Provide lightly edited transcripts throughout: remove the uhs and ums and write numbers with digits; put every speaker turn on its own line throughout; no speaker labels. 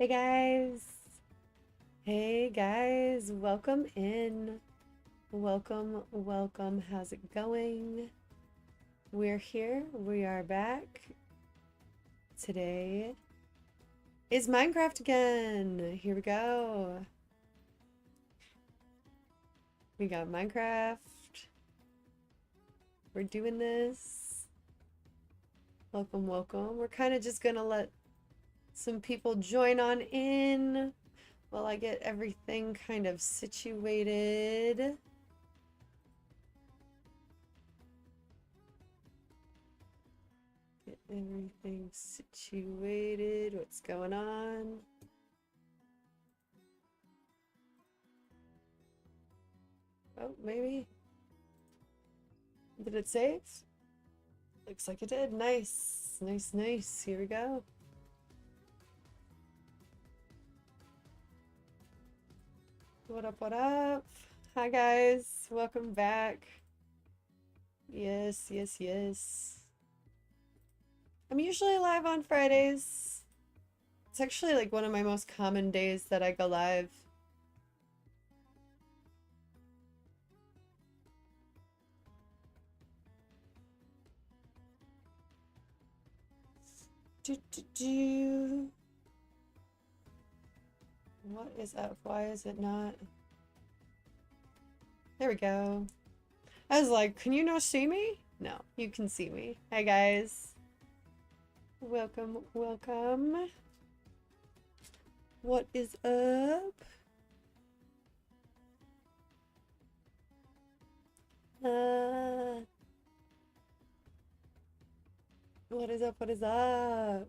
Hey guys. Hey guys, welcome in. Welcome, welcome. How's it going? We're here. We are back. Today is Minecraft again. Here we go. We got Minecraft. We're doing this. Welcome, welcome. We're kind of just gonna let some people join on in while I get everything kind of situated. Get everything situated. What's going on? Oh, maybe. Did it save? Looks like it did. Nice. Nice, nice. Here we go. What up, what up? Hi guys, welcome back. Yes, yes, yes. I'm usually live on Fridays. It's actually like one of my most common days that I go live. What is up? Why is it not? There we go. I was like, can you not see me? No, you can see me. Hi guys. Welcome, welcome. What is up? What is up? What is up?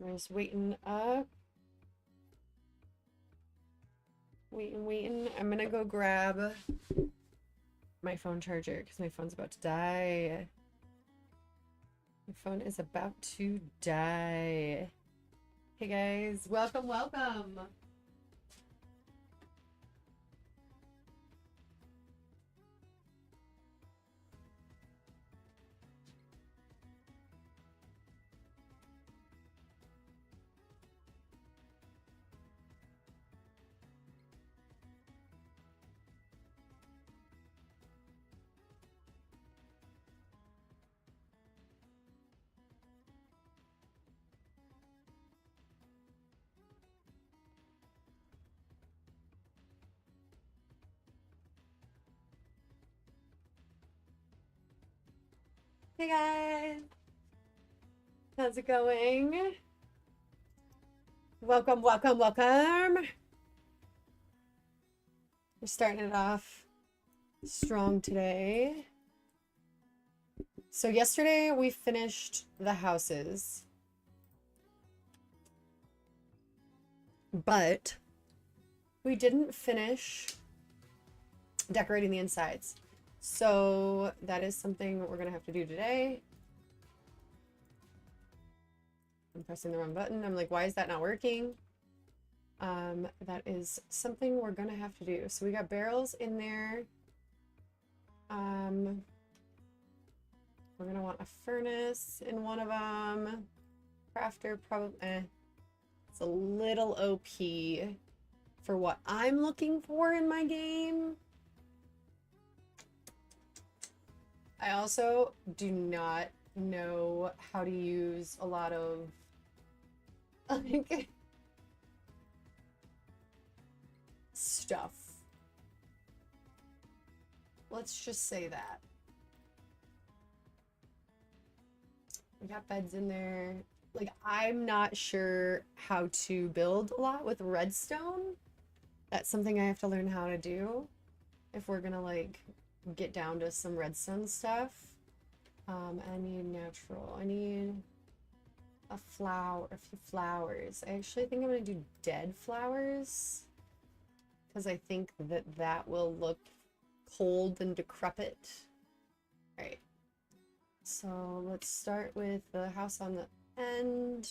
I'm just waiting up. Waiting. I'm gonna go grab my phone charger because my phone's about to die. My phone is about to die. Hey guys, welcome, welcome. Hey guys, how's it going? Welcome, welcome, welcome. We're starting it off strong today. So yesterday we finished the houses, but we didn't finish decorating the insides. So that is something we're gonna have to do today. I'm pressing the wrong button. I'm like, why is that not working? That is something we're gonna have to do. So we got barrels in there. We're gonna want a furnace in one of them. Crafter probably, it's a little OP for what I'm looking for in my game. I also do not know how to use a lot of like stuff. Let's just say that. We got beds in there. Like, I'm not sure how to build a lot with redstone. That's something I have to learn how to do if we're gonna like get down to some redstone stuff. I need natural. I need a few flowers. I actually think I'm gonna do dead flowers because I think that that will look cold and decrepit. All right. So let's start with the house on the end.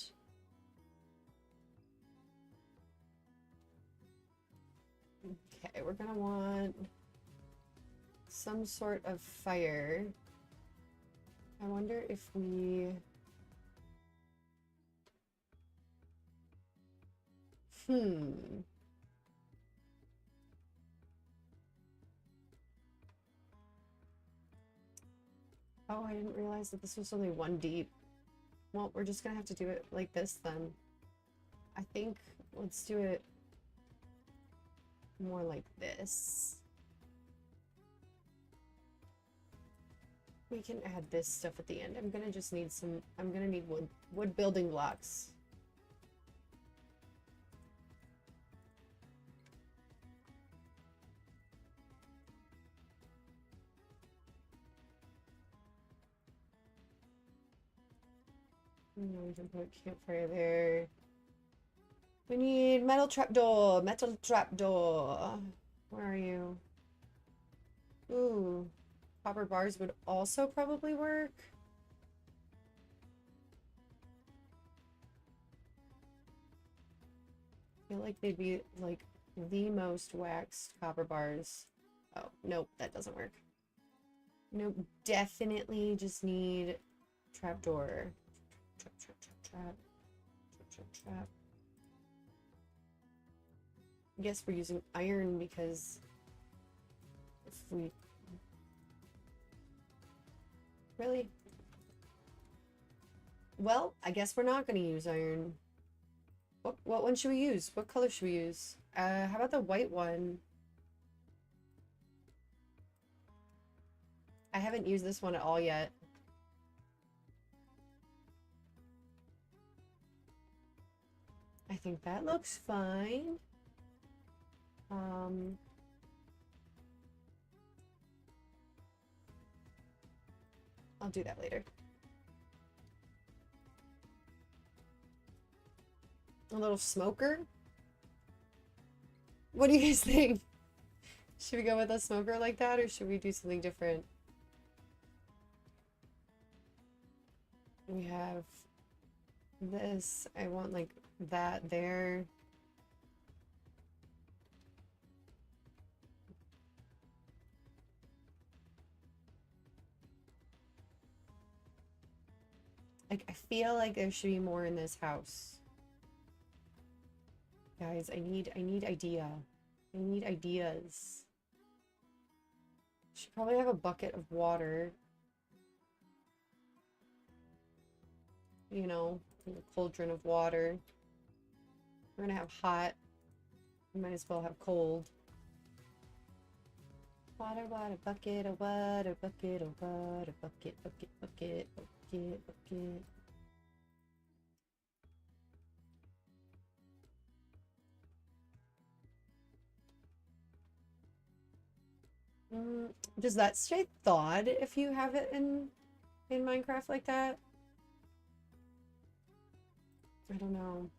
Okay, we're gonna want some sort of fire. I wonder if we... Oh, I didn't realize that this was only one deep. Well, we're just gonna have to do it like this then. I think let's do it more like this. We can add this stuff at the end. I'm gonna just need some, I'm gonna need wood building blocks. We can put a campfire there. We need metal trapdoor, metal trapdoor. Where are you? Ooh, copper bars would also probably work. I feel like they'd be like the most waxed copper bars. Oh, nope, that doesn't work. Nope, definitely just need trapdoor. Trap. I guess we're using iron because if we... Really? Well, I guess we're not going to use iron. What one should we use? What color should we use? How about the white one? I haven't used this one at all yet. I think that looks fine. I'll do that later. A little smoker? What do you guys think? Should we go with a smoker like that, or should we do something different? We have this. I want like that there. Like, I feel like there should be more in this house. Guys, I need idea. I need ideas. Should probably have a bucket of water. You know, a cauldron of water. We're gonna have hot. We might as well have cold. Water, water, bucket of water, bucket of water, bucket, bucket, bucket, bucket, bucket. Does that stay thawed if you have it in Minecraft like that? I don't know.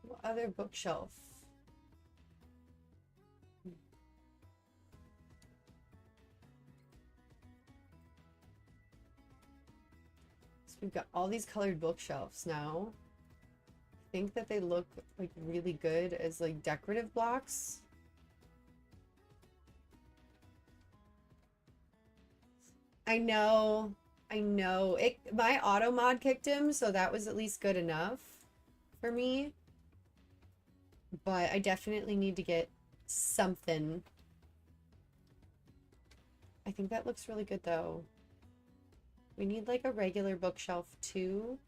What other bookshelf? So we've got all these colored bookshelves now. I think that they look like really good as like decorative blocks. I know. My auto mod kicked him, so that was at least good enough for me. But I definitely need to get something. I think that looks really good though. We need like a regular bookshelf too.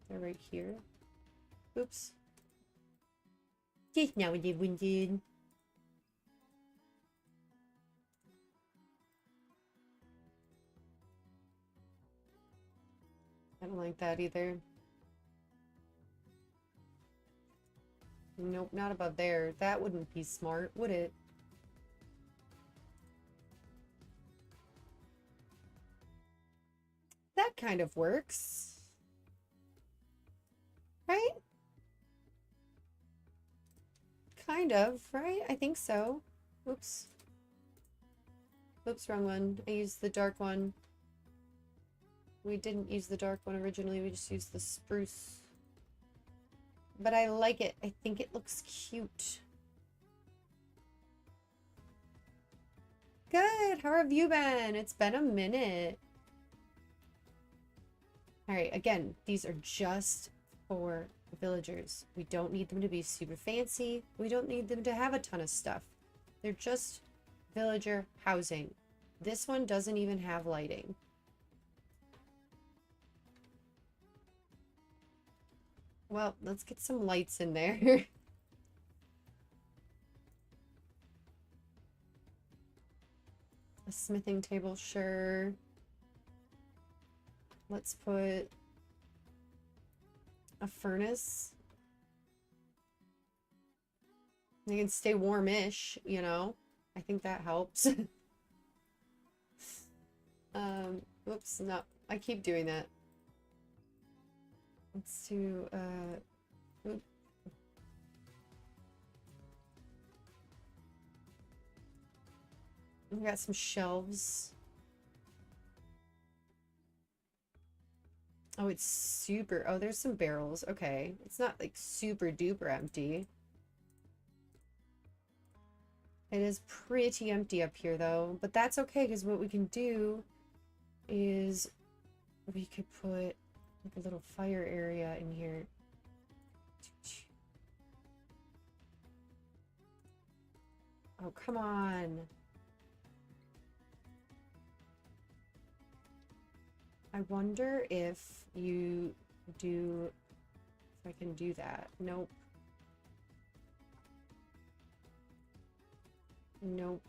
They're right here. Oops. Just now we did wounded. I don't like that either. Nope, not about there. That wouldn't be smart, would it? kind of works. Right? Kind of, right? I think so. Oops. Oops, wrong one. I used the dark one. We didn't use the dark one originally, we just used the spruce. But I like it. I think it looks cute. Good! How have you been? It's been a minute. Alright, again, these are just for villagers. We don't need them to be super fancy. We don't need them to have a ton of stuff. They're just villager housing. This one doesn't even have lighting. Well, let's get some lights in there. A smithing table, sure. Let's put a furnace. They can stay warmish, you know? I think that helps. Whoops, no. I keep doing that. Let's do, oop. We got some shelves. Oh, it's super... Oh, there's some barrels. Okay. It's not, like, super duper empty. It is pretty empty up here, though. But that's okay, because what we can do is we could put, like, a little fire area in here. Oh, come on. I wonder if you do... If I can do that. Nope. Nope.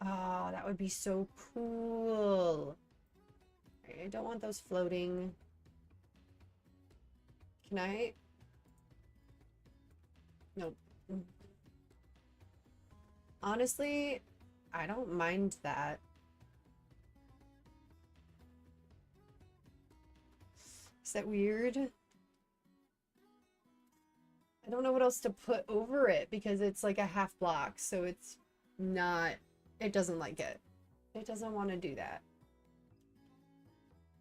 Oh, that would be so cool. I don't want those floating. Can I? Nope. Honestly, I don't mind that. Is that weird? I don't know what else to put over it because it's like a half block, so it's not, it doesn't like it. It doesn't want to do that.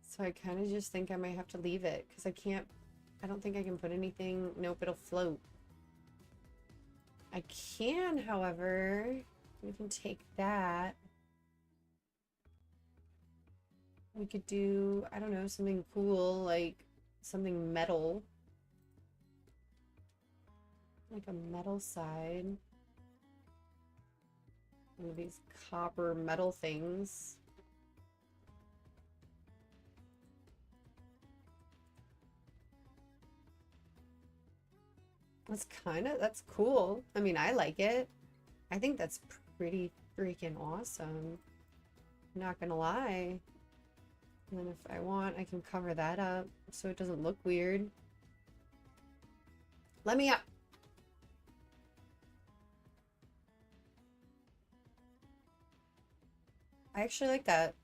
So I kind of just think I might have to leave it because I don't think I can put anything. Nope, it'll float. I can, however, we can take that. We could do, I don't know, something cool, like something metal. Like a metal side. One of these copper metal things. That's cool. I mean, I like it. I think that's pretty freaking awesome. Not gonna lie. And then if I want, I can cover that up so it doesn't look weird. Let me up. I actually like that.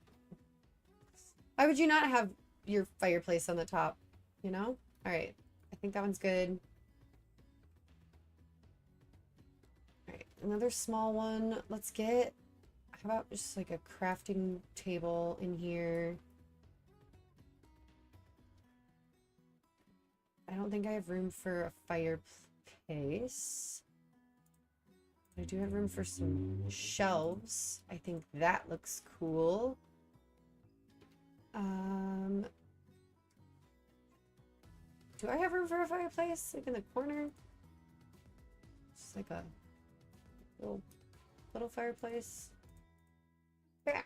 Why would you not have your fireplace on the top? You know? Alright. I think that one's good. Alright. Another small one. Let's get... How about just like a crafting table in here? I don't think I have room for a fireplace. I do have room for some shelves. I think that looks cool. Do I have room for a fireplace? Like in the corner? Just like a little fireplace. Yeah.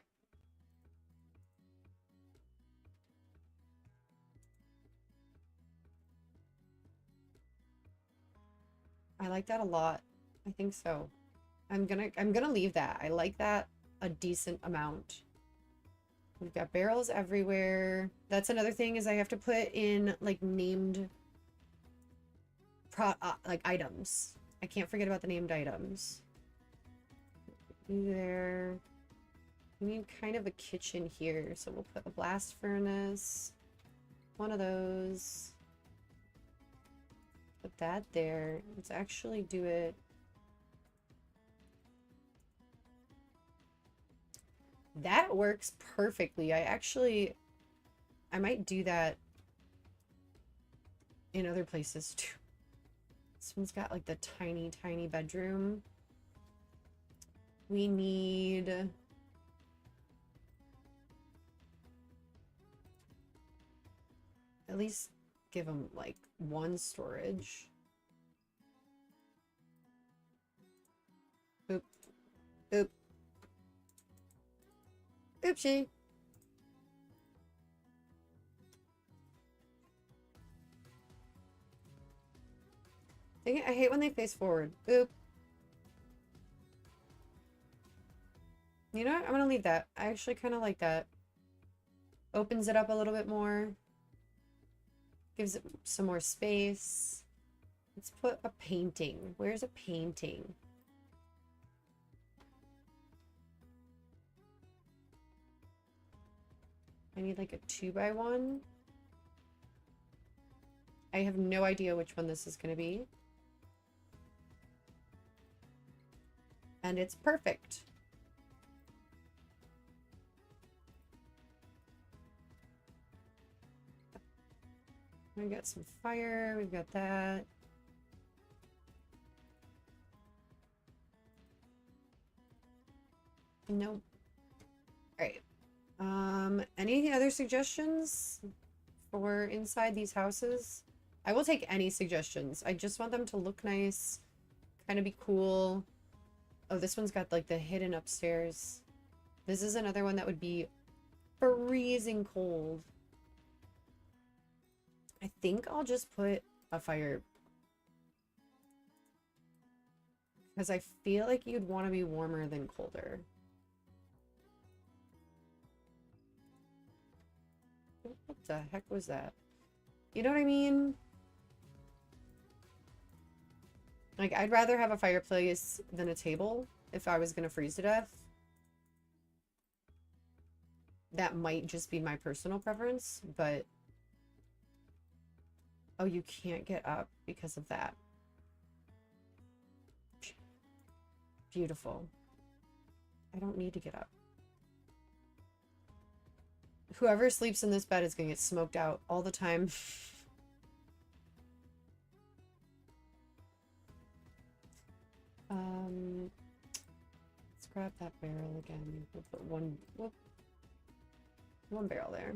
I like that a lot. I think so. I'm gonna leave that. I like that a decent amount. We've got barrels everywhere. That's another thing is I have to put in like named like items. I can't forget about the named items. There. We need kind of a kitchen here, so we'll put a blast furnace. One of those. Put that there. Let's actually do it. That works perfectly. I might do that in other places too. This one's got like the tiny, tiny bedroom. We need... at least give them like one storage. Oop. Oop. Oopsie. Dang it, I hate when they face forward. Oop. You know what? I'm gonna leave that. I actually kind of like that. Opens it up a little bit more. Gives it some more space. Let's put a painting. Where's a painting? I need like a 2x1. I have no idea which one this is going to be. And it's perfect. We got some fire. We've got that. Nope. All right. Any other suggestions for inside these houses? I will take any suggestions. I just want them to look nice, kind of be cool. Oh, this one's got like the hidden upstairs. This is another one that would be freezing cold. I think I'll just put a fire. Because I feel like you'd want to be warmer than colder. What the heck was that? You know what I mean? Like, I'd rather have a fireplace than a table if I was gonna freeze to death. That might just be my personal preference, but... oh, you can't get up because of that. Beautiful. I don't need to get up. Whoever sleeps in this bed is gonna get smoked out all the time. Let's grab that barrel again. We'll put one barrel there.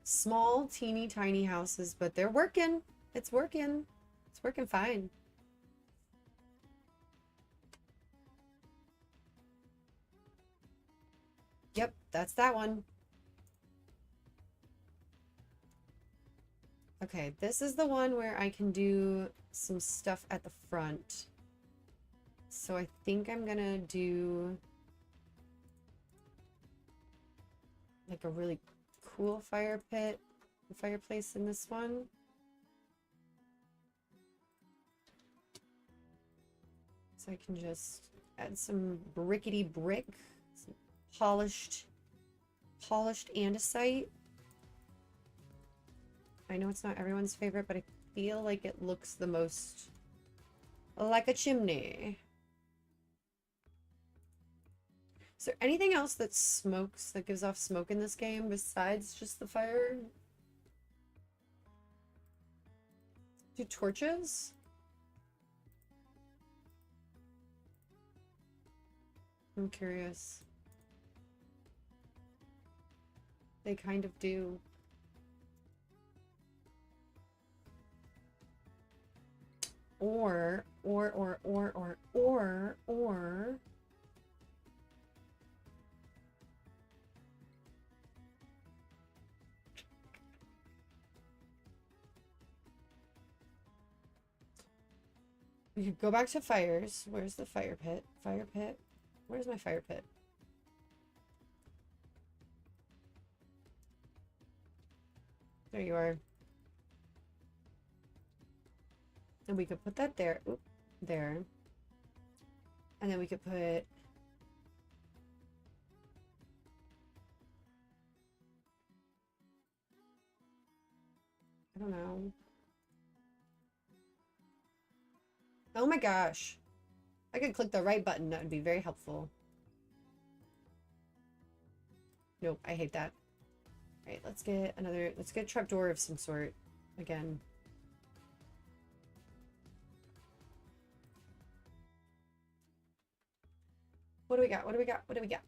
Small, teeny tiny houses, but they're working. It's working. It's working fine. Yep, that's that one. Okay, this is the one where I can do some stuff at the front. So I think I'm gonna do like a really cool fireplace in this one. So I can just add some brickety brick, some polished andesite. I know it's not everyone's favorite, but I feel like it looks the most like a chimney. Is there anything else that smokes, that gives off smoke in this game besides just the fire? Do torches? I'm curious. They kind of do. Or we could go back to fires. Where's the fire pit? Fire pit? Where's my fire pit? There you are. And we could put that there. Oop, there. And then we could put... I don't know. Oh my gosh. I could click the right button. That would be very helpful. Nope, I hate that. Alright, let's get a trapdoor of some sort again. What do we got? What do we got? What do we got?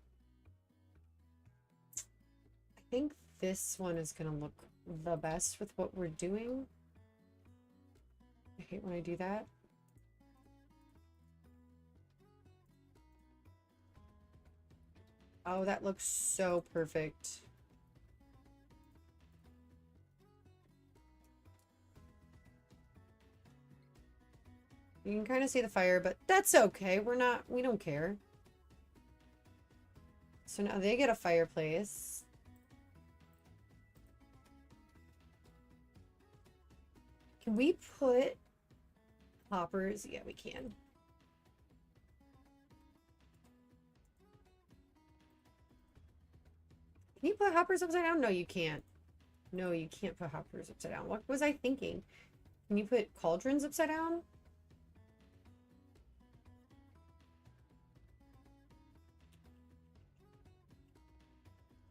I think this one is gonna look the best with what we're doing. I hate when I do that. Oh, that looks so perfect. You can kind of see the fire, but that's okay. We don't care. So now they get a fireplace. Can we put hoppers? Yeah, we can. Can you put hoppers upside down? No, you can't. No, you can't put hoppers upside down. What was I thinking? Can you put cauldrons upside down?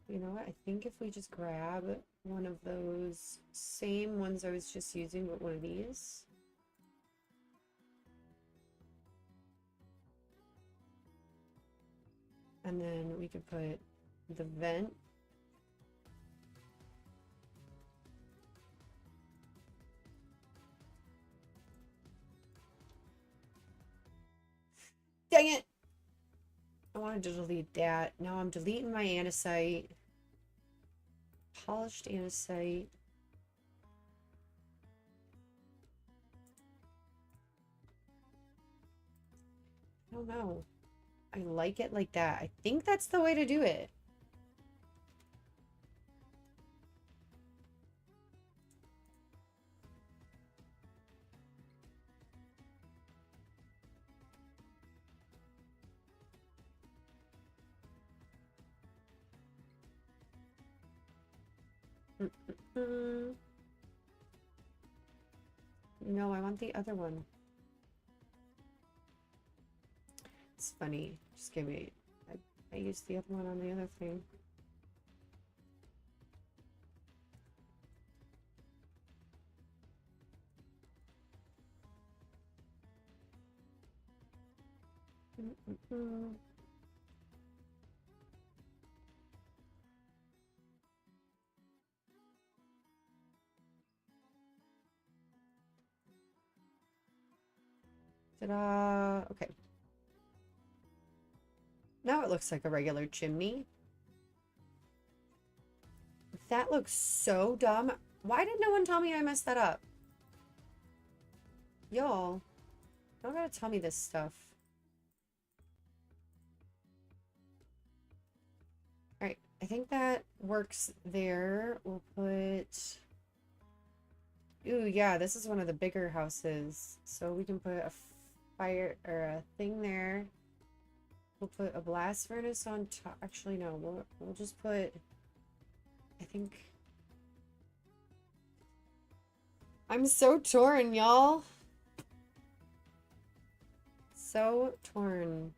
You know what? I think if we just grab one of those same ones I was just using, but one of these. And then we could put the vent. Dang it! I wanted to delete that. Now I'm deleting my andesite. Polished andesite. I don't know. I like it like that. I think that's the way to do it. No, I want the other one. It's funny. Just give me... I used the other one on the other thing. Ta-da! Okay. Now it looks like a regular chimney. That looks so dumb. Why did no one tell me I messed that up? Y'all, y'all gotta tell me this stuff. Alright, I think that works there. We'll put... Ooh, yeah, this is one of the bigger houses. So we can put a fire or a thing there. We'll put a blast furnace on top. Actually, no, we'll just put... I think... I'm so torn, y'all. So torn.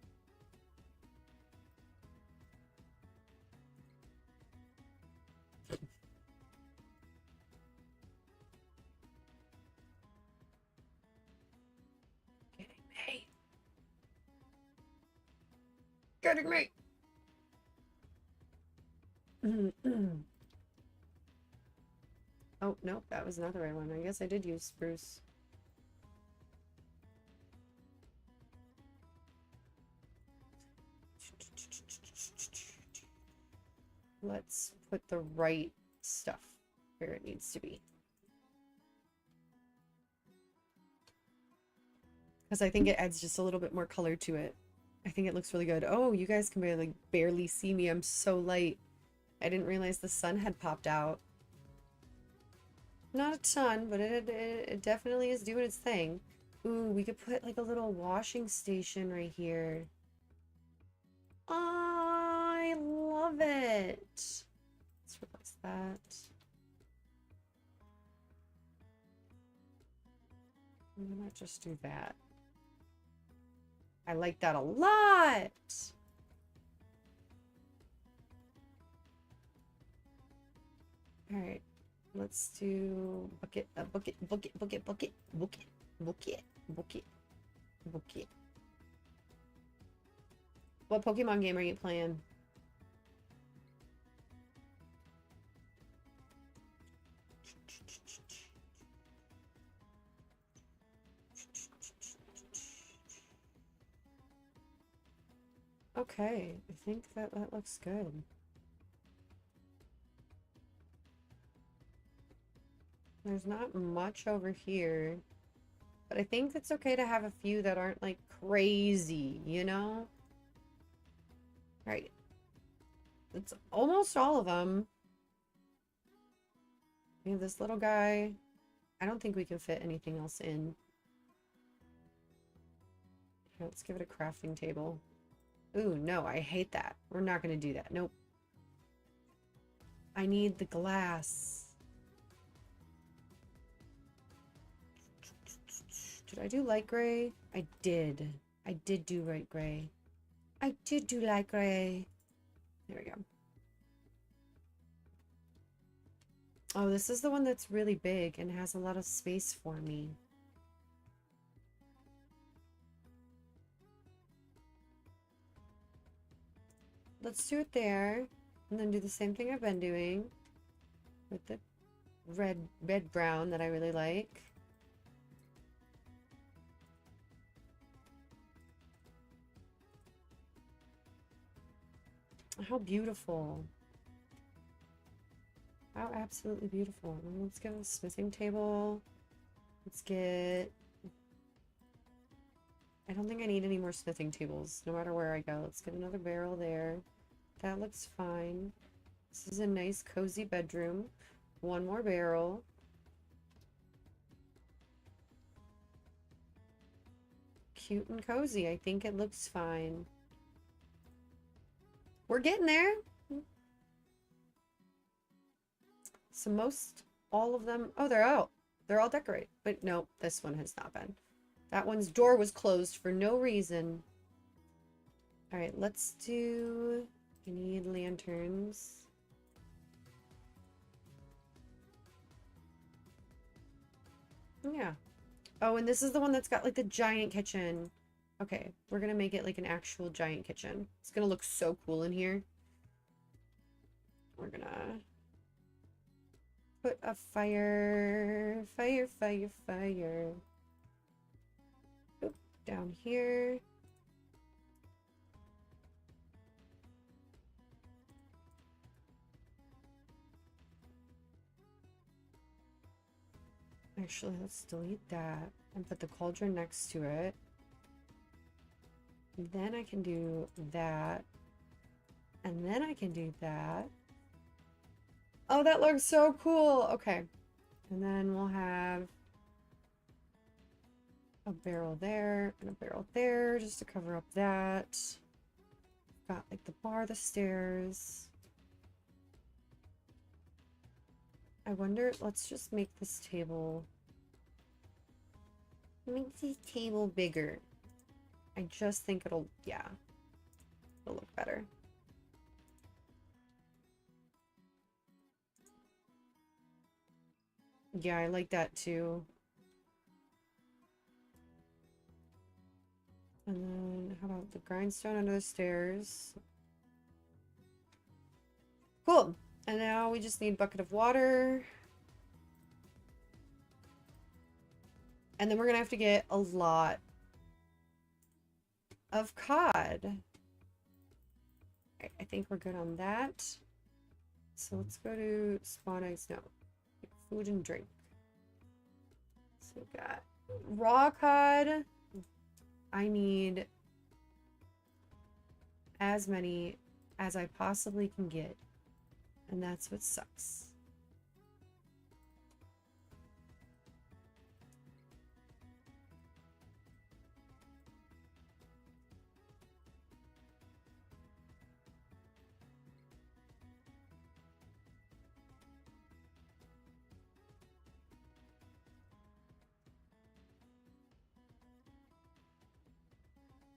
Getting me. Oh, no, that was not the right one. I guess I did use spruce. Let's put the right stuff where it needs to be. Because I think it adds just a little bit more color to it. I think it looks really good. Oh, you guys can barely see me. I'm so light. I didn't realize the sun had popped out. Not a ton, but it definitely is doing its thing. Ooh, we could put like a little washing station right here. I love it. Let's replace that. I might just do that. I like that a lot. All right, let's do bucket, bucket, bucket, bucket, bucket, bucket, bucket, bucket, bucket. What Pokemon game are you playing? Okay, I think that looks good. There's not much over here, but I think it's okay to have a few that aren't like crazy, you know? Right. It's almost all of them. We have this little guy. I don't think we can fit anything else in. Here, let's give it a crafting table. Ooh, no, I hate that. We're not going to do that. Nope. I need the glass. Did I do light gray? I did. I did do light gray. I did do light gray. There we go. Oh, this is the one that's really big and has a lot of space for me. Let's do it there, and then do the same thing I've been doing with the red brown that I really like. How beautiful. How absolutely beautiful. Let's get a smithing table. Let's get... I don't think I need any more smithing tables, no matter where I go. Let's get another barrel there. That looks fine. This is a nice, cozy bedroom. One more barrel. Cute and cozy. I think it looks fine. We're getting there. So most, all of them, oh, they're out. They're all decorated. But no, this one has not been. That one's door was closed for no reason. All right, let's do, I need lanterns. Yeah. Oh, and this is the one that's got like the giant kitchen. Okay, we're gonna make it like an actual giant kitchen. It's gonna look so cool in here. We're gonna put a fire. Oop, down here. Actually, let's delete that and put the cauldron next to it. Then I can do that. And then I can do that. Oh, that looks so cool. Okay. And then we'll have a barrel there and a barrel there just to cover up that. Got like the bar, the stairs. I wonder, let's just make this table bigger. I just think it'll, yeah, it'll look better. Yeah, I like that too. And then how about the grindstone under the stairs? Cool. And now we just need a bucket of water. And then we're gonna have to get a lot of cod. I think we're good on that. So let's go to spawn eggs. No. Food and drink. So we've got raw cod. I need as many as I possibly can get. And that's what sucks.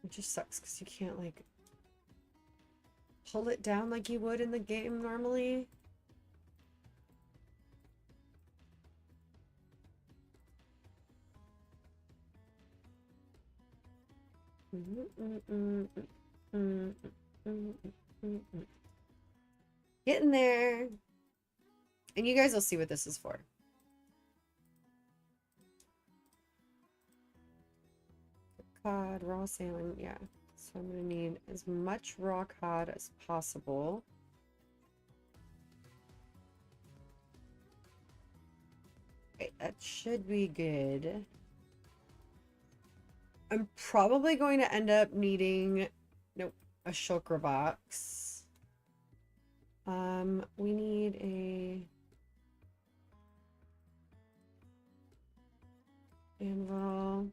It just sucks because you can't, like, pull it down like you would in the game normally. Getting there. And you guys will see what this is for. Cod, raw salmon, yeah. So I'm gonna need as much raw cod as possible. Okay, that should be good. I'm probably going to end up needing, nope, a shulker box. We need a anvil.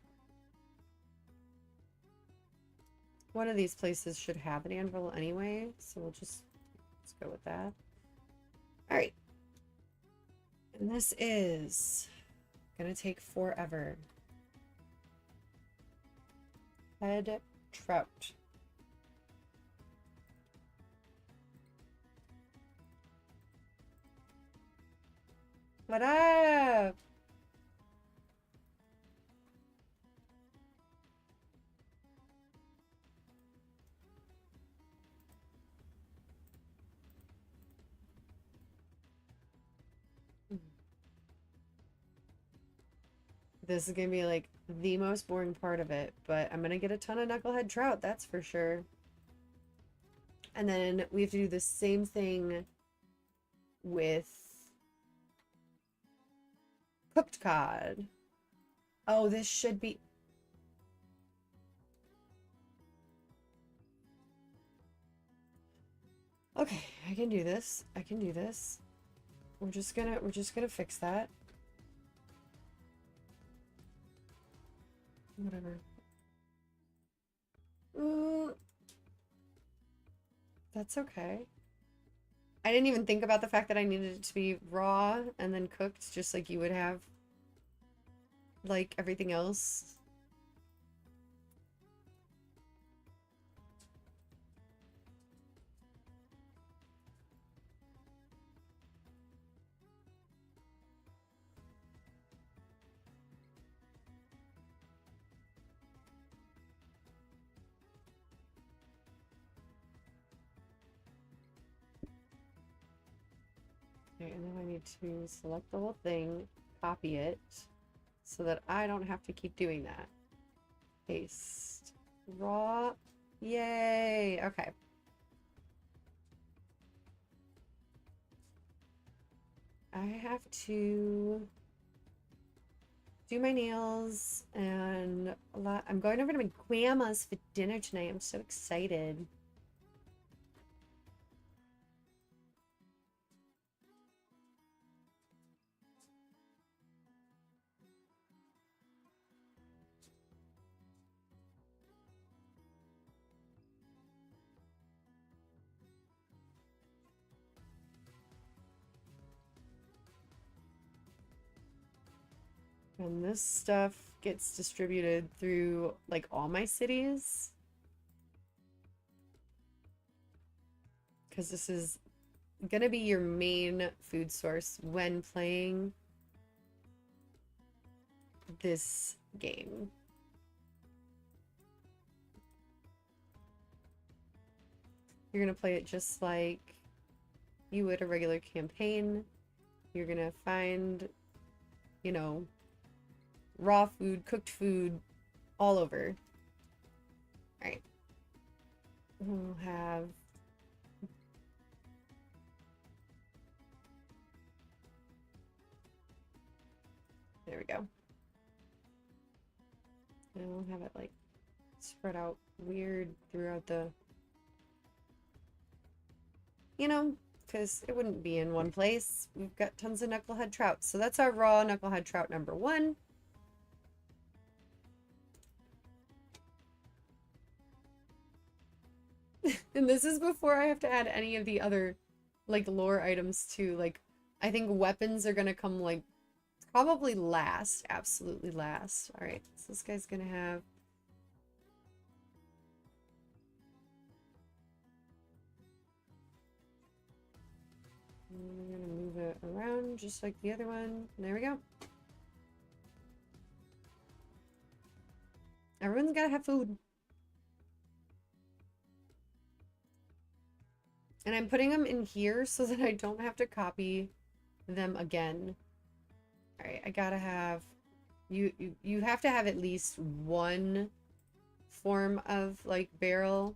One of these places should have an anvil anyway, so let's go with that. All right. And this is gonna take forever. Head trout. What up? This is gonna be like the most boring part of it, but I'm gonna get a ton of knucklehead trout, that's for sure. And then we have to do the same thing with cooked cod. Oh, this should be... Okay, I can do this. I can do this. We're just gonna fix that. Whatever. That's okay. I didn't even think about the fact that I needed it to be raw and then cooked, just like you would have, like, everything else. Okay, and then I need to select the whole thing, copy it, so that I don't have to keep doing that. Paste. Raw. Yay! Okay. I have to do my nails and I'm going over to my grandma's for dinner tonight. I'm so excited. And this stuff gets distributed through, like, all my cities. Because this is gonna be your main food source when playing this game. You're gonna play it just like you would a regular campaign. You're gonna find, you know, raw food, cooked food, all over. Alright. We'll have... There we go. And we'll have it, like, spread out weird throughout the... You know, because it wouldn't be in one place. We've got tons of knucklehead trout. So that's our raw knucklehead trout number 1. And this is before I have to add any of the other, like, lore items too. Like, I think weapons are gonna come, like, probably last. Absolutely last. Alright, so this guy's gonna have And we're gonna move it around just like the other one. There we go. Everyone's gotta have food. And I'm putting them in here so that I don't have to copy them again. Alright, I gotta have... You have to have at least one form of, like, barrel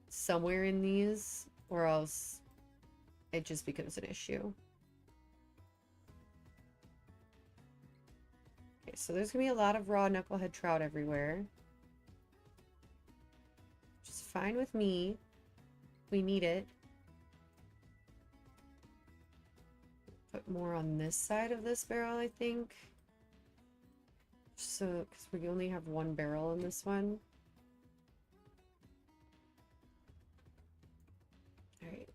somewhere in these, or else it just becomes an issue. Okay, so there's gonna be a lot of raw knucklehead trout everywhere. Which is fine with me. We need it. Put more on this side of this barrel, I think. So, because we only have one barrel in this one. Alright.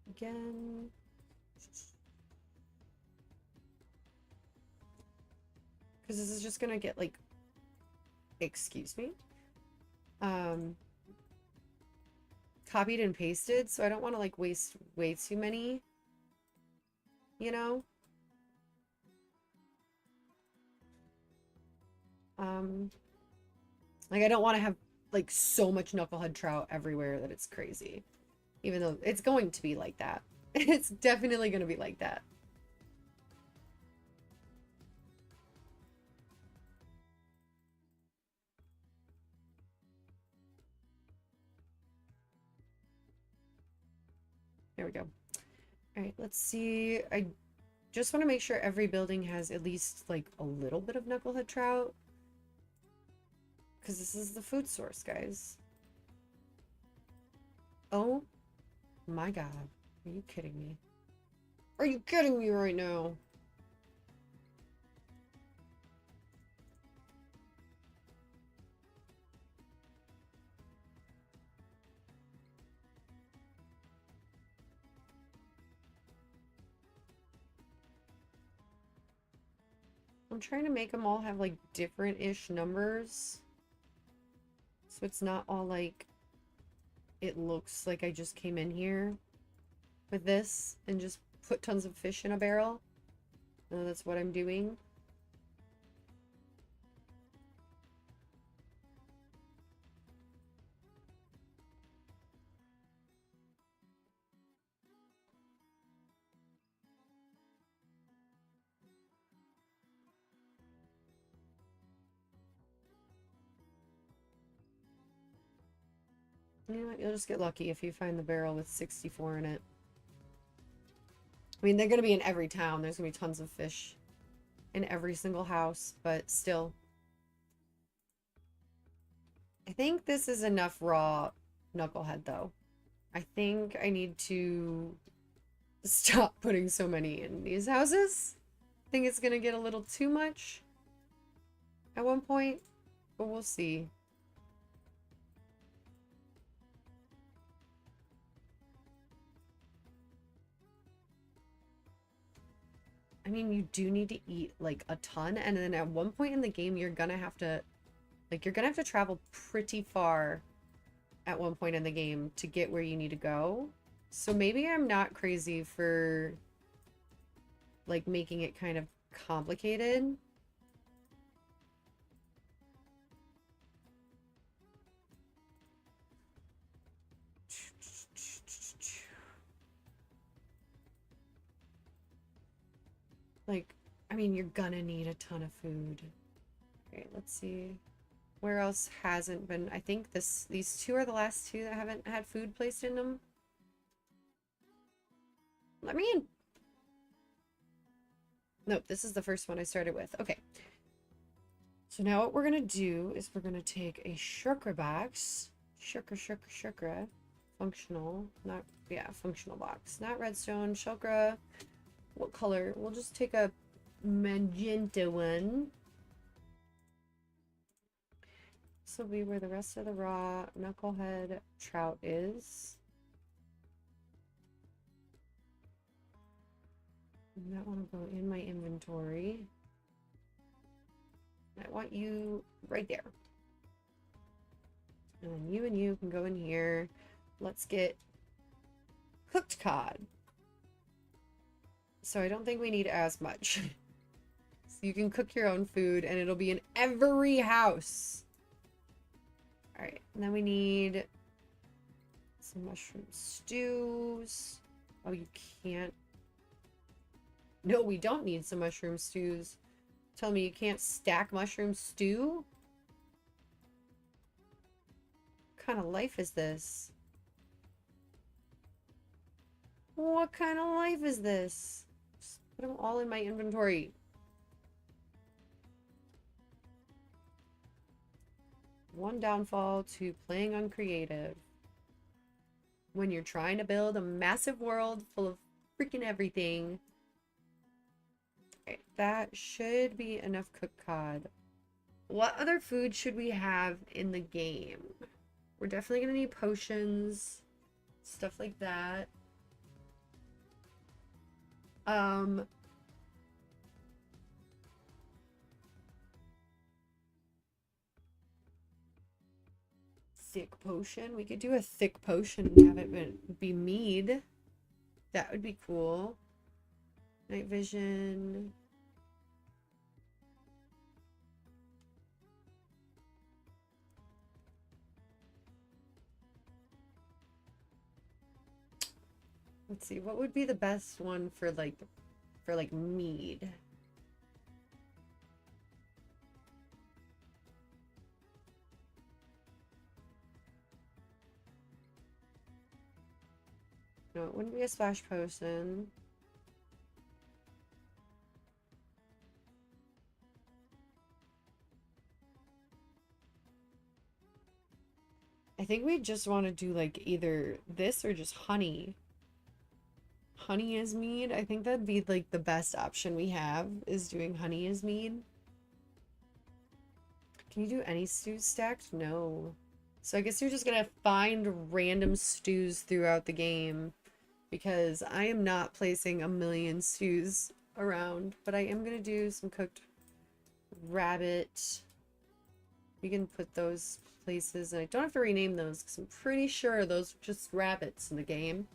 Again. Because this is just gonna get, like... Excuse me? Copied and pasted, so I don't want to, like, waste way too many. You know? Like, I don't want to have, like, so much knucklehead trout everywhere that it's crazy. Even though it's going to be like that. It's definitely going to be like that. There we go. Alright, let's see. I just want to make sure every building has at least, like, a little bit of knucklehead trout. Because this is the food source, guys. Oh my god. Are you kidding me? Are you kidding me right now? I'm trying to make them all have, like, different-ish numbers. So it's not all, like, it looks like I just came in here with this and just put tons of fish in a barrel. No, that's what I'm doing. You know what? You'll just get lucky if you find the barrel with 64 in it. I mean, they're going to be in every town. There's going to be tons of fish in every single house, but still. I think this is enough raw knucklehead, though. I think I need to stop putting so many in these houses. I think it's going to get a little too much at one point, but we'll see. I mean, you do need to eat, like, a ton, and then at one point in the game, you're gonna have to, like, you're gonna have to travel pretty far at one point in the game to get where you need to go. So maybe I'm not crazy for, like, making it kind of complicated. Like, I mean, you're gonna need a ton of food. Okay, let's see. Where else hasn't been? I think these two are the last two that haven't had food placed in them. Let me in. Nope, this is the first one I started with. Okay. So now what we're gonna do is we're gonna take a shulker box. Shulker. Functional. Not, yeah, functional box. Not redstone. Shulker. What color? We'll just take a magenta one. This will be where the rest of the raw knucklehead trout is. And that one will go in my inventory. I want you right there. And then you and you can go in here. Let's get cooked cod. So I don't think we need as much. So you can cook your own food and it'll be in every house. Alright, and then we need some mushroom stews. Oh, you can't. No, we don't need some mushroom stews. Tell me you can't stack mushroom stew? What kind of life is this? What kind of life is this? Just put them all in my inventory. One downfall to playing on creative. When you're trying to build a massive world full of freaking everything. Right, that should be enough cooked cod. What other food should we have in the game? We're definitely gonna need potions. Stuff like that. Thick potion. We could do a thick potion and have it be mead. That would be cool. Night vision. Let's see, what would be the best one for like mead? No, it wouldn't be a splash potion. I think we just want to do like either this or just honey. Honey as mead. I think that'd be like the best option we have is doing honey as mead. Can you do any stews stacked? No. So I guess you're just gonna find random stews throughout the game because I am not placing a million stews around, but I am gonna do some cooked rabbit. We can put those places, and I don't have to rename those because I'm pretty sure those are just rabbits in the game.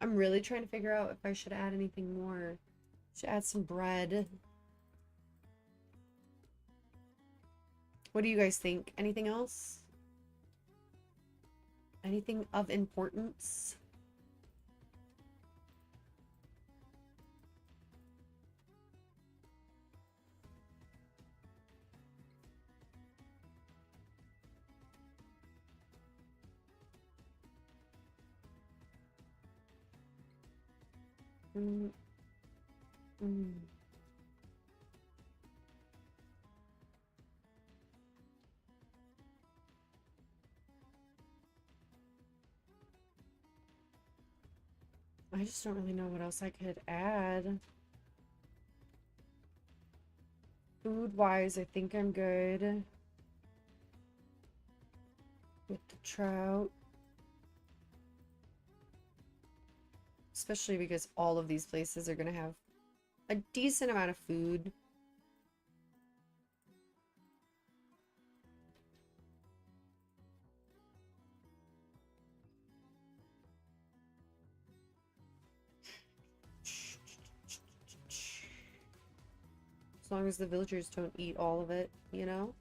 I'm really trying to figure out if I should add anything more. Should add some bread. What do you guys think? Anything else? Anything of importance? I just don't really know what else I could add. Food-wise, I think I'm good with the trout. Especially because all of these places are going to have a decent amount of food. As long as the villagers don't eat all of it, you know?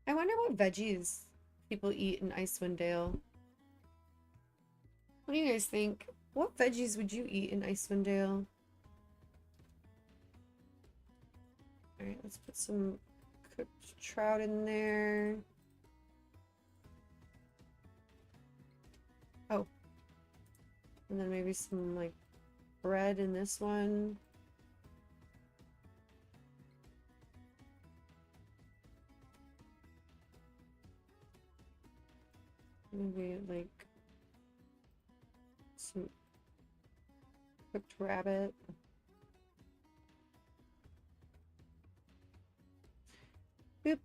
I wonder what veggies people eat in Icewind Dale. What do you guys think? What veggies would you eat in Icewind Dale? Alright, let's put some cooked trout in there. Oh. And then maybe some, like, bread in this one. Maybe, like, some cooked rabbit. Boop.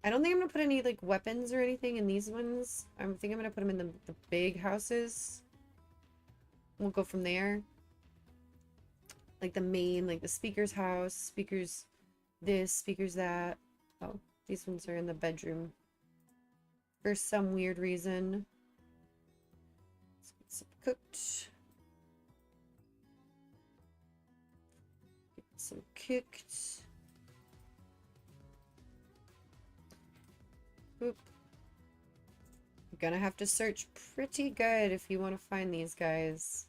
I don't think I'm gonna put any like weapons or anything in these ones. I think I'm gonna put them in the big houses. We'll go from there. Like the main, like the speaker's house, speakers this, speakers that. Oh, these ones are in the bedroom. For some weird reason. Let's get some cooked. Get some cooked. Oop. You're gonna have to search pretty good if you want to find these guys.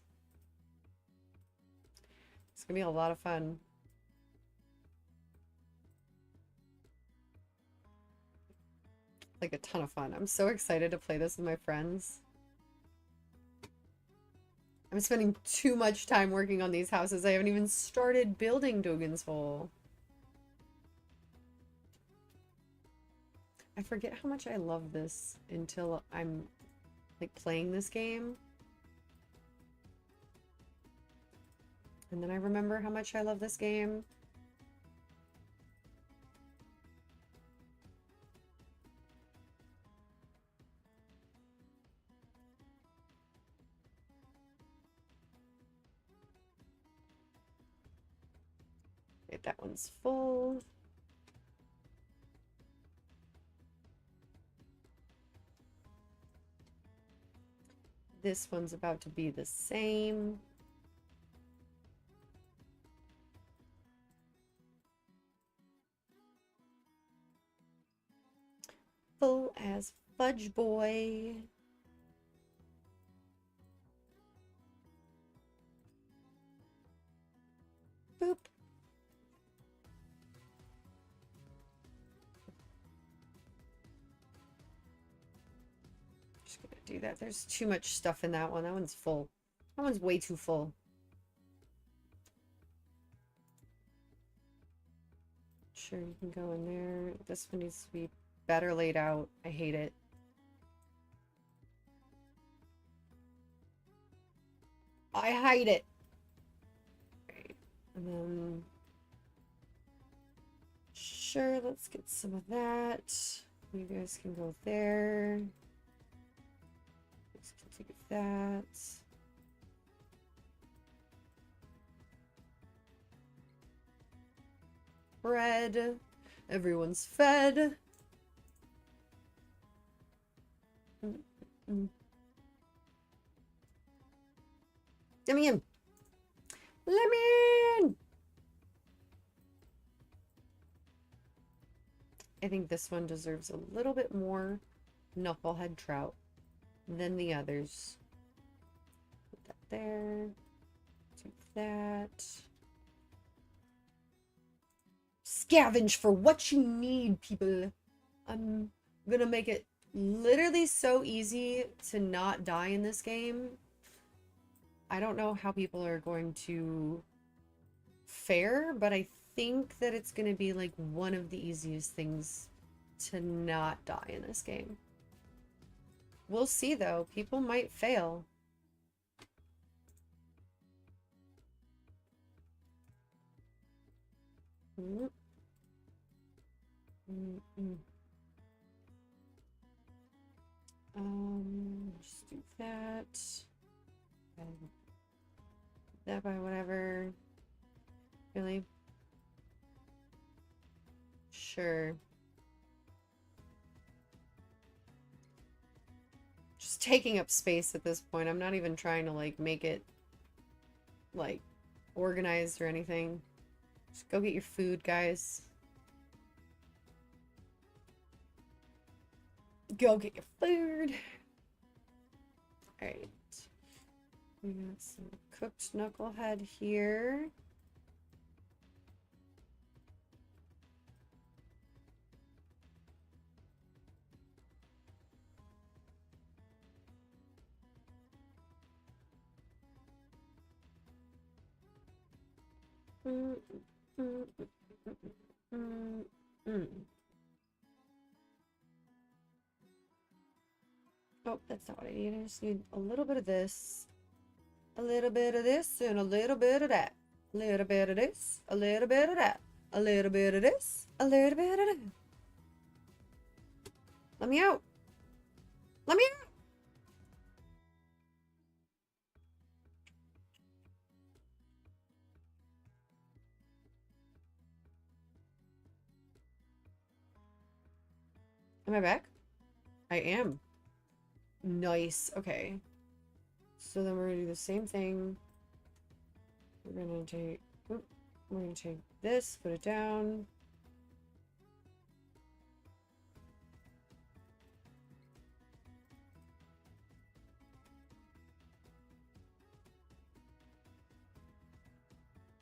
It's gonna be a lot of fun. Like a ton of fun. I'm so excited to play this with my friends. I'm spending too much time working on these houses. I haven't even started building Dougan's Hole. I forget how much I love this until I'm like playing this game. And then I remember how much I love this game. Okay, that one's full. This one's about to be the same. Full as fudge boy. Boop. Just gonna do that. There's too much stuff in that one. That one's full. That one's way too full. Sure, you can go in there. This one needs to be better laid out. I hate it. I hide it. Right. And then sure, let's get some of that. You guys can go there. Let's take that. Bread. Everyone's fed. Let me in. Let me in. I think this one deserves a little bit more knucklehead trout than the others. Put that there. Do that. Scavenge for what you need, people. I'm gonna make it literally so easy to not die in this game. I don't know how people are going to fare, but I think that it's going to be like one of the easiest things to not die in this game. We'll see though. People might fail. Just do that. And that by whatever. Really? Sure. Just taking up space at this point. I'm not even trying to like make it like organized or anything. Just go get your food, guys. Go get your food. Alright. We got some cooked knucklehead here. Oh, that's not what I need. I just need a little bit of this, a little bit of this, and a little bit of that. A little bit of this, a little bit of that, a little bit of this, a little bit of that. Let me out. Let me out. Am I back? I am. Nice. Okay. So then we're gonna do the same thing. We're gonna take, oop, we're gonna take this, put it down.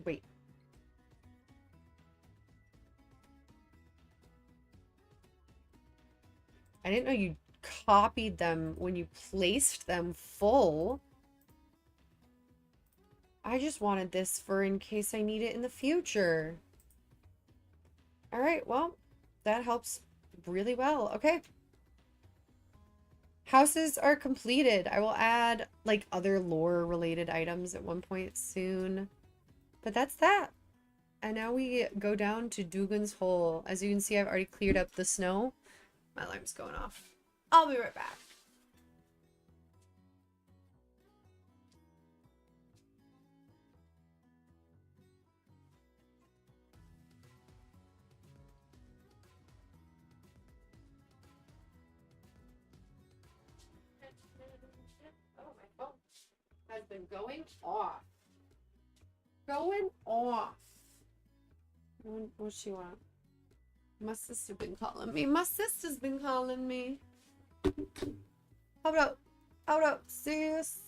Wait. I didn't know you copied them when you placed them full. I just wanted this for in case I need it in the future. All right, well, that helps really well. Okay. Houses are completed. I will add like other lore related items at one point soon. But that's that. And now we go down to Dougan's Hole. As you can see, I've already cleared up the snow. My alarm's going off. I'll be right back. Oh, my phone has been going off. Going off. What's she want? My sister been calling me. My sister's been calling me. Hold up. Hold up, sis.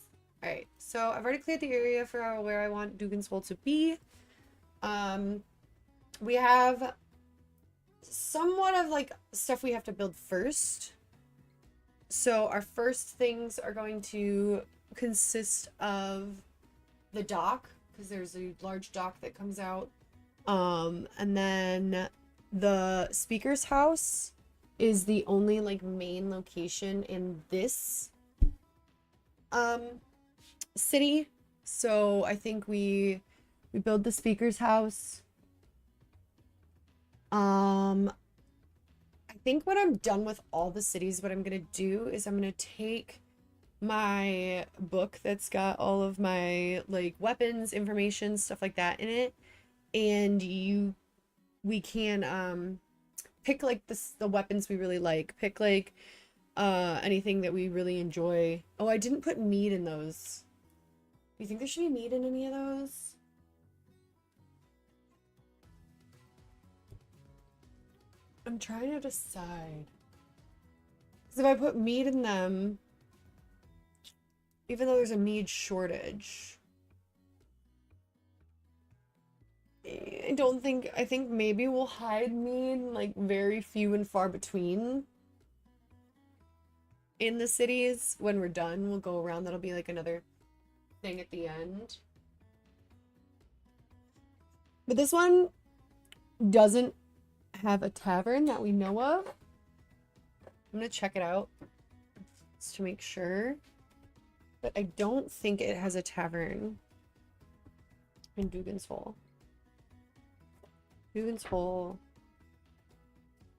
Alright, so I've already cleared the area for where I want Dougan's Hole to be. We have somewhat of like stuff we have to build first. So our first things are going to consist of the dock, because there's a large dock that comes out. And then the speaker's house is the only like main location in this city. So I think we build the speaker's house. I think when I'm done with all the cities, what I'm gonna do is I'm gonna take my book that's got all of my like weapons, information, stuff like that in it, and we can pick like the weapons we really like, pick like anything that we really enjoy. Oh, I didn't put meat in those. Do you think there should be meat in any of those? I'm trying to decide. Because if I put meat in them, even though there's a meat shortage, I think maybe we'll hide meat like very few and far between in the cities. When we're done, we'll go around. That'll be like another thing at the end. But this one doesn't have a tavern that we know of. I'm gonna check it out just to make sure. But I don't think it has a tavern in Dougan's Hole. Dougan's Hole.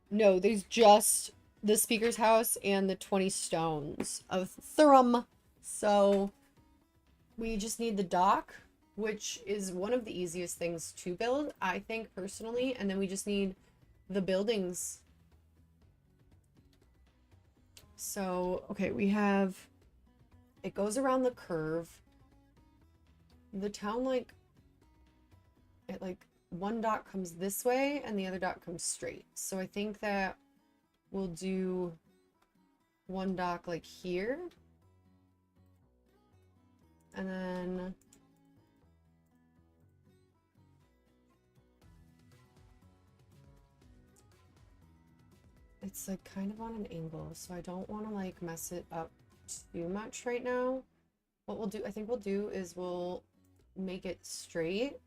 No, there's just the speaker's house and the 20 stones of Thurum. So we just need the dock, which is one of the easiest things to build, I think, personally. And then we just need the buildings. So, okay, we have... It goes around the curve. The town, like... It, like, one dock comes this way and the other dock comes straight. So I think that we'll do one dock, like, here. And then... It's like kind of on an angle, so I don't want to like mess it up too much right now. What we'll do, I think we'll do is we'll make it straight.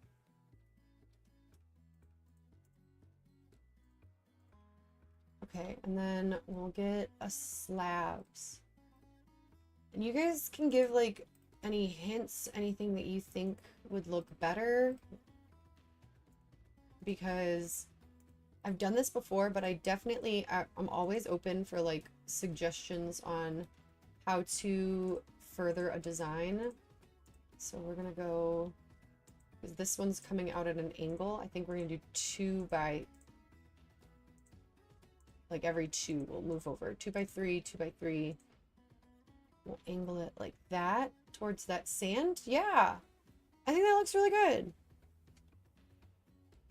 Okay, and then we'll get a slabs. And you guys can give like any hints, anything that you think would look better. Because I've done this before, but I'm always open for like suggestions on how to further a design. So we're gonna go, because this one's coming out at an angle. I think we're gonna do 2 by, like every 2 we'll move over. 2 by 3, 2 by 3. We'll angle it like that towards that sand. Yeah, I think that looks really good.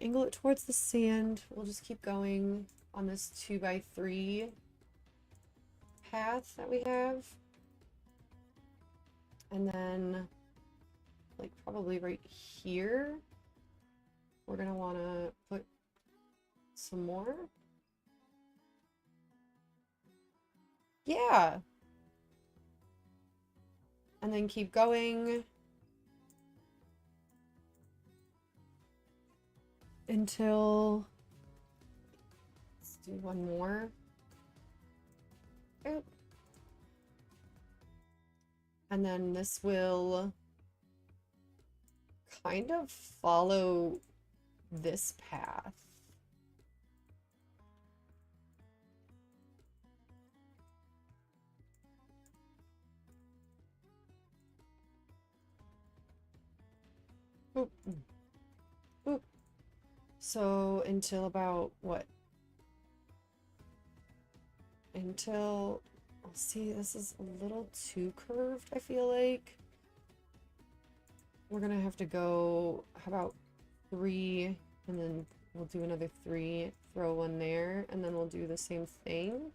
Angle it towards the sand. We'll just keep going on this 2 by 3 path that we have. And then, like probably right here, we're gonna wanna put some more. Yeah. And then keep going until, let's do one more. Oop. And then this will kind of follow this path. Oop. Oop. So until about what? Until, let's see, this is a little too curved, I feel like. We're gonna have to go, how about 3, and then we'll do another 3, throw one there, and then we'll do the same thing.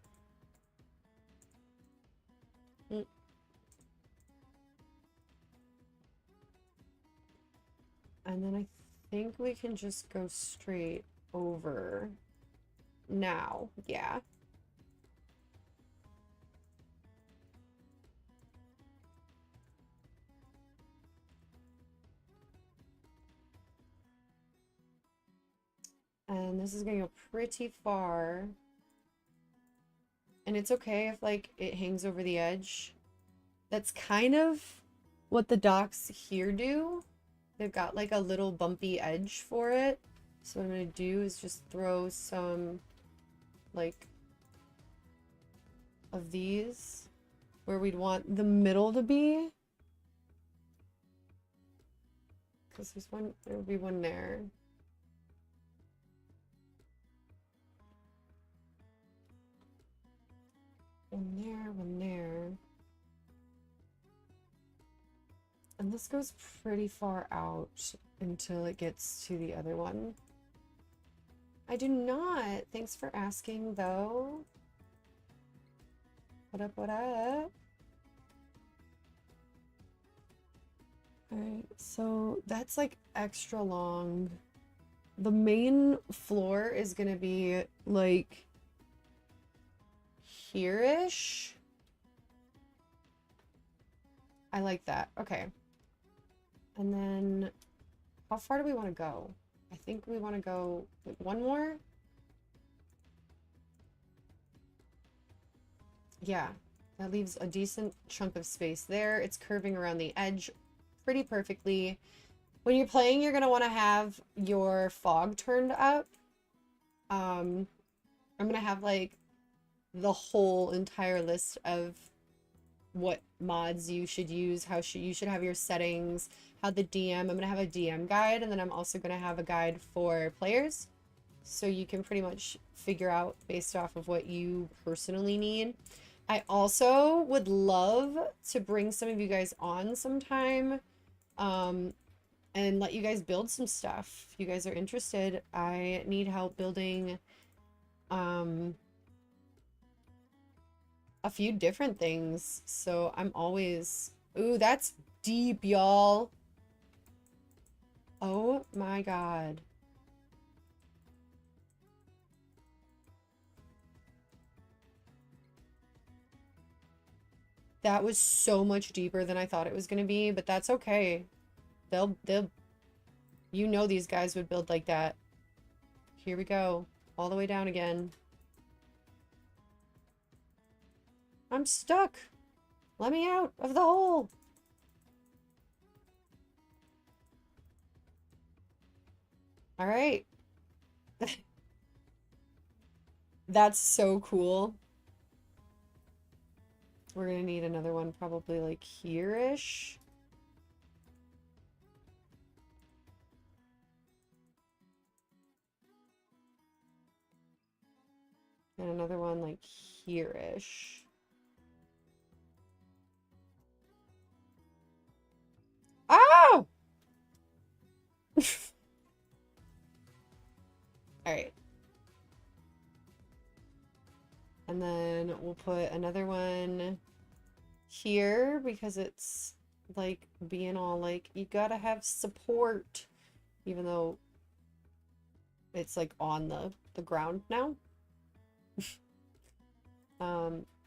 And then I think we can just go straight over now. Yeah. And this is gonna go pretty far. And it's okay if like it hangs over the edge. That's kind of what the docks here do. They've got like a little bumpy edge for it. So what I'm gonna do is just throw some like of these where we'd want the middle to be. Because there's one, there will be one there. One there, one there. And this goes pretty far out until it gets to the other one. I do not. Thanks for asking, though. What up, what up? Alright, so that's like extra long. The main floor is gonna be like here-ish. I like that. Okay. And then how far do we want to go? I think we want to go like one more. Yeah, that leaves a decent chunk of space there. It's curving around the edge pretty perfectly. When you're playing, you're going to want to have your fog turned up. I'm going to have like the whole entire list of what mods you should use, you should have your settings, how the DM, I'm going to have a DM guide, and then I'm also going to have a guide for players. So you can pretty much figure out based off of what you personally need. I also would love to bring some of you guys on sometime and let you guys build some stuff. If you guys are interested, I need help building a few different things. So I'm always... Ooh, that's deep, y'all. Oh my god. That was so much deeper than I thought it was going to be, but that's okay. They'll, you know these guys would build like that. Here we go. All the way down again. I'm stuck. Let me out of the hole. All right. That's so cool. We're gonna need another one probably like here-ish. And another one like here-ish. Oh! Alright. And then we'll put another one here because it's like being all like, you gotta have support, even though it's like on the ground now.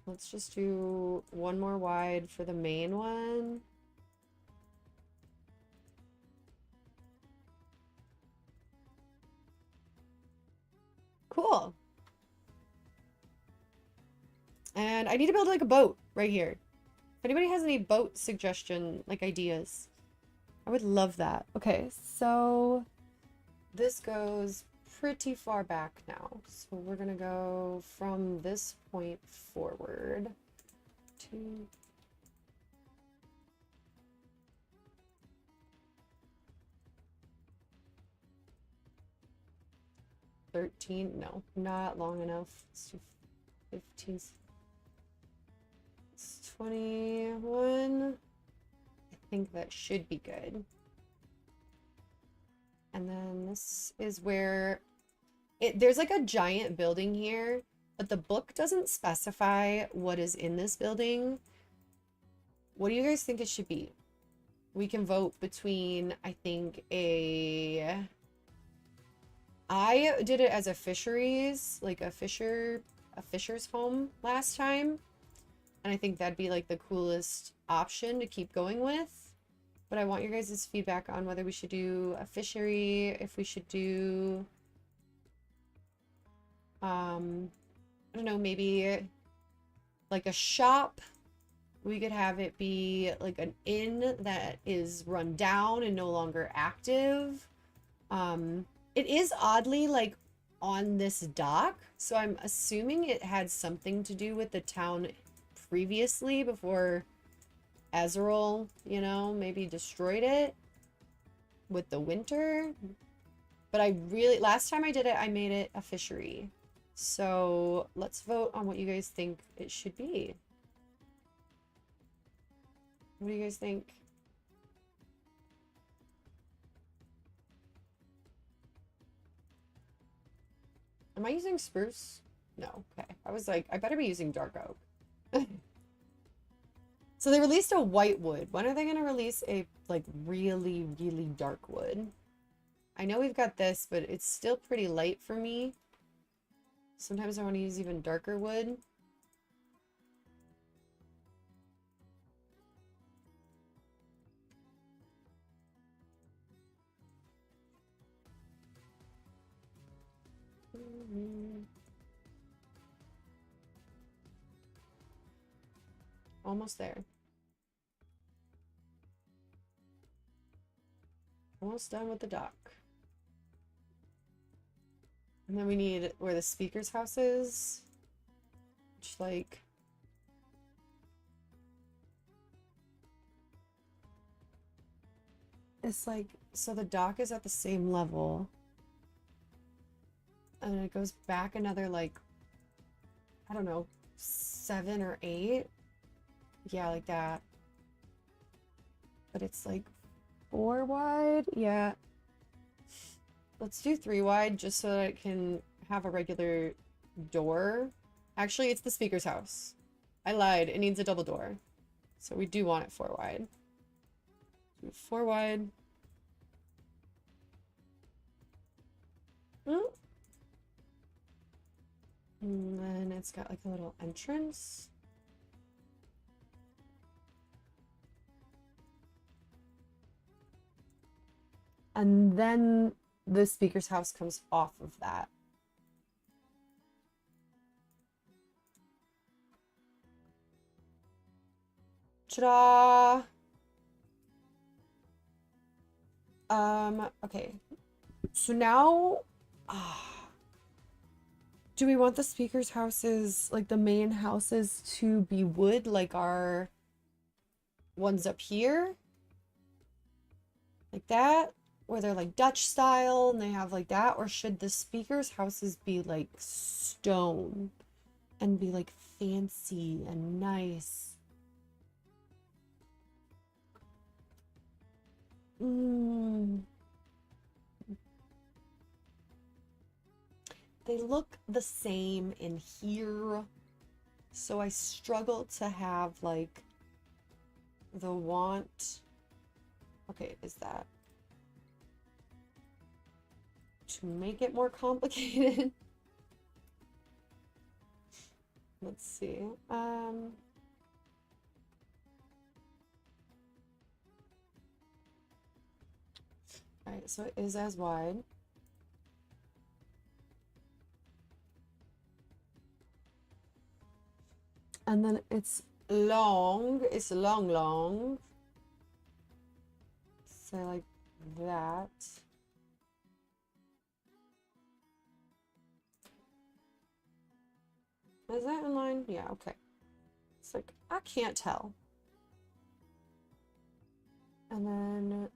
Let's just do one more wide for the main one. Cool. And I need to build like a boat right here. If anybody has any boat suggestion, like ideas, I would love that. Okay, so this goes pretty far back now. So we're gonna go from this point forward to 13. No, not long enough. Let's do 15. It's 21. I think that should be good. And then this is where there's like a giant building here, but the book doesn't specify what is in this building. What do you guys think it should be? We can vote between, I think, I did it as a fisheries, like a fisher's home last time. And I think that'd be like the coolest option to keep going with. But I want your guys' feedback on whether we should do a fishery, if we should do, I don't know, maybe like a shop. We could have it be like an inn that is run down and no longer active. It is oddly like on this dock, so I'm assuming it had something to do with the town previously before Azrael, you know, maybe destroyed it with the winter. But I really, last time I did it, I made it a fishery. So let's vote on what you guys think it should be. What do you guys think? Am I using spruce? No. Okay. I was like, I better be using dark oak. So they released a white wood. When are they going to release a like really, really dark wood? I know we've got this, but it's still pretty light for me. Sometimes I want to use even darker wood. Almost there. Almost done with the dock. And then we need where the speaker's house is. Which, like... It's like... So the dock is at the same level. And it goes back another, like... I don't know, 7 or 8. Yeah, like that. But it's like 4 wide. Yeah. Let's do 3 wide just so that it can have a regular door. Actually, it's the speaker's house. I lied. It needs a double door. So we do want it 4 wide. 4 wide. And then it's got like a little entrance. And then the speaker's house comes off of that. Ta-da! Okay. So now... Do we want the speaker's houses, like the main houses, to be wood like our ones up here? Like that? Where they're like Dutch style and they have like that? Or should the speaker's houses be like stone and be like fancy and nice? They look the same in here, so I struggle to have like the want. Okay, is that to make it more complicated? Let's see. All right, so it is as wide. And then it's long. It's long. So like that. Is that in line? Yeah, okay. It's like, I can't tell. And then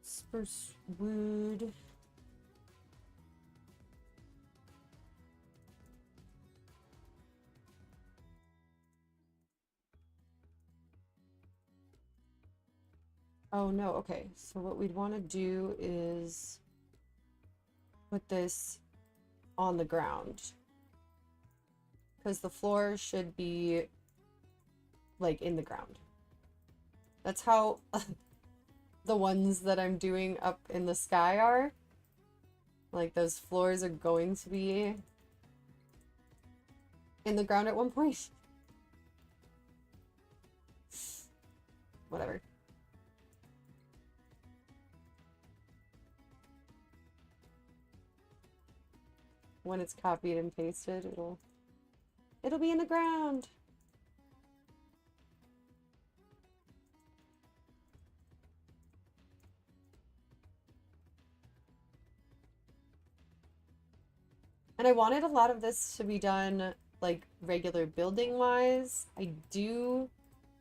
spruce wood. Oh no, okay. So what we'd want to do is put this on the ground. Because the floor should be like in the ground. That's how the ones that I'm doing up in the sky are. Like those floors are going to be in the ground at one point. Whatever. When it's copied and pasted, it'll be in the ground. And I wanted a lot of this to be done like regular building wise. I do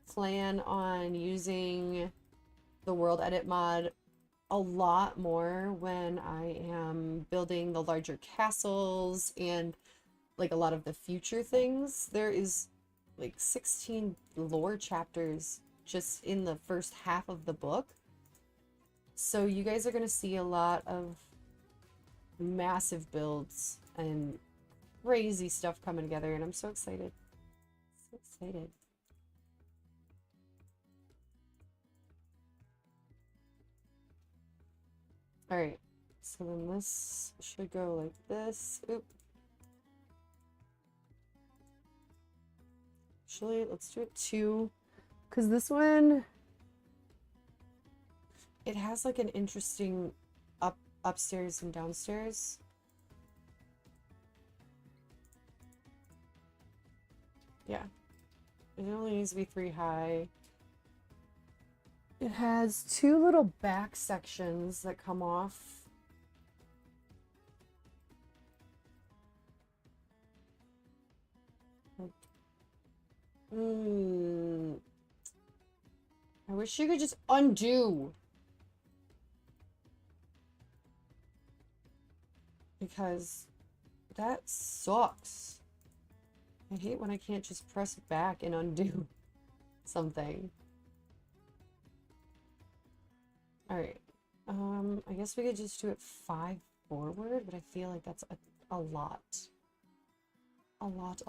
plan on using the world edit mod a lot more when I am building the larger castles and like a lot of the future things. There is like 16 lore chapters just in the first half of the book. So you guys are going to see a lot of massive builds and crazy stuff coming together, and I'm so excited. So excited. All right, so then this should go like this. Oop. Actually, let's do it 2, because this one, it has like an interesting upstairs and downstairs. Yeah, it only needs to be 3 high. It has 2 little back sections that come off. I wish you could just undo. Because that sucks. I hate when I can't just press back and undo something. Alright. I guess we could just do it 5 forward, but I feel like that's a lot. A lot.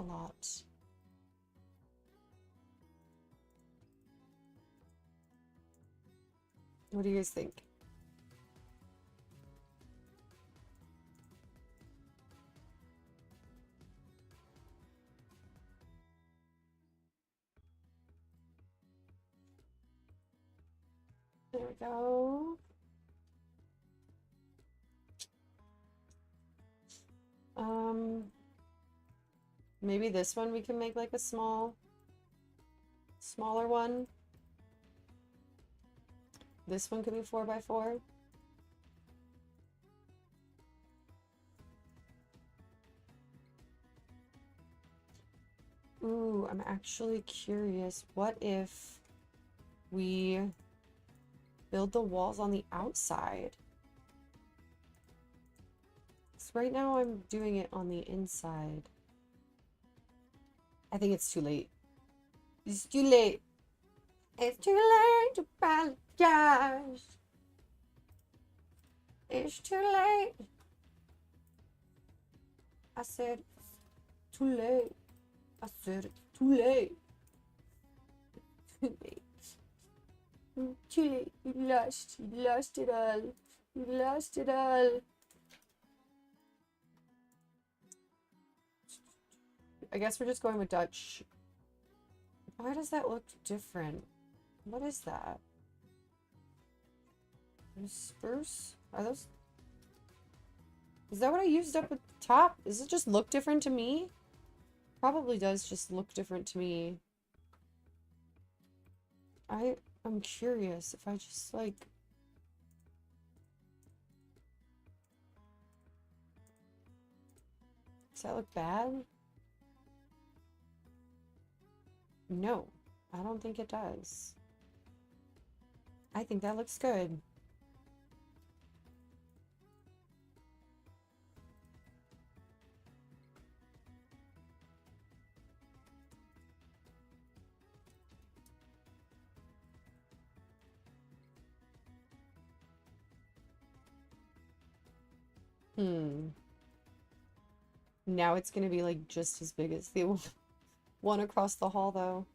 What do you guys think? There we go. Maybe this one we can make like a smaller one. This one could be 4 by 4. Ooh, I'm actually curious. What if we build the walls on the outside? Because right now I'm doing it on the inside. I think it's too late. It's too late. It's too late to apologize. It's too late. I said it's too late. I said it's too late. Too late. Too late. You lost. You lost it all. You lost it all. I guess we're just going with Dutch. Why does that look different? What is that? Spruce? Are those... Is that what I used up at the top? Does it just look different to me? Probably does just look different to me. I'm curious if I just like... Does that look bad? No, I don't think it does. I think that looks good. Now it's gonna be like just as big as the one across the hall though.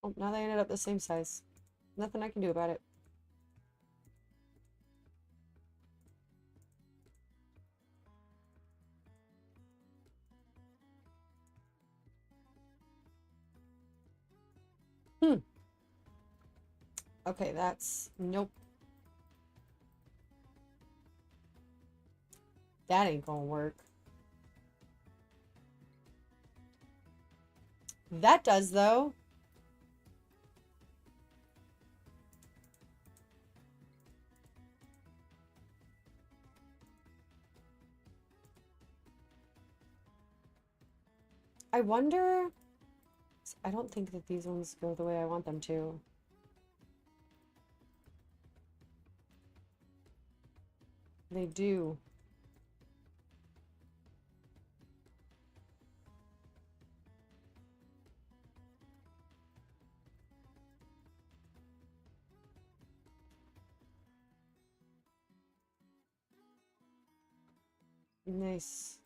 Oh, now they ended up the same size. Nothing I can do about it. Okay, that's... Nope. That ain't gonna work. That does, though. I wonder... I don't think that these ones go the way I want them to. They do. Nice.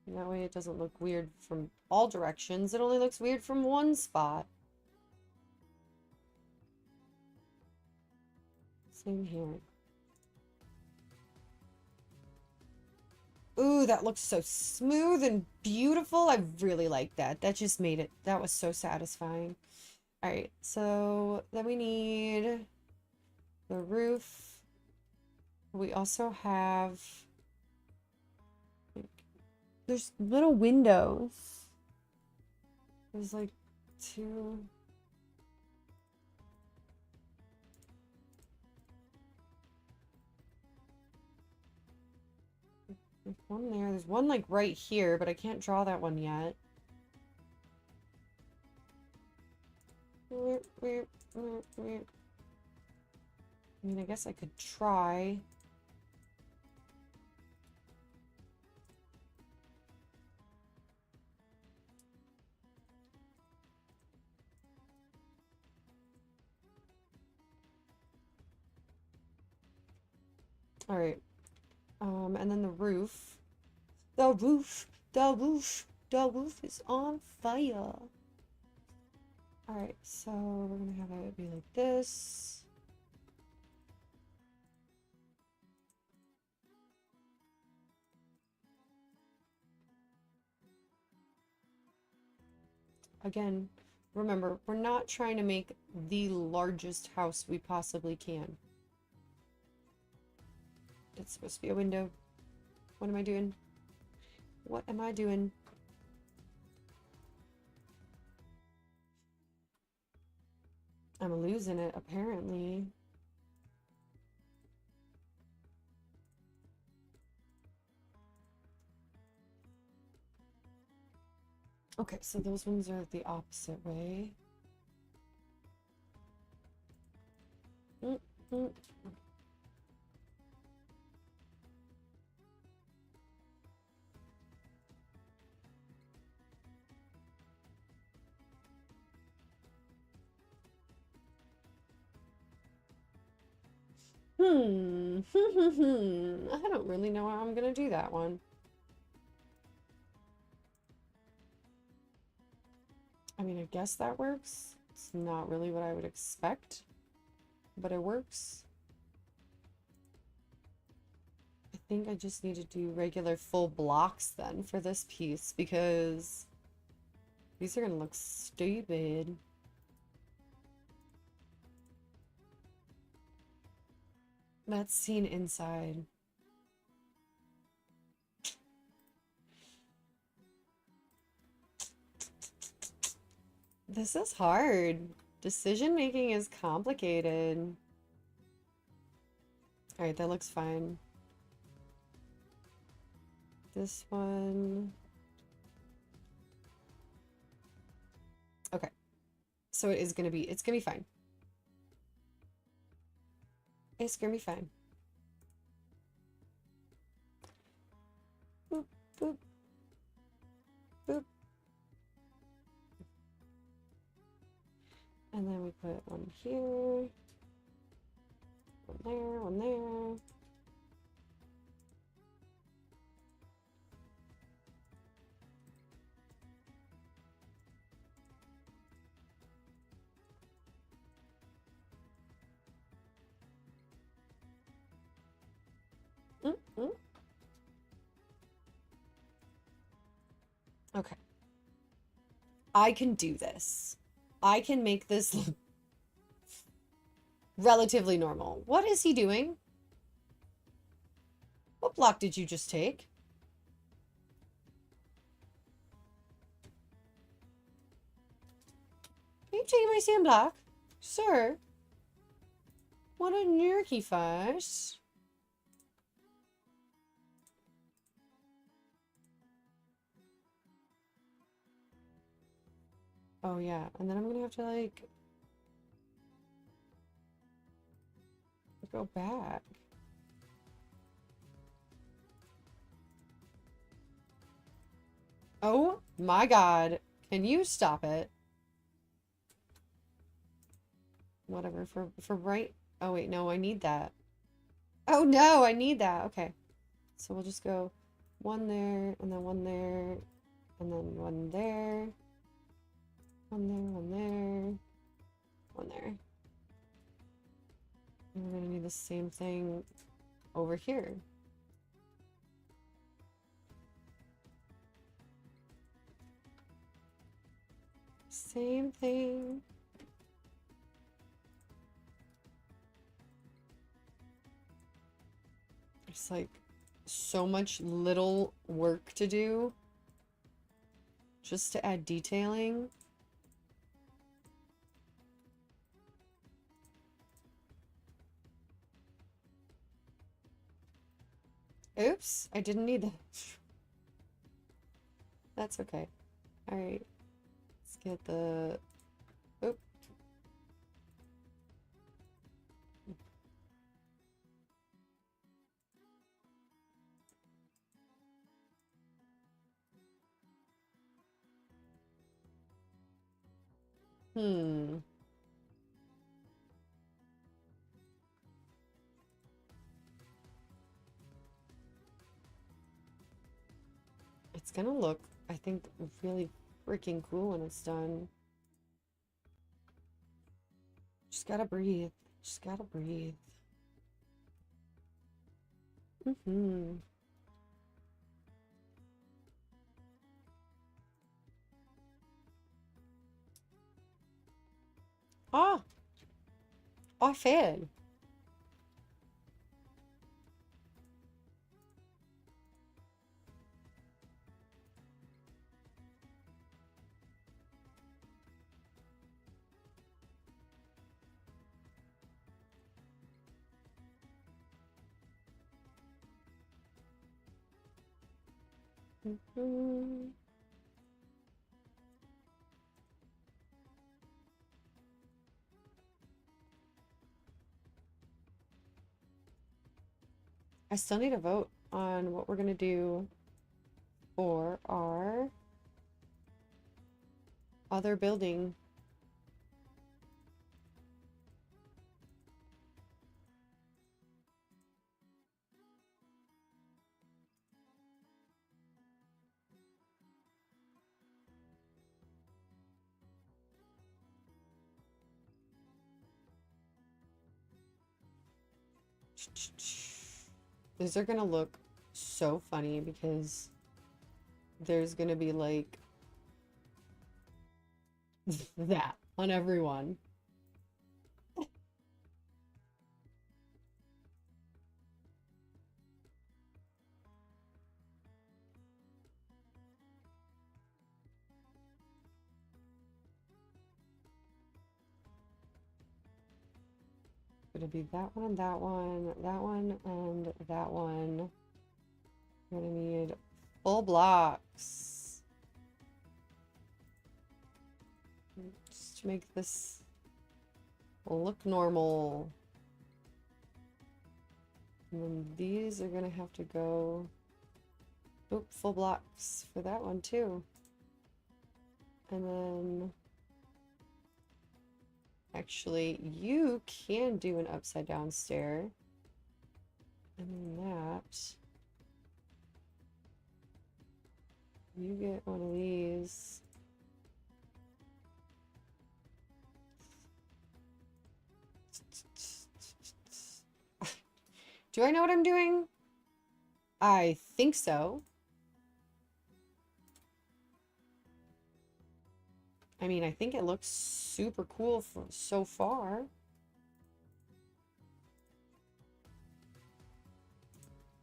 That way it doesn't look weird from all directions. It only looks weird from one spot. Same here. Ooh, that looks so smooth and beautiful. I really like that. That just made it. That was so satisfying. All right, so then we need the roof. We also have... There's little windows. There's like two... There's one there. There's one like right here, but I can't draw that one yet. I mean, I guess I could try. All right. And then the roof. The roof is on fire. Alright, so we're gonna have it be like this. Again, remember, we're not trying to make the largest house we possibly can. It's supposed to be a window. What am I doing? What am I doing? I'm losing it, apparently. Okay, so those ones are the opposite way. Mm-hmm. I don't really know how I'm gonna do that one. I mean, I guess that works. It's not really what I would expect, but it works. I think I just need to do regular full blocks then for this piece because these are gonna look stupid. That's seen inside. This is hard. Decision making is complicated. Alright, that looks fine. This one. Okay. So it's gonna be fine. It's gonna be fine. Boop, boop, boop. And then we put one here. One there, one there. Okay. I can do this. I can make this look relatively normal. What is he doing? What block did you just take? Are you taking my sand block? Sir? What a nerky fuss. Oh yeah, and then I'm gonna have to like go back. Oh my god. Can you stop it? Whatever, for right. Oh wait, no, I need that. Oh no, I need that. Okay. So we'll just go one there, and then one there, and then one there. One there, one there, one there. And we're gonna need the same thing over here. Same thing. It's like so much little work to do just to add detailing. Oops, I didn't need that. That's okay. Alright. Let's get the... Oop. It's gonna look, I think, really freaking cool when it's done. Just gotta breathe. Just gotta breathe. Mm-hmm. Ah! Oh, I failed. Mm-hmm. I still need to vote on what we're gonna do for our other building. These are gonna look so funny because there's gonna be like that on everyone. Gonna be that one, that one, that one, and that one. We're gonna need full blocks. Just to make this look normal. And then these are gonna have to go. Oop, full blocks for that one too. And then actually you can do an upside down stair. And then that. You get one of these. Do I know what I'm doing? I think so. I mean, I think it looks super cool for so far.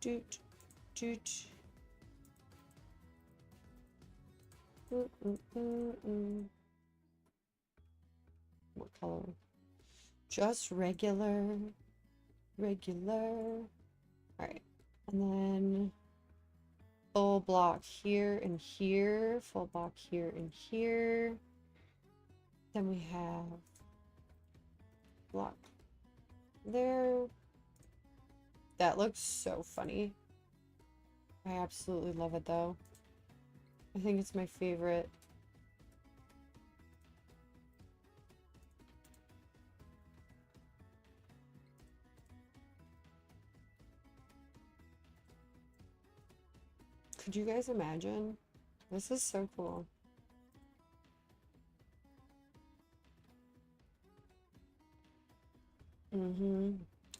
Doot, doot. What color? Just regular. Regular. Alright. And then full block here and here. Full block here and here. Then we have block there. That looks so funny. I absolutely love it though. I think it's my favorite. Could you guys imagine? This is so cool.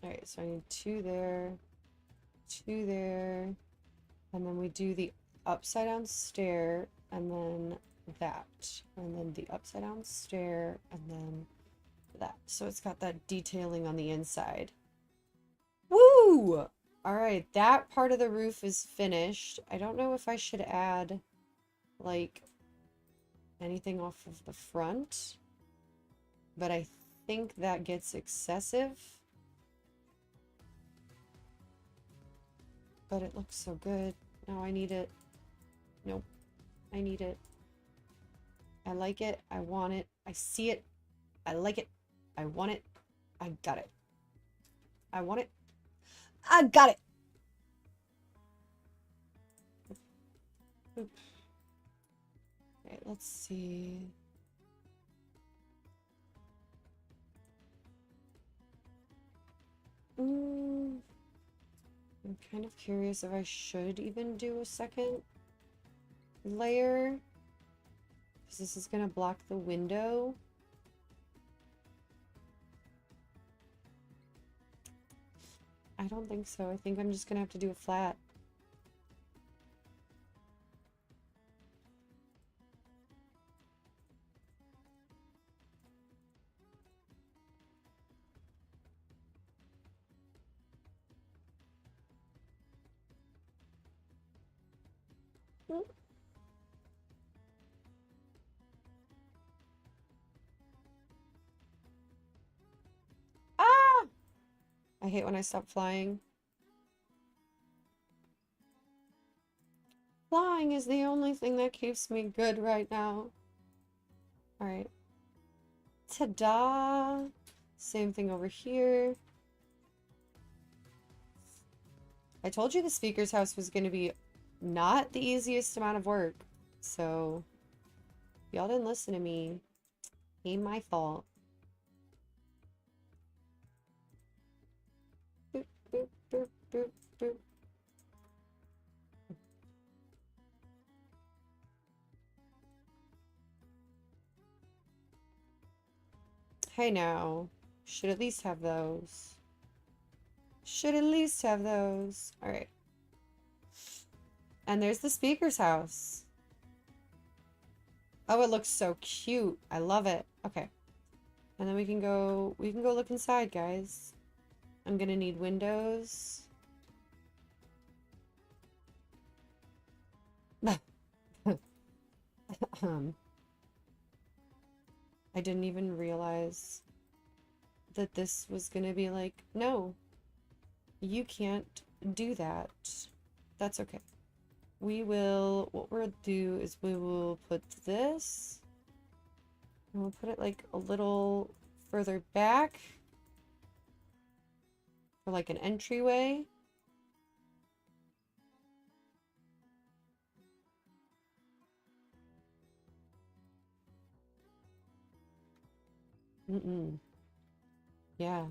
Alright, so I need two there, and then we do the upside down stair, and then that, and then the upside down stair, and then that. So it's got that detailing on the inside. Woo! Alright, that part of the roof is finished. I don't know if I should add, like, anything off of the front, but I think that gets excessive. But it looks so good. Now I need it. Nope. I need it. I like it. I want it. I see it. I like it. I want it. I got it. I want it. I got it. Oops. Okay, let's see. I'm kind of curious if I should even do a second layer, because this is going to block the window. I don't think so. I think I'm just gonna have to do a flat. Ah! I hate when I stop flying. Flying is the only thing that keeps me good right now. Alright. Ta-da! Same thing over here. I told you the speaker's house was going to be not the easiest amount of work. So, y'all didn't listen to me. Ain't my fault. Boop, boop, boop, boop, boop. Hey now. Should at least have those. Should at least have those. Alright. And there's the speaker's house. Oh, it looks so cute. I love it. Okay. And then we can go look inside, guys. I'm gonna need windows. I didn't even realize that this was gonna be like, no, you can't do that. That's okay. What we'll do is we will put this, and we'll put it like a little further back for like an entryway. Yeah,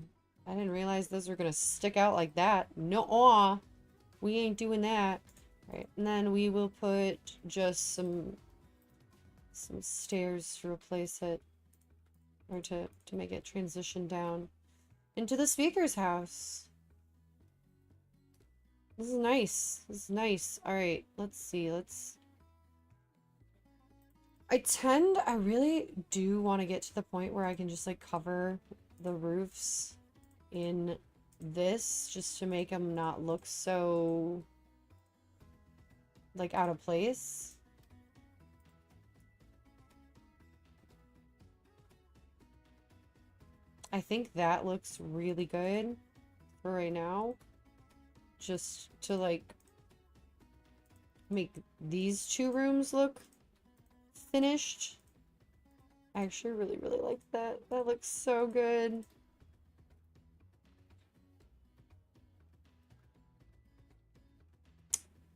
I didn't realize those were gonna stick out like that. No, we ain't doing that. Right, and then we will put just some stairs to replace it, or to make it transition down into the speaker's house. This is nice. This is nice. All right, let's see. I really do want to get to the point where I can just like cover the roofs in this just to make them not look so like out of place. I think that looks really good for right now. Just to like make these two rooms look finished. I actually really, really like that. That looks so good.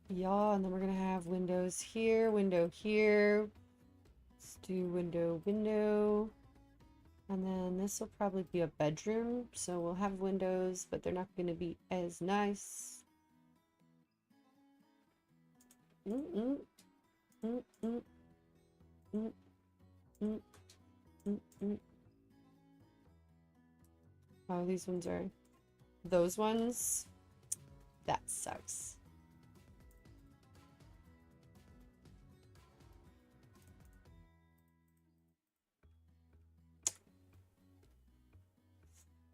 Yeah, and then we're gonna have windows here, window here. Let's do window, window. And then this will probably be a bedroom, so we'll have windows, but they're not gonna be as nice. Mm-mm. Mm-mm. Mm-mm. Mm-mm. Oh, these ones are... Those ones? That sucks.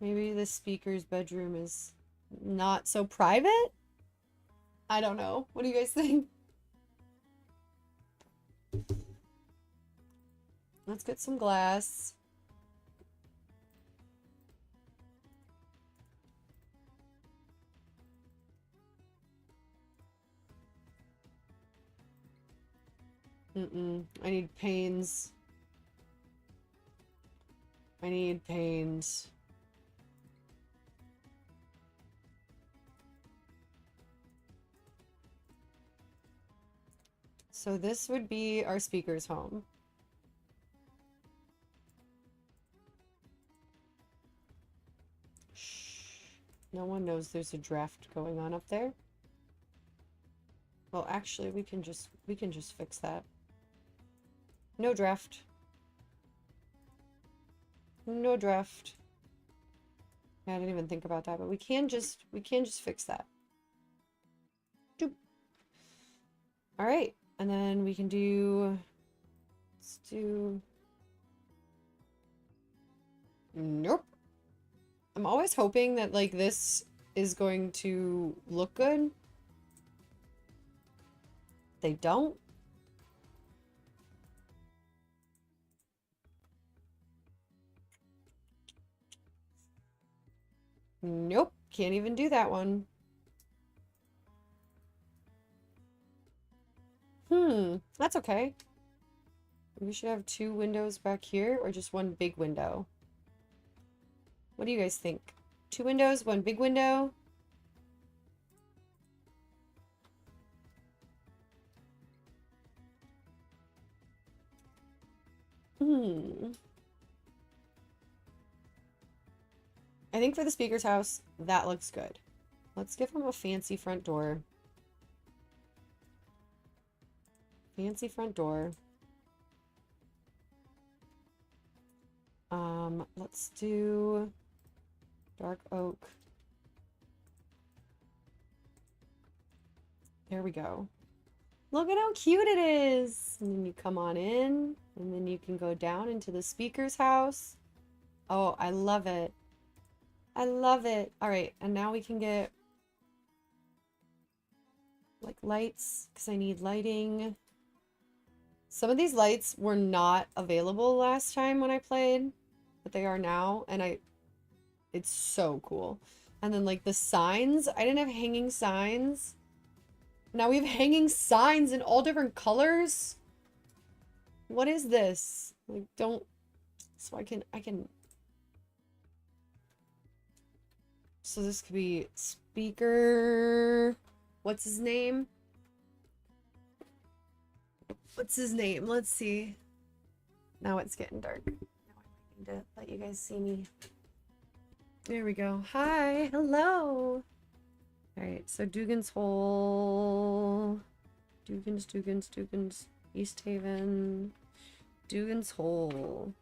Maybe the speaker's bedroom is not so private? I don't know. What do you guys think? Let's get some glass. I need panes. I need panes. So this would be our speaker's home. Shh. No one knows there's a draft going on up there. Well, actually, we can just fix that. No draft. No draft. Yeah, I didn't even think about that, but we can just fix that. Doop. All right, and then we can do. Let's do. Nope. I'm always hoping that like this is going to look good. They don't. Nope, can't even do that one. That's okay. We should have 2 windows back here or just 1 big window. What do you guys think? 2 windows, 1 big window? I think for the speaker's house, that looks good. Let's give him a fancy front door. Fancy front door. Let's do dark oak. There we go. Look at how cute it is. And then you come on in, and then you can go down into the speaker's house. Oh, I love it. I love it. All right, and now we can get like lights because I need lighting. Some of these lights were not available last time when I played, but they are now, and it's so cool. And then like the signs, I didn't have hanging signs. Now we have hanging signs in all different colors. What is this? Like, don't, so I can, so this could be speaker, what's his name? What's his name? Let's see. Now it's getting dark. Now I need to let you guys see me. There we go. Hi, hello. All right, so Dougan's Hole. Dougan's. East Haven. Dougan's Hole.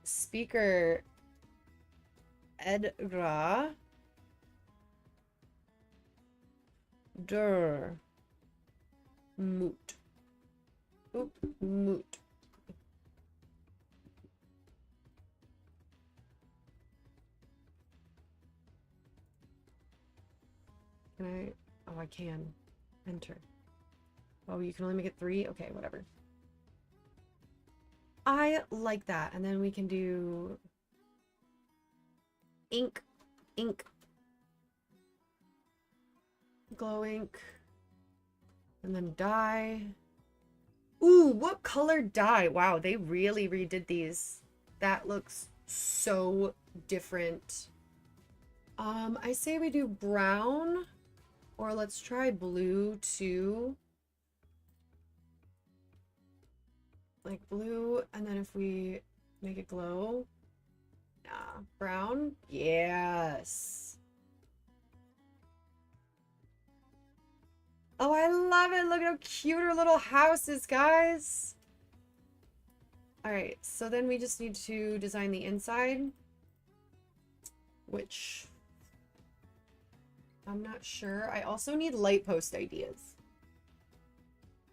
Speaker. Edra. Moot. Oop, moot. Can I? Oh, I can. Enter. Oh, you can only make it 3? Okay, whatever. I like that. And then we can do ink. Glow ink. And then dye. Ooh, what color dye? Wow, they really redid these. That looks so different. I say we do brown, or let's try blue too. Like blue, and then if we make it glow, brown, yes. Oh, I love it. Look at how cute our little house is, guys. All right, so then we just need to design the inside, which I'm not sure. I also need light post ideas.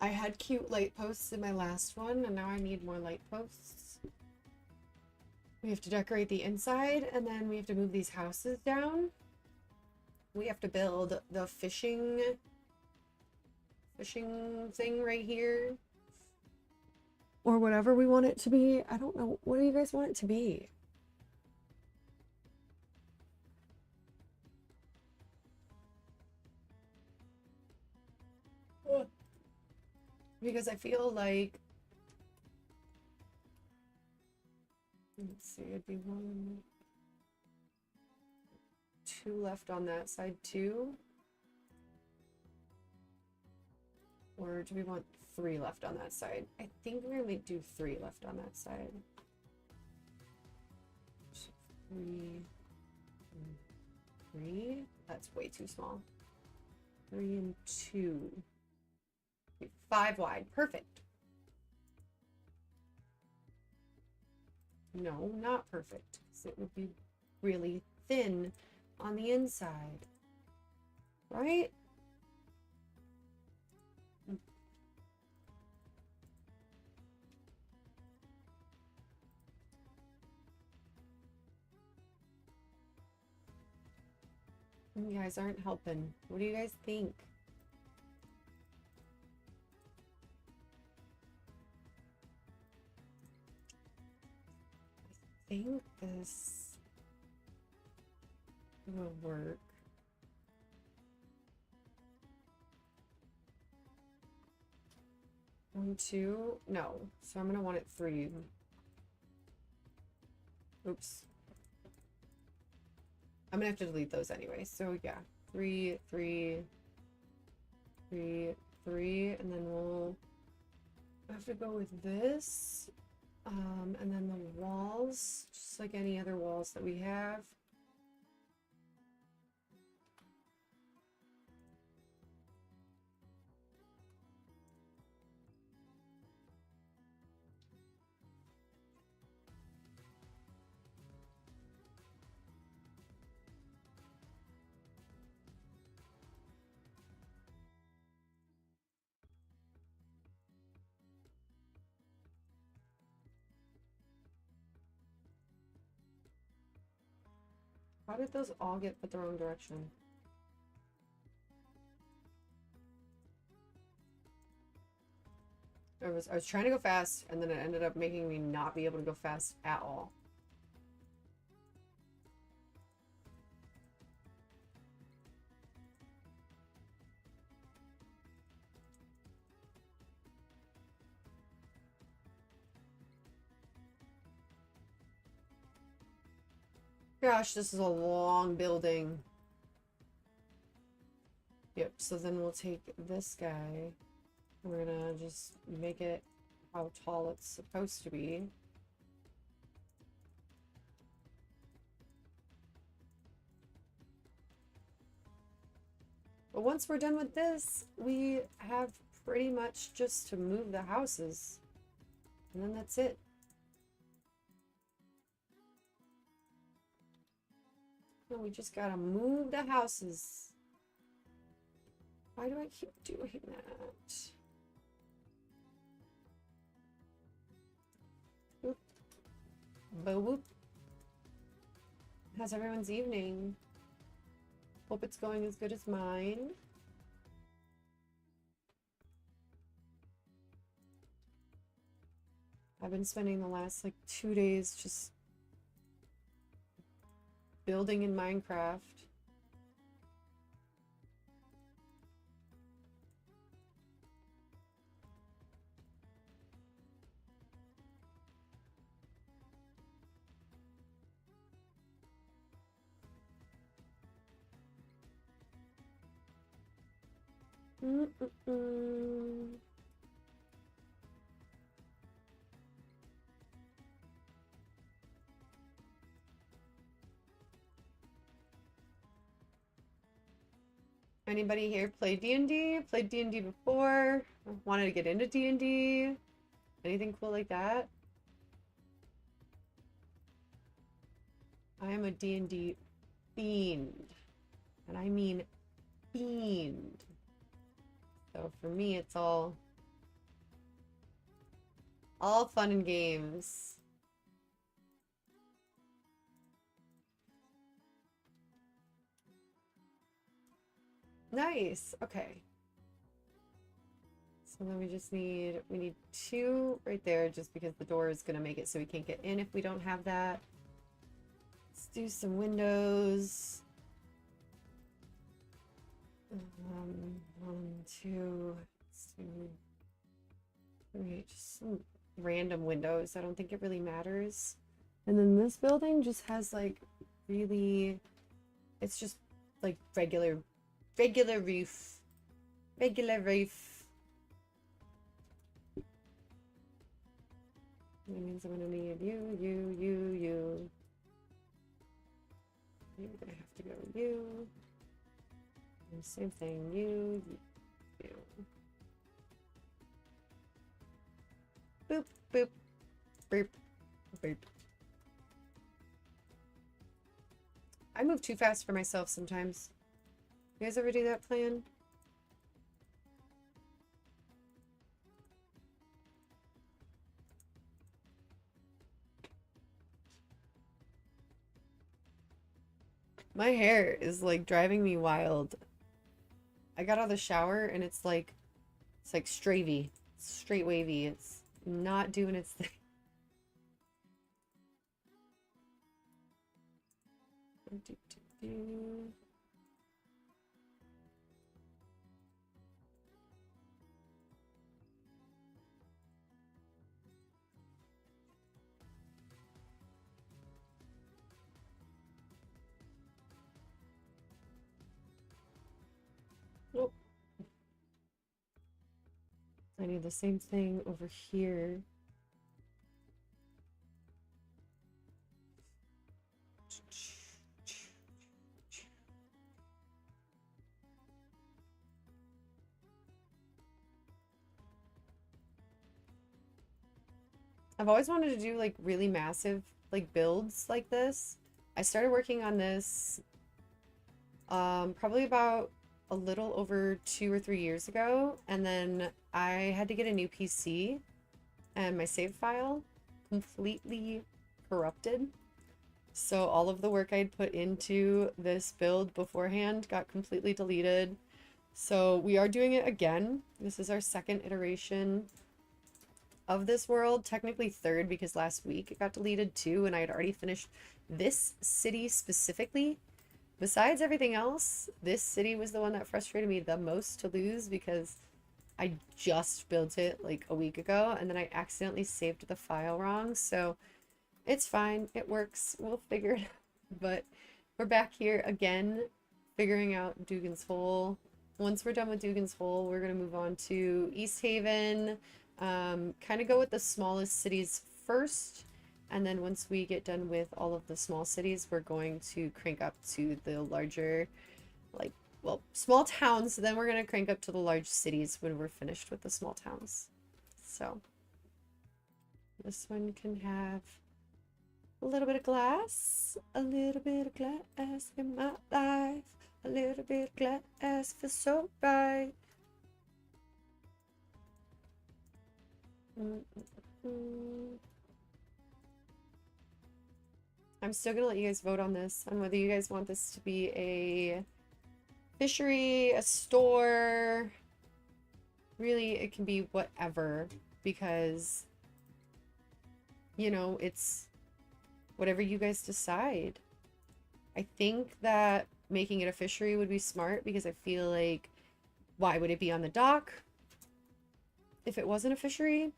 I had cute light posts in my last one, and now I need more light posts. We have to decorate the inside, and then we have to move these houses down. We have to build the fishing thing right here. Or whatever we want it to be. I don't know. What do you guys want it to be? Because I feel like, let's see, it'd be 1, 2 left on that side too. Or do we want 3 left on that side? I think we're gonna do 3 left on that side. So 3 and 3. That's way too small. 3 and 2. 5 wide. Perfect. No, not perfect. So it would be really thin on the inside. Right? You guys aren't helping. What do you guys think? I think this will work. One, two, no. So I'm gonna want it three. Oops. I'm gonna have to delete those anyway. So yeah, three, three, three, three, and then we'll have to go with this. And then the walls, just like any other walls that we have. How did those all get put the wrong direction? I was trying to go fast, and then it ended up making me not be able to go fast at all. Gosh, this is a long building. Yep, so then we'll take this guy. We're gonna just make it how tall it's supposed to be. But once we're done with this, we have pretty much just to move the houses. And then that's it. And we just gotta move the houses. Why do I keep doing that? Boop. Boop. How's everyone's evening? Hope it's going as good as mine. I've been spending the last like 2 days just building in Minecraft. Anybody here played D&D? Played D&D before? Wanted to get into D&D? Anything cool like that? I am a D&D fiend. And I mean fiend. So for me, it's all fun and games. Nice. Okay. So then we need 2 right there just because the door is going to make it so we can't get in if we don't have that. Let's do some windows. 1, 2, 3, just some random windows. I don't think it really matters. And then this building just has like really, it's just like regular roof. Regular roof. That means I'm gonna need you. You're gonna have to go you. And same thing, you. Boop, boop, boop, boop. I move too fast for myself sometimes. You guys ever do that plan? My hair is like driving me wild. I got out of the shower and it's like stravy. It's straight wavy. It's not doing its thing. Nope. I need the same thing over here. I've always wanted to do like really massive like builds like this. I started working on this probably about a little over 2 or 3 years ago, and then I had to get a new PC and my save file completely corrupted. So all of the work I'd put into this build beforehand got completely deleted. So we are doing it again. This is our second iteration of this world, technically third because last week it got deleted too, and I had already finished this city specifically. Besides everything else, this city was the one that frustrated me the most to lose because I just built it like a week ago and then I accidentally saved the file wrong. So it's fine, it works, we'll figure it out. But we're back here again figuring out Dougan's Hole. Once we're done with Dougan's Hole, we're going to move on to East Haven. Kind of go with the smallest cities first, and then once we get done with all of the small cities, we're going to crank up to the larger, like, well, small towns. Then we're going to crank up to the large cities when we're finished with the small towns. So this one can have a little bit of glass, a little bit of glass in my life, a little bit of glass feels so right. I'm still gonna let you guys vote on this, on whether you guys want this to be a fishery, a store. Really, it can be whatever, because, you know, it's whatever you guys decide. I think that making it a fishery would be smart, because I feel like, why would it be on the dock if it wasn't a fishery?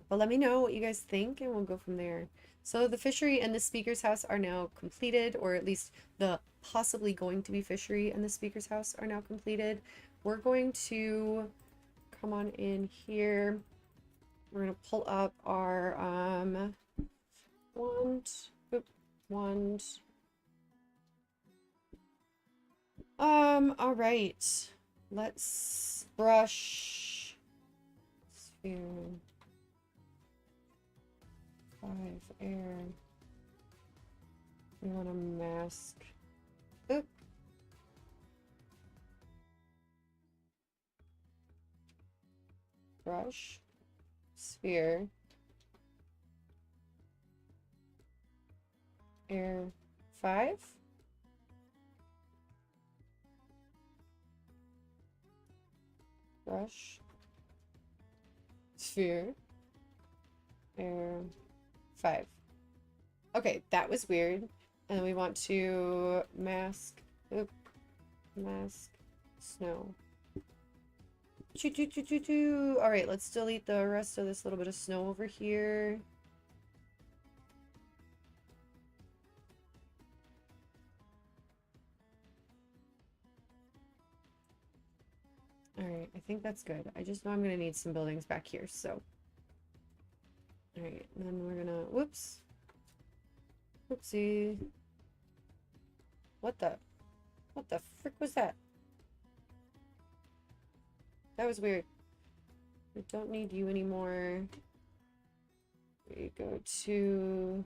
But let me know what you guys think and we'll go from there. So the fishery and the speaker's house are now completed, or at least the possibly going to be fishery and the speaker's house are now completed. We're going to come on in here. We're going to pull up our wand. All right. Let's brush sphere. 5 air. We want to mask. Oop. Brush. Sphere. Air 5. Brush. Sphere. Air 5. Okay, that was weird. And then we want to mask. Oop. Mask. Snow. Alright, let's delete the rest of this little bit of snow over here. Alright, I think that's good. I just know I'm gonna need some buildings back here, so. Alright, and then we're gonna, whoops. Whoopsie. What the frick was that? That was weird. We don't need you anymore. We go to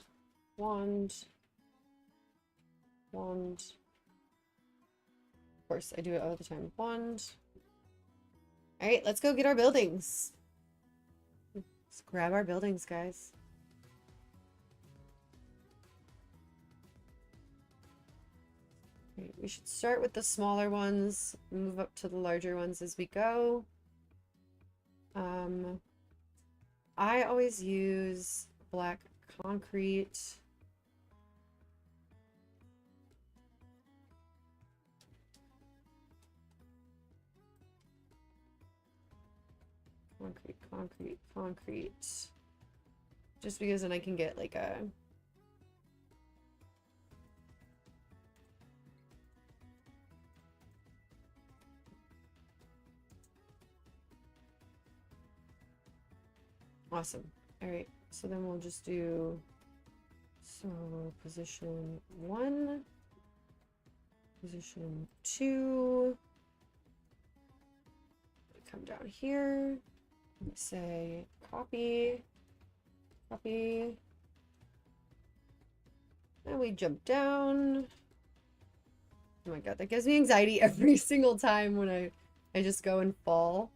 wand. Wand. Of course, I do it all the time. Wand. Alright, let's go get our buildings. Let's grab our buildings, guys. Right, we should start with the smaller ones, move up to the larger ones as we go. I always use black concrete. Concrete. Just because then I can get like a... Awesome. Alright, so then we'll just do... So, position 1. Position 2. Come down here. Say copy. Copy. And we jump down. Oh my god, that gives me anxiety every single time when I just go and fall.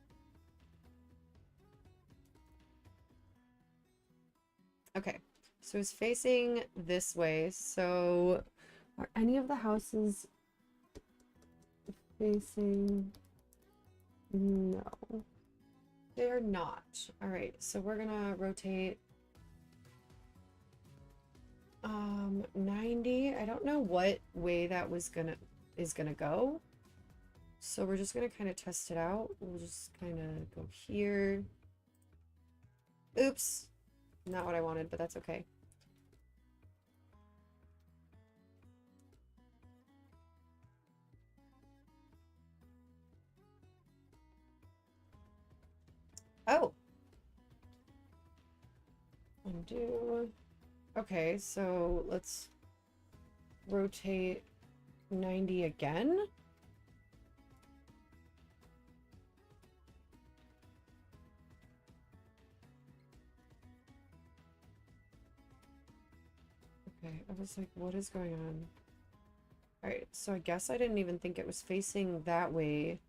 Okay, so it's facing this way. So are any of the houses facing? No, they are not. All right, so we're gonna rotate 90. I don't know what way that is gonna go. So we're just gonna kind of test it out. We'll just kind of go here. Oops. Not what I wanted, but that's okay. Oh. Undo. Okay, so let's rotate 90 again. Okay, I was like, what is going on? Alright, so I guess I didn't even think it was facing that way.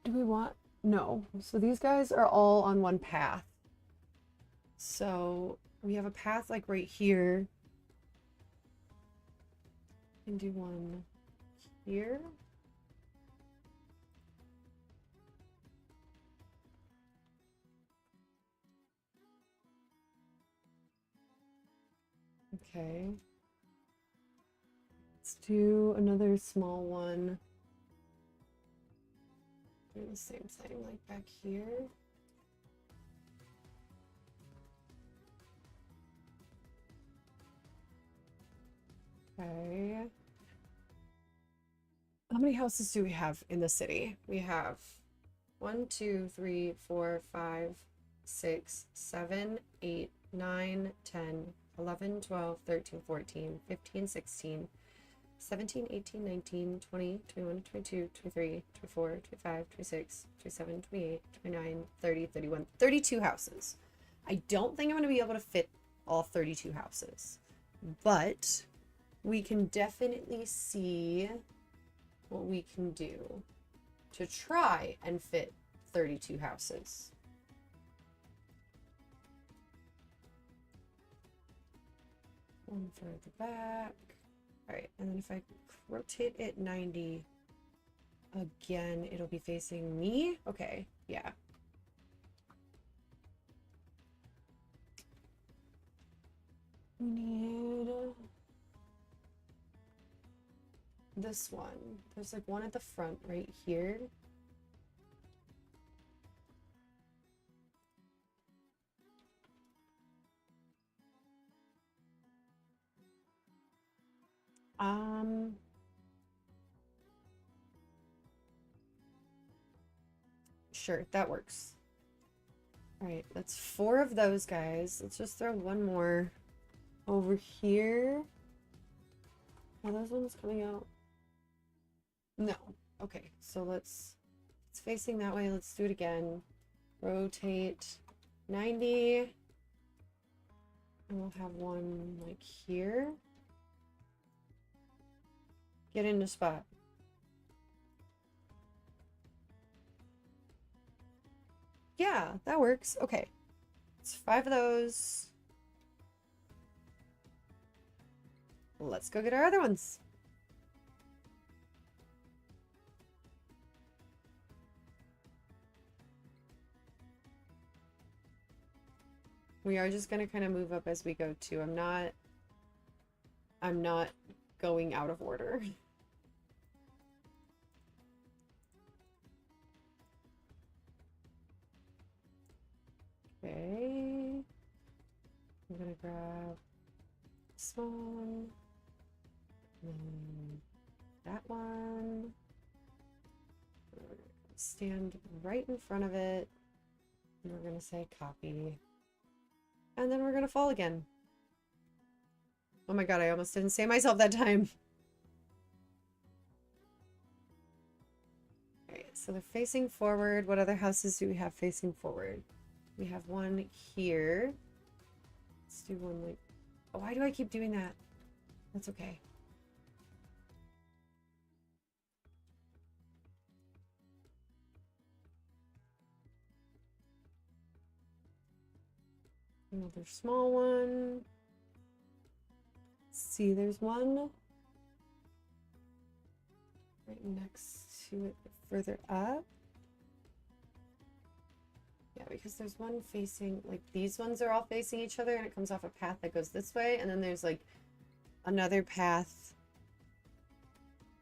Do we want... No. So these guys are all on one path. So we have a path like right here. And do one here. Okay. Let's do another small one. Do the same thing like back here. Okay. How many houses do we have in the city? We have 1, 2, 3, 4, 5, 6, 7, 8, 9, 10, 11, 12, 13, 14, 15, 16, 17, 18, 19, 20, 21, 22, 23, 24, 25, 26, 27, 28, 29, 30, 31, 32 houses. I don't think I'm going to be able to fit all 32 houses, but we can definitely see what we can do to try and fit 32 houses. One further back. Alright, and then if I rotate it 90 again, it'll be facing me? Okay, yeah. We need this one. There's like one at the front right here. Sure, that works. All right, that's 4 of those guys. Let's just throw one more over here. Are those ones coming out? No. Okay, so it's facing that way. Let's do it again. Rotate 90. And we'll have one like here. Get into spot. Yeah, that works. Okay. It's 5 of those. Let's go get our other ones. We are just gonna kind of move up as we go too. I'm not going out of order. Okay. I'm gonna grab this one. And that one. We're gonna stand right in front of it. And we're gonna say copy. And then we're gonna fall again. Oh my god, I almost didn't say myself that time. Alright, so they're facing forward. What other houses do we have facing forward? We have one here. Let's do one like... Oh, why do I keep doing that? That's okay. Another small one. Let's see, there's one right next to it, further up. Yeah, because there's one facing, like these ones are all facing each other and it comes off a path that goes this way. And then there's like another path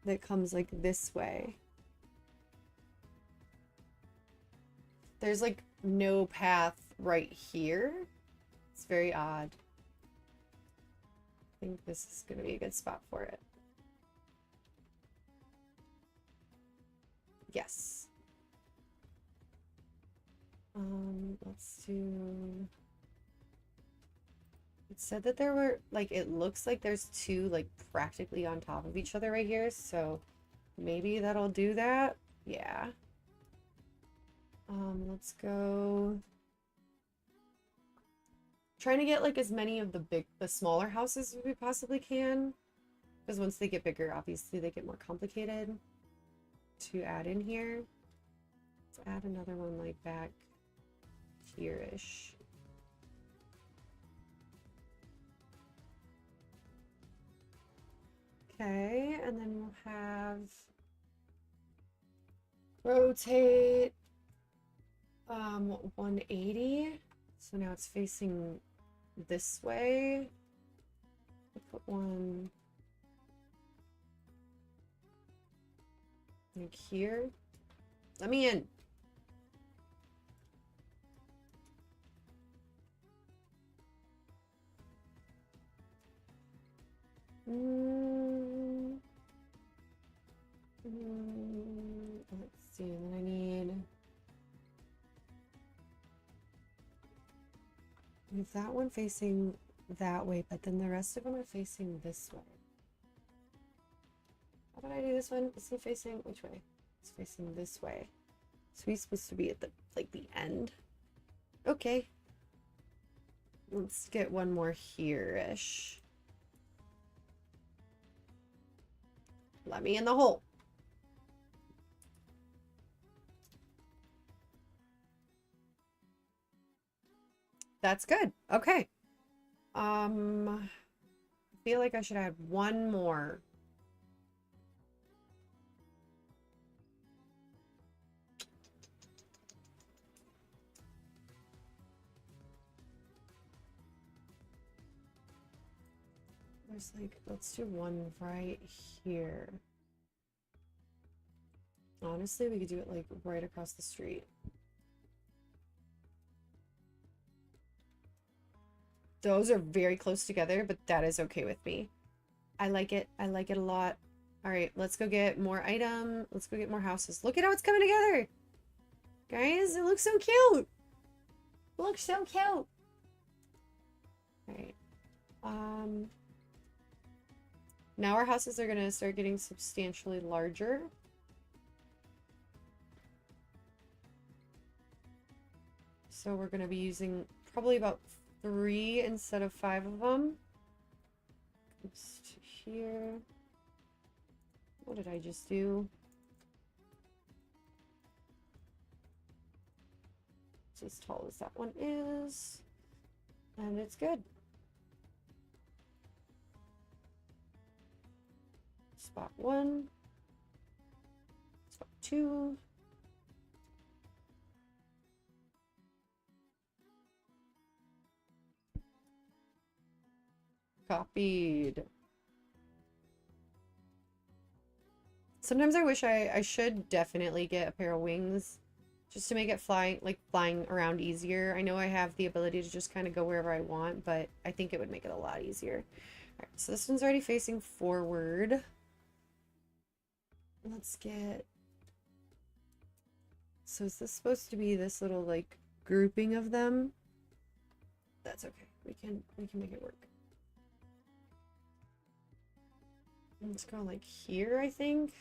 that comes like this way. There's like no path right here. It's very odd. I think this is going to be a good spot for it. Yes. Let's do... It said that there were, like, it looks like there's two, like, practically on top of each other right here, so maybe that'll do that. Yeah. Let's go... Trying to get, like, as many of the smaller houses as we possibly can. Because once they get bigger, obviously, they get more complicated to add in here. Let's add another one, like, back here-ish. Okay, and then we'll have rotate 180. So now it's facing this way. I'll put one like here. Let me in. Let's see, and then I need... We have that one facing that way, but then the rest of them are facing this way. How did I do this one? Is he facing which way? It's facing this way. So he's supposed to be at the, like, the end. Okay. Let's get one more here-ish. Let me in the hole. That's good. Okay. I feel like I should add one more. There's like, let's do one right here. Honestly, we could do it like right across the street. Those are very close together, but that is okay with me. I like it. I like it a lot. All right, let's go get more item. Let's go get more houses. Look at how it's coming together. Guys, it looks so cute. It looks so cute. All right. Now our houses are going to start getting substantially larger. So we're going to be using probably about 3 instead of 5 of them. Oops, to here. What did I just do? It's as tall as that one is. And it's good. Spot 1. Spot 2. Copied. Sometimes I wish I should definitely get a pair of wings just to make it flying around easier. I know I have the ability to just kind of go wherever I want, but I think it would make it a lot easier. Alright, so this one's already facing forward. Let's get... So is this supposed to be this little, like, grouping of them? That's okay. We can make it work. Let's go, like, here, I think.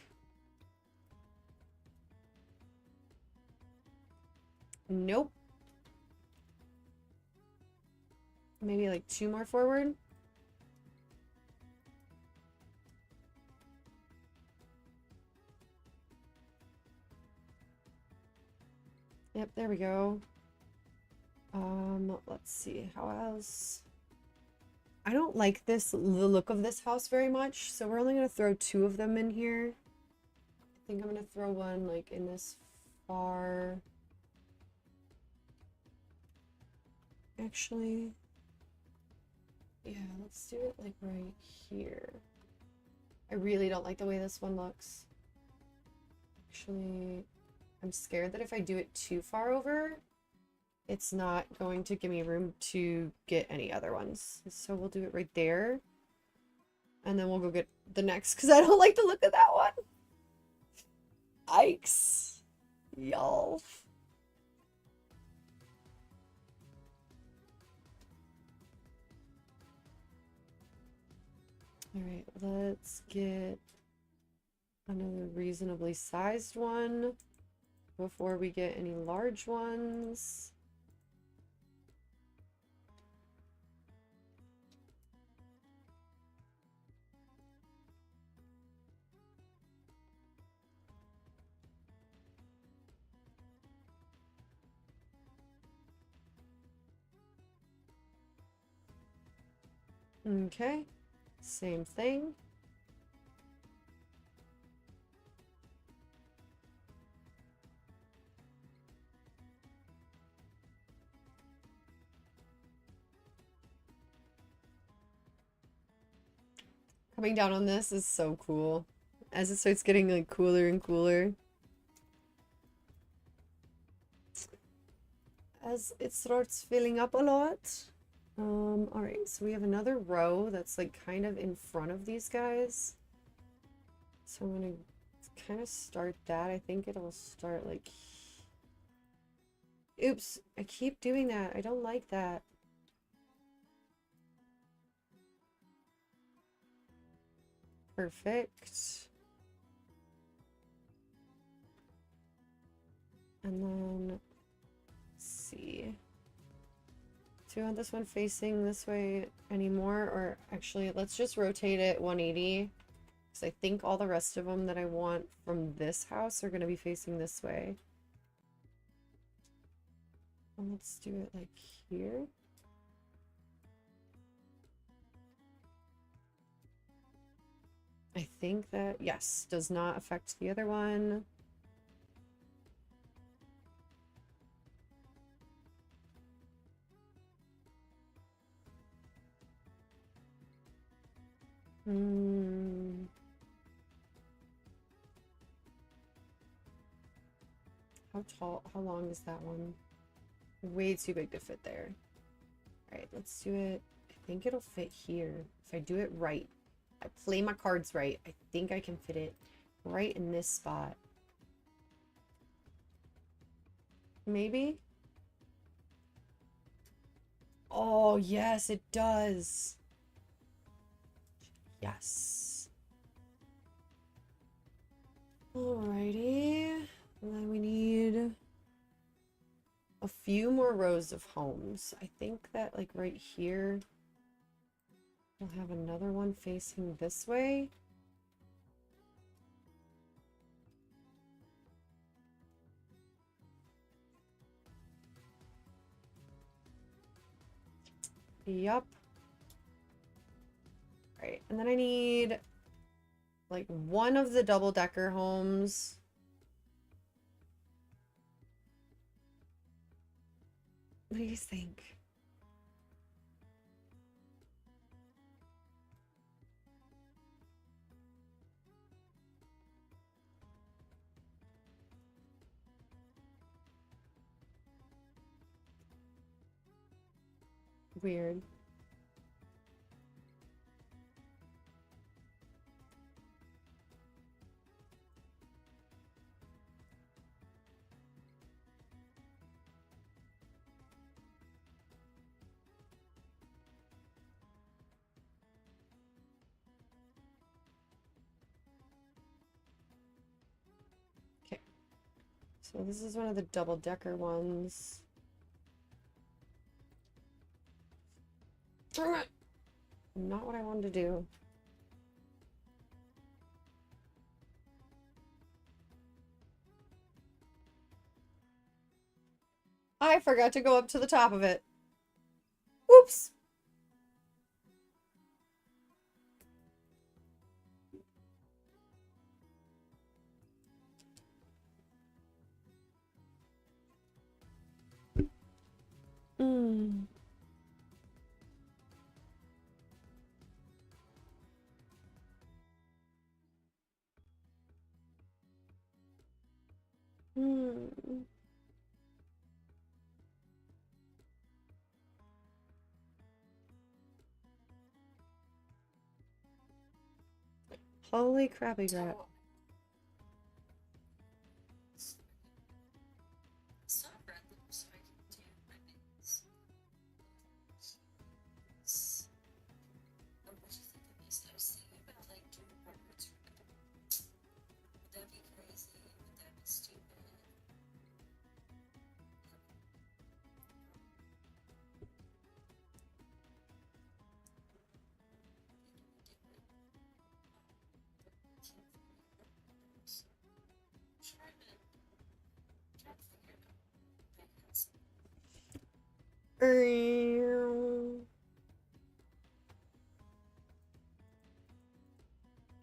Nope. Maybe, like, 2 more forward. Yep, there we go. Let's see, how else? I don't like the look of this house very much, so we're only gonna throw 2 of them in here. I think I'm gonna throw one, like, in this far... Actually... Yeah, let's do it, like, right here. I really don't like the way this one looks. Actually... I'm scared that if I do it too far over, it's not going to give me room to get any other ones. So we'll do it right there. And then we'll go get the next, because I don't like the look of that one. Yikes. Y'all. Alright, let's get another reasonably sized one before we get any large ones. Okay, same thing. Coming down on this is so cool. As it starts getting like cooler and cooler. As it starts filling up a lot. Alright, so we have another row that's like kind of in front of these guys. So I'm gonna kind of start that. I think it'll start like... Oops, I keep doing that. I don't like that. Perfect. And then, let's see. Do you want this one facing this way anymore? Or actually, let's just rotate it 180. Because I think all the rest of them that I want from this house are going to be facing this way. And let's do it like here. I think that, yes, does not affect the other one. How long is that one? Way too big to fit there. Alright, let's do it. I think it'll fit here. If I do it right. I play my cards right. I think I can fit it right in this spot. Maybe? Oh, yes, it does. Yes. Alrighty. And then we need a few more rows of homes. I think that like right here we'll have another one facing this way. Yup. Right, and then I need like one of the double-decker homes. What do you think? Weird. Okay. So this is one of the double-decker ones. Not what I wanted to do. I forgot to go up to the top of it. Whoops. Hmm. Holy crappy crap.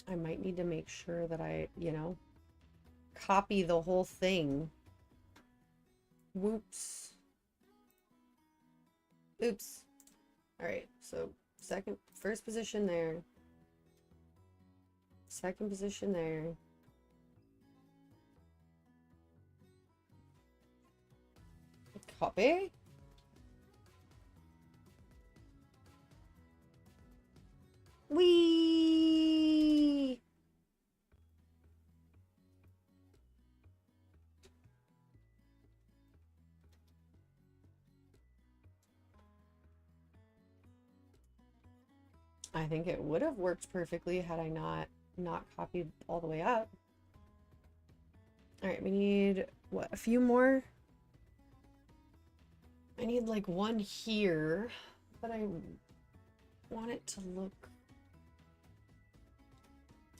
I might need to make sure that I, copy the whole thing. Whoops. Oops. Alright, so first position there. Second position there. Copy. Whee! I think it would have worked perfectly had I not copied all the way up. All right, we need, what, a few more? I need like one here, but I want it to look...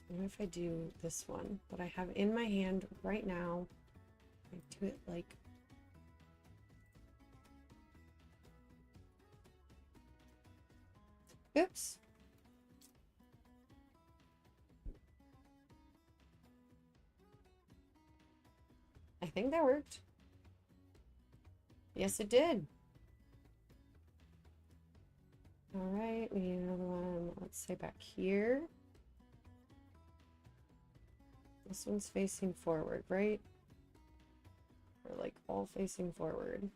What if I do this one that I have in my hand right now? I do it like... Oops. I think that worked. Yes, it did. All right, we need another one, let's say back here. This one's facing forward, right? Or like all facing forward.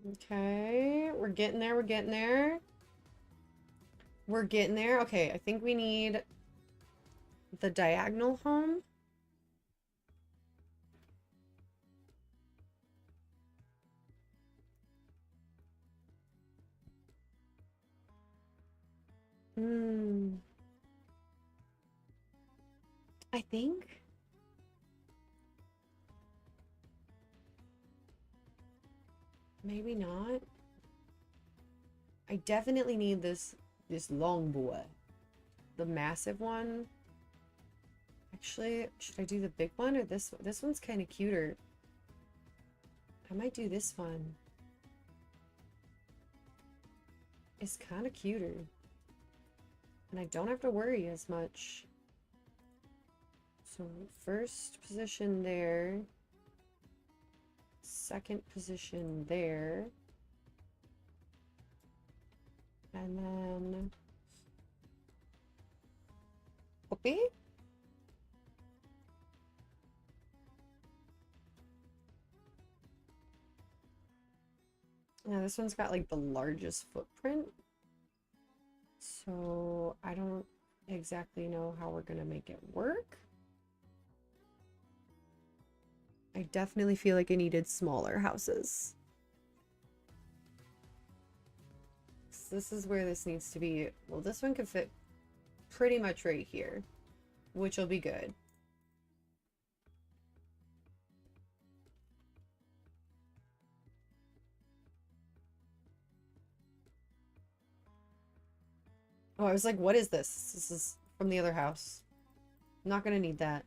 Okay, we're getting there, we're getting there. We're getting there. Okay, I think we need the diagonal home. Hmm. I think. Maybe not. I definitely need this long boy. The massive one. Actually, should I do the big one or this one? This one's kind of cuter. I might do this one. It's kind of cuter. And I don't have to worry as much. So first position there. Second position there. And then... Whoopee? Now this one's got like the largest footprint. So I don't exactly know how we're gonna make it work. I definitely feel like I needed smaller houses. So this is where this needs to be. Well, this one could fit pretty much right here, which will be good. Oh, I was like, what is this? This is from the other house. I'm not gonna need that.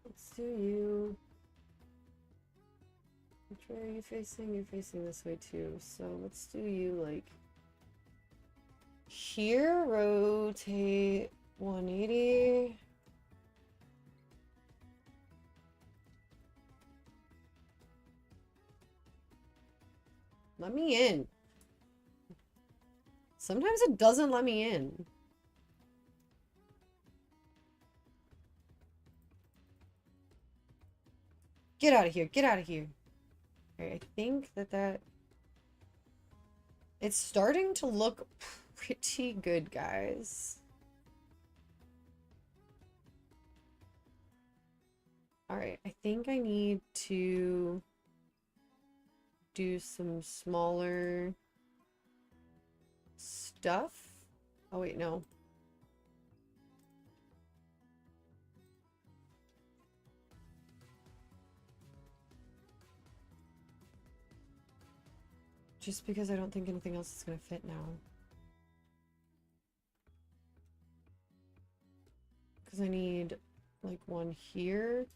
Let's do you. Which way are you facing? You're facing this way too. So let's do you like here, rotate 180. Let me in. Sometimes it doesn't let me in. Get out of here. Get out of here. Okay, I think that it's starting to look pretty good, guys. Alright, I think I need to do some smaller stuff. Oh, wait, no. Just because I don't think anything else is going to fit now. Because I need, like, one here.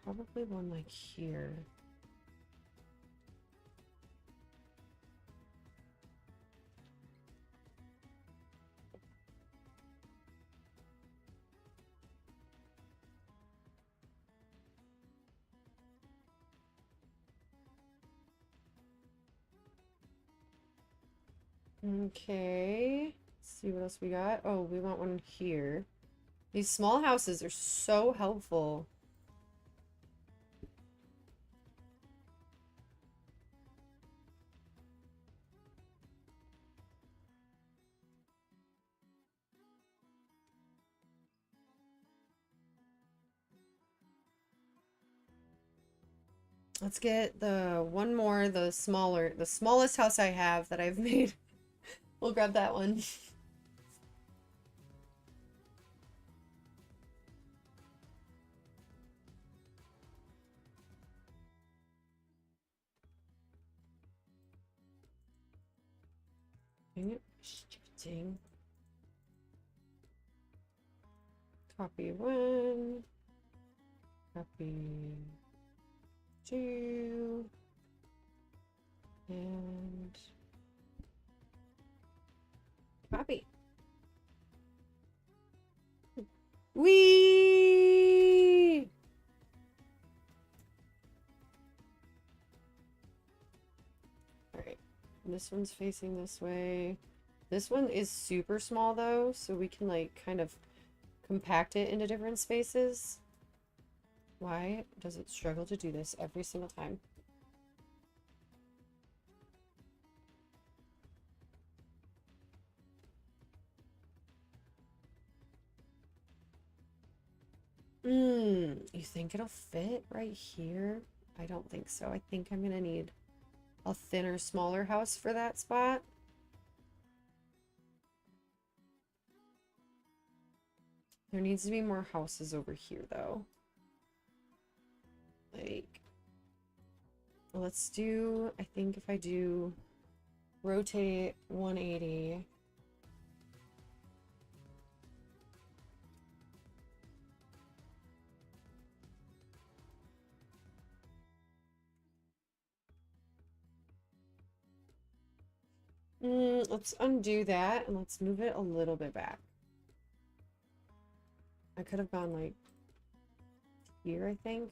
Probably one like here. Okay. Let's see what else we got. Oh, we want one here. These small houses are so helpful. Let's get the one more, the smallest house I have that I've made. We'll grab that one. Dang it. Shifting. Copy 1. Copy 2. And copy. Whee! Alright. This one's facing this way. This one is super small though, so we can like kind of compact it into different spaces. Why does it struggle to do this every single time? You think it'll fit right here? I don't think so. I think I'm gonna need a thinner, smaller house for that spot. There needs to be more houses over here, though. Like, let's do, I think if I do rotate 180. Let's undo that and let's move it a little bit back. I could have gone like here, I think.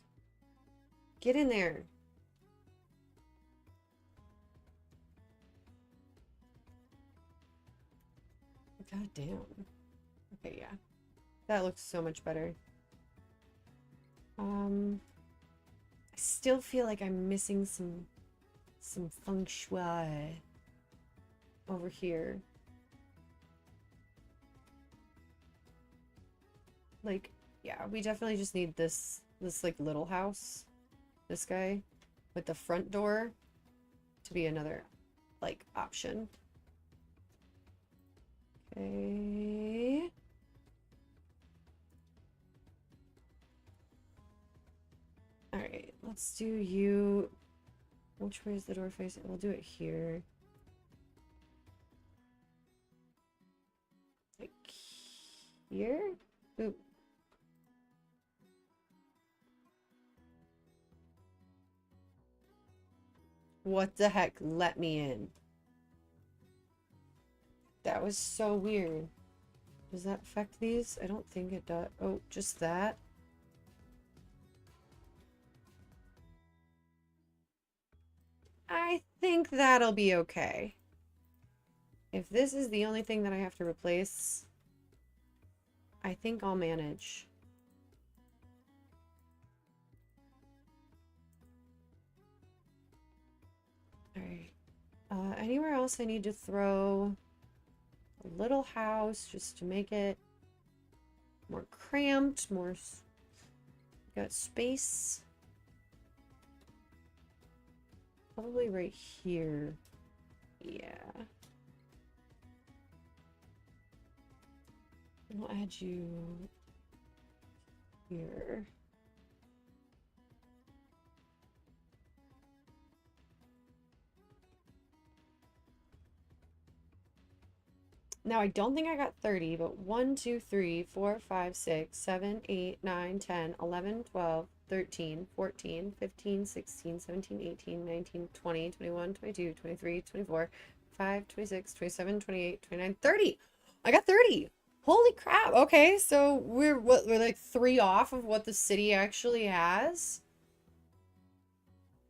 Get in there. God damn. Okay, yeah. That looks so much better. I still feel like I'm missing some feng shui over here. Like, yeah, we definitely just need this like little house. This guy with the front door to be another like option. Okay. All right, let's do you. Which way is the door facing? We'll do it here. Like here? Oop. What the heck? Let me in. That was so weird. Does that affect these? I don't think it does. Oh, just that? I think that'll be okay. If this is the only thing that I have to replace, I think I'll manage. Alright. Anywhere else I need to throw a little house just to make it more cramped, more... Got space. Probably right here. Yeah. I'll add you here. Now, I don't think I got 30, but 1, 2, 3, 4, 5, 6, 7, 8, 9, 10, 11, 12, 13, 14, 15, 16, 17, 18, 19, 20, 21, 22, 23, 24, 25, 26, 27, 28, 29, 30. I got 30. Holy crap. Okay, so we're like 3 off of what the city actually has.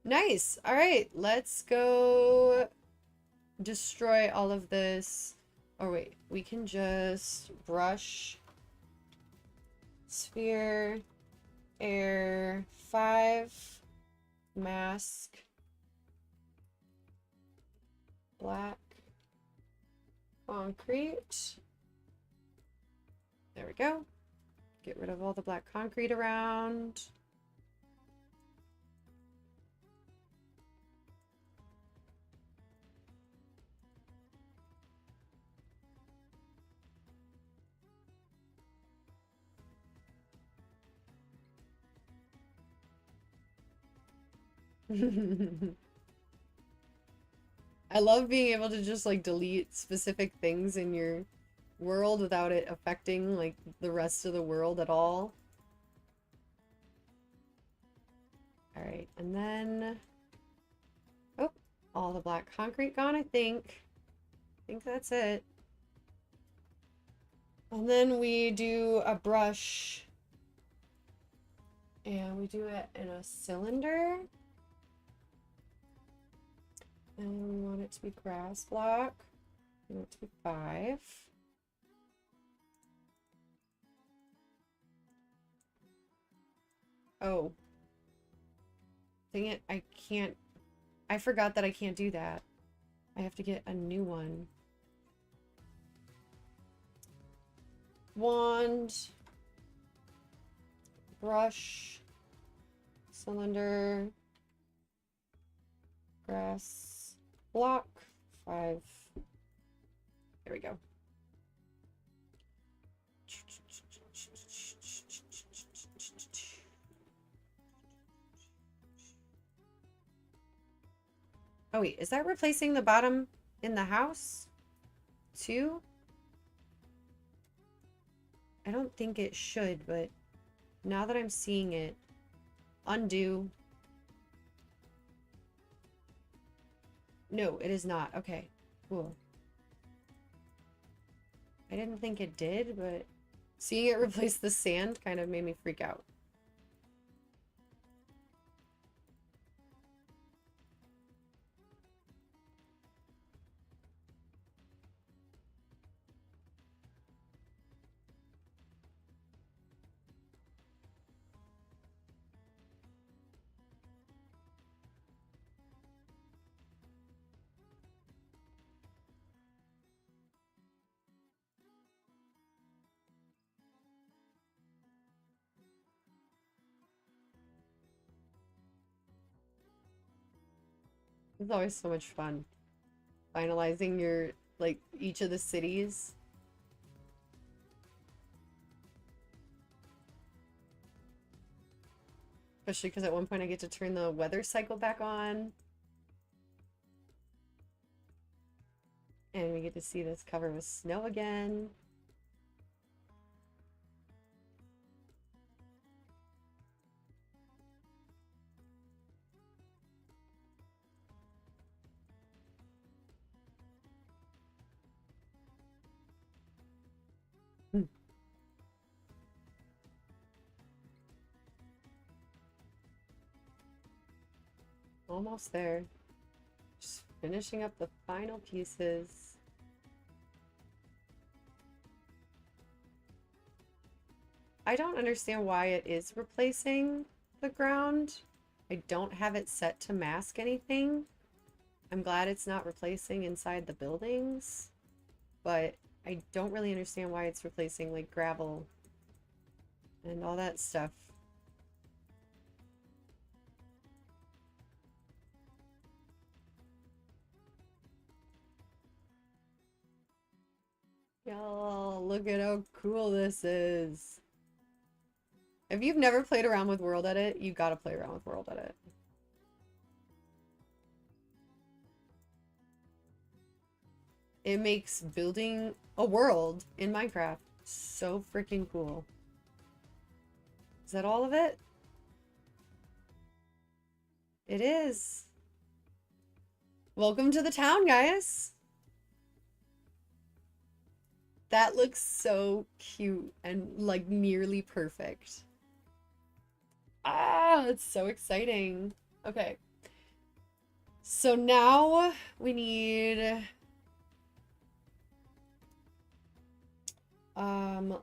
Nice. All right, let's go destroy all of this. Oh wait, we can just brush, sphere, air, 5, mask, black, concrete. There we go. Get rid of all the black concrete around. I love being able to just like delete specific things in your world without it affecting like the rest of the world at all. All right, and then oh, all the black concrete gone, I think. I think that's it. And then we do a brush and we do it in a cylinder. And we want it to be grass block. We want it to be 5. Oh. Dang it, I can't. I forgot that I can't do that. I have to get a new one. Wand. Brush. Cylinder. Grass. Block. 5. There we go. Oh wait, is that replacing the bottom in the house too? I don't think it should, but now that I'm seeing it, undo. No, it is not. Okay, cool. I didn't think it did, but seeing it replace the sand kind of made me freak out. It's always so much fun. Finalizing your, like, each of the cities. Especially because at one point I get to turn the weather cycle back on. And we get to see this covered with snow again. Almost there. Just finishing up the final pieces. I don't understand why it is replacing the ground. I don't have it set to mask anything. I'm glad it's not replacing inside the buildings, but I don't really understand why it's replacing like gravel and all that stuff. Y'all, look at how cool this is. If you've never played around with World Edit, you gotta play around with World Edit. It makes building a world in Minecraft so freaking cool. Is that all of it? It is. Welcome to the town, guys. That looks so cute and like nearly perfect. Ah, it's so exciting. Okay. So now we need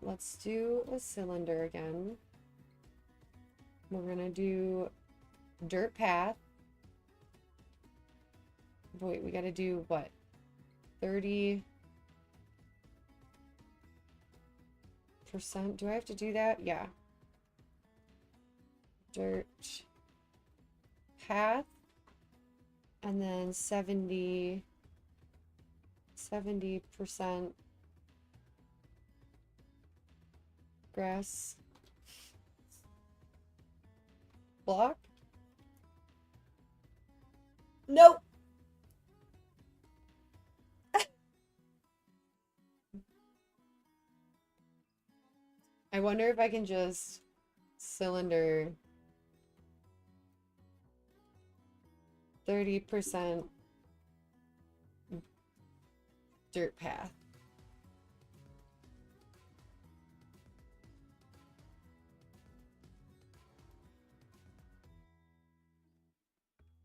let's do a cylinder again. We're gonna do dirt path. Wait, we gotta do what? 30%? Do I have to do that? Yeah. Dirt path. And then 70% grass block. Nope. I wonder if I can just cylinder 30% dirt path.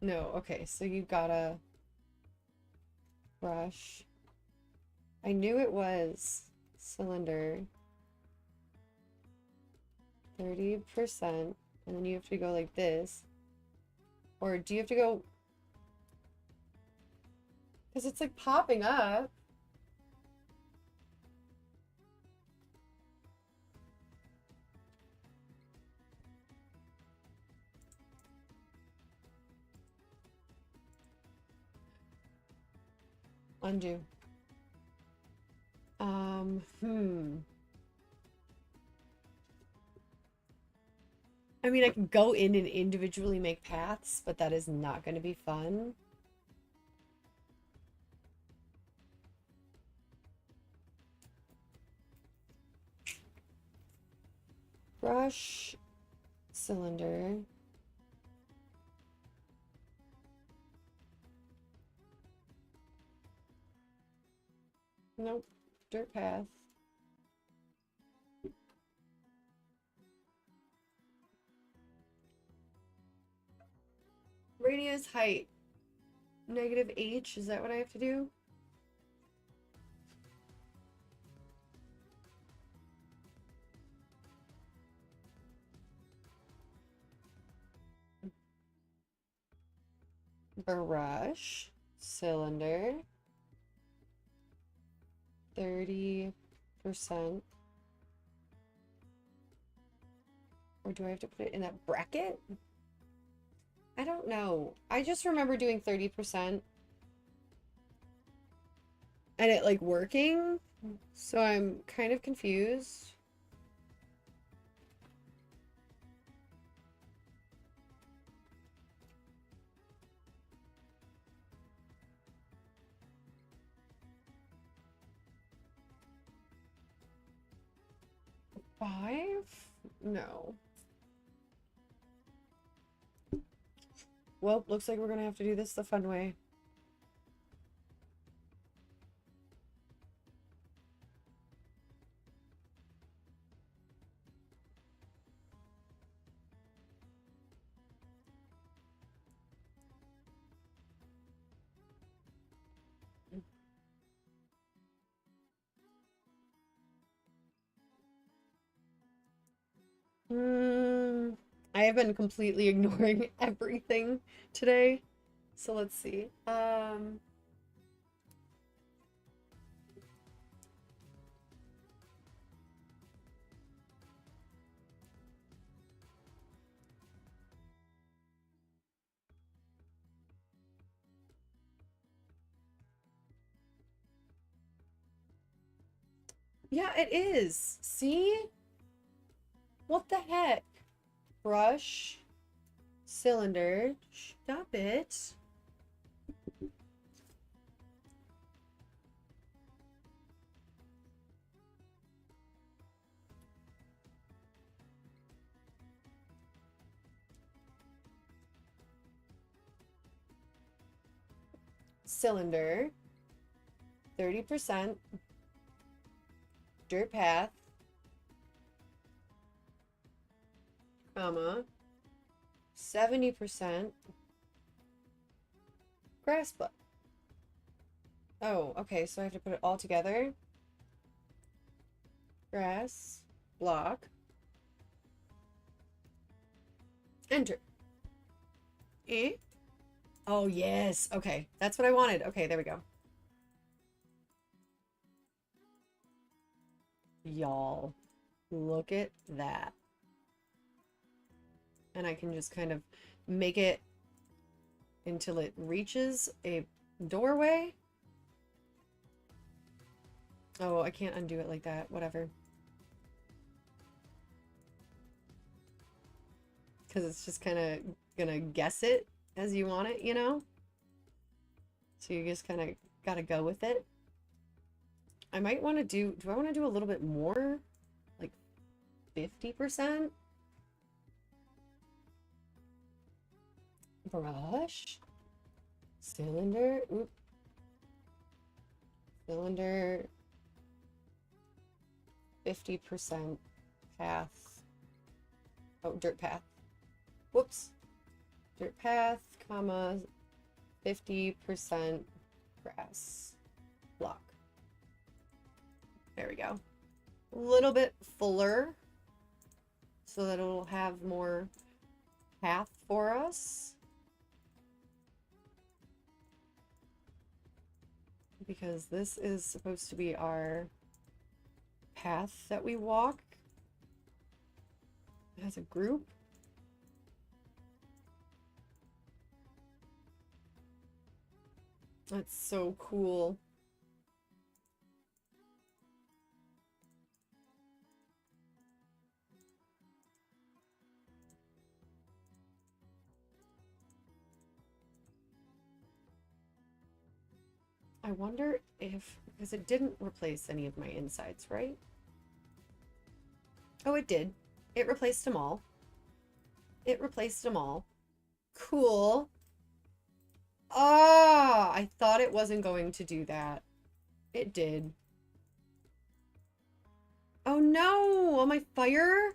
No, okay, so you gotta brush. I knew it was cylinder 30%. And then you have to go like this. Or do you have to go... Because it's like popping up. Undo. I mean, I can go in and individually make paths, but that is not going to be fun. Brush, cylinder. Nope, dirt path. Radius, height. -h, is that what I have to do? Brush, cylinder, 30%. Or do I have to put it in that bracket? I don't know. I just remember doing 30% and it like working, so I'm kind of confused. Five? No. Well, looks like we're gonna have to do this the fun way. I have been completely ignoring everything today. So let's see. Yeah, it is. See? What the heck? Brush, cylinder. Stop it. Cylinder, 30%, dirt path, comma, 70%, grass block. Oh, okay, so I have to put it all together. Grass, block, enter. Eh? Oh, yes. Okay, that's what I wanted. Okay, there we go. Y'all, look at that. And I can just kind of make it until it reaches a doorway. Oh, I can't undo it like that. Whatever. Because it's just kind of gonna guess it as you want it, you know? So you just kind of gotta go with it. I might want to do I want to do a little bit more? Like 50%? Brush? Cylinder? Oop. Cylinder. 50% path. Oh, dirt path. Whoops. Dirt path, comma, 50% grass block. There we go. A little bit fuller so that it'll have more path for us. Because this is supposed to be our path that we walk as a group. That's so cool. I wonder if, because it didn't replace any of my insides, right? Oh, it did. It replaced them all. It replaced them all. Cool. Ah, I thought it wasn't going to do that. It did. Oh no, on my fire?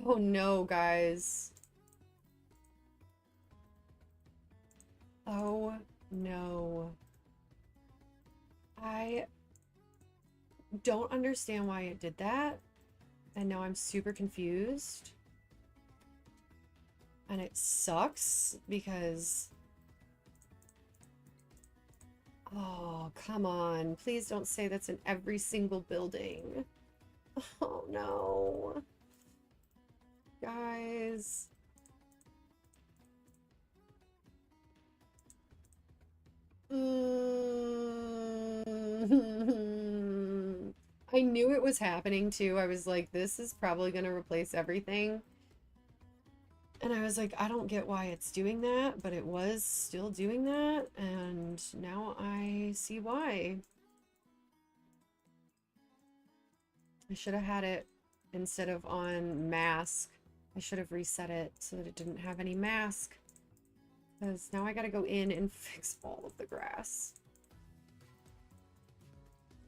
Oh no, guys. Oh no. I don't understand why it did that. And now I'm super confused. And it sucks because... Oh, come on. Please don't say that's in every single building. Oh no. Guys. I knew it was happening too. I was like, this is probably going to replace everything. And I was like, I don't get why it's doing that, but it was still doing that. And now I see why. I should have had it instead of on mask. I should have reset it so that it didn't have any mask. Because now I gotta go in and fix all of the grass.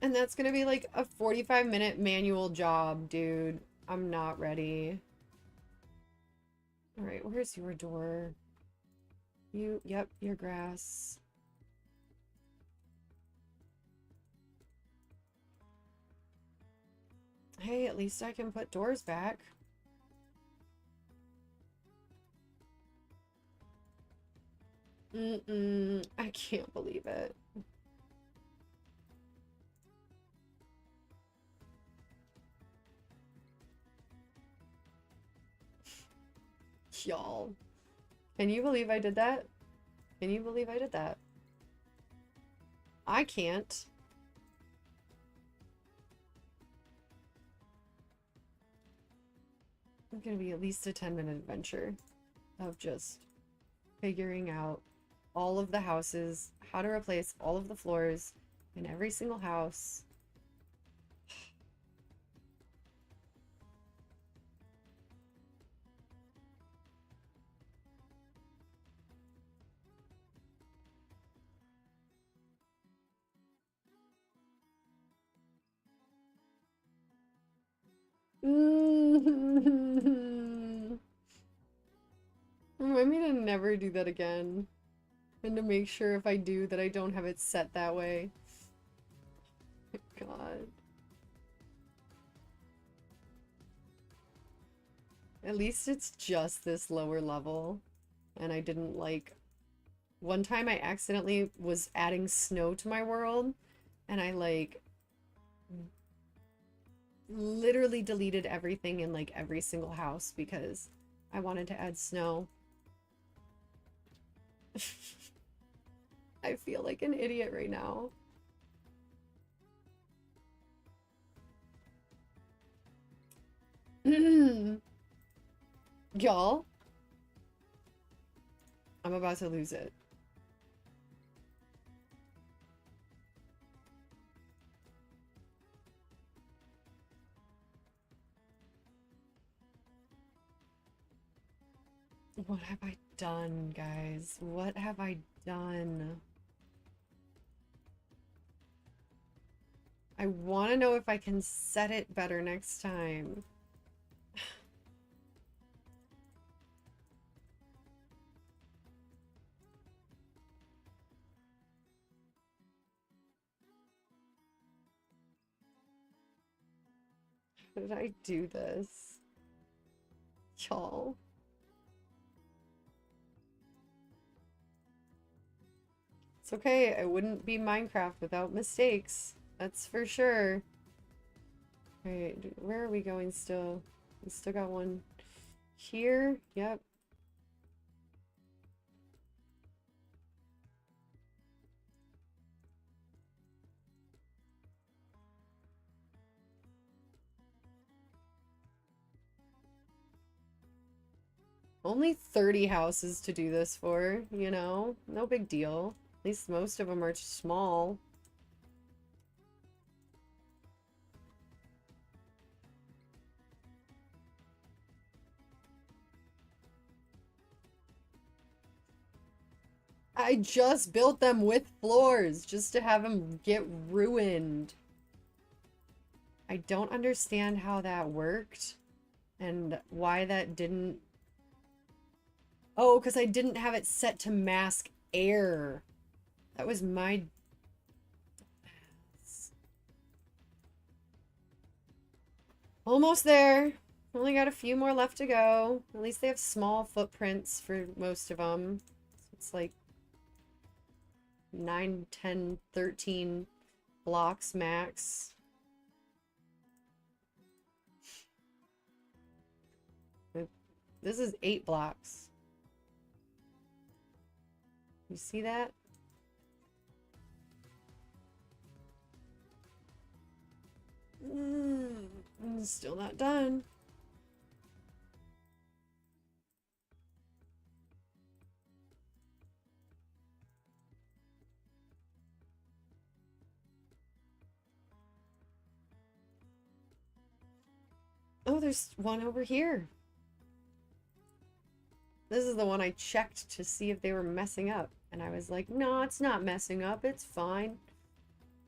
And that's gonna be like a 45-minute manual job, dude. I'm not ready. Alright, where's your door? Yep, your grass. Hey, at least I can put doors back. I can't believe it. Y'all. Can you believe I did that? Can you believe I did that? I can't. It's gonna be at least a 10-minute adventure of just figuring out all of the houses, how to replace all of the floors in every single house. Remind me to never do that again. And to make sure if I do that I don't have it set that way. Oh my God. At least it's just this lower level. And I didn't like... One time I accidentally was adding snow to my world. And I like... literally deleted everything in like every single house because I wanted to add snow. I feel like an idiot right now. Y'all, I'm about to lose it. What have I done, guys? What have I done? I want to know if I can set it better next time. How did I do this? Y'all. It's okay. It wouldn't be Minecraft without mistakes. That's for sure. Alright, where are we going still? We still got one here. Yep. Only 30 houses to do this for, you know? No big deal. At least most of them are small. I just built them with floors just to have them get ruined. I don't understand how that worked and why that didn't... Oh, because I didn't have it set to mask air. That was my... Almost there. Only got a few more left to go. At least they have small footprints for most of them. So it's like 9, 10, 13 blocks max. This is 8 blocks. You see that? Still not done. Oh, there's one over here. This is the one I checked to see if they were messing up. And I was like, no, it's not messing up. It's fine.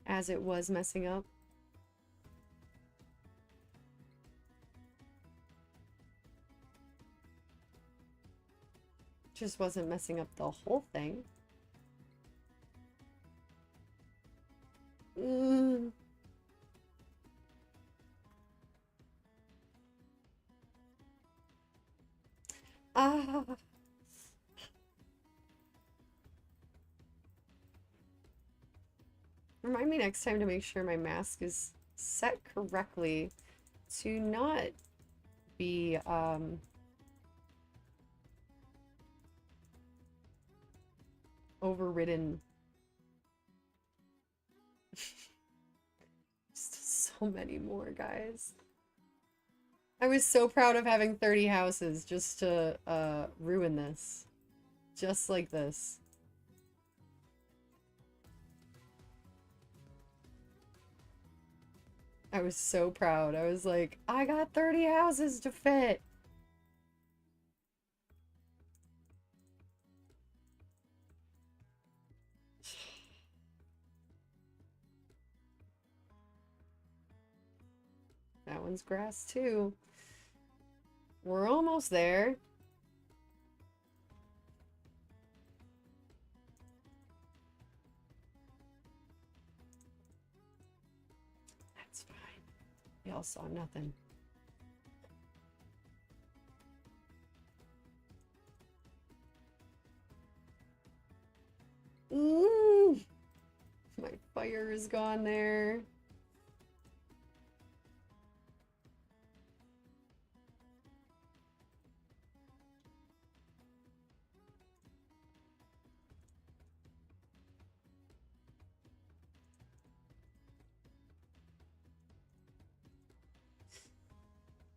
As it was messing up. Just wasn't messing up the whole thing. Ah. Remind me next time to make sure my mask is set correctly to not be overridden. So many more, guys. I was so proud of having 30 houses just to ruin this. Just like this. I was so proud. I was like, I got 30 houses to fit. That one's grass too. We're almost there. That's fine. Y'all saw nothing. My fire is gone there.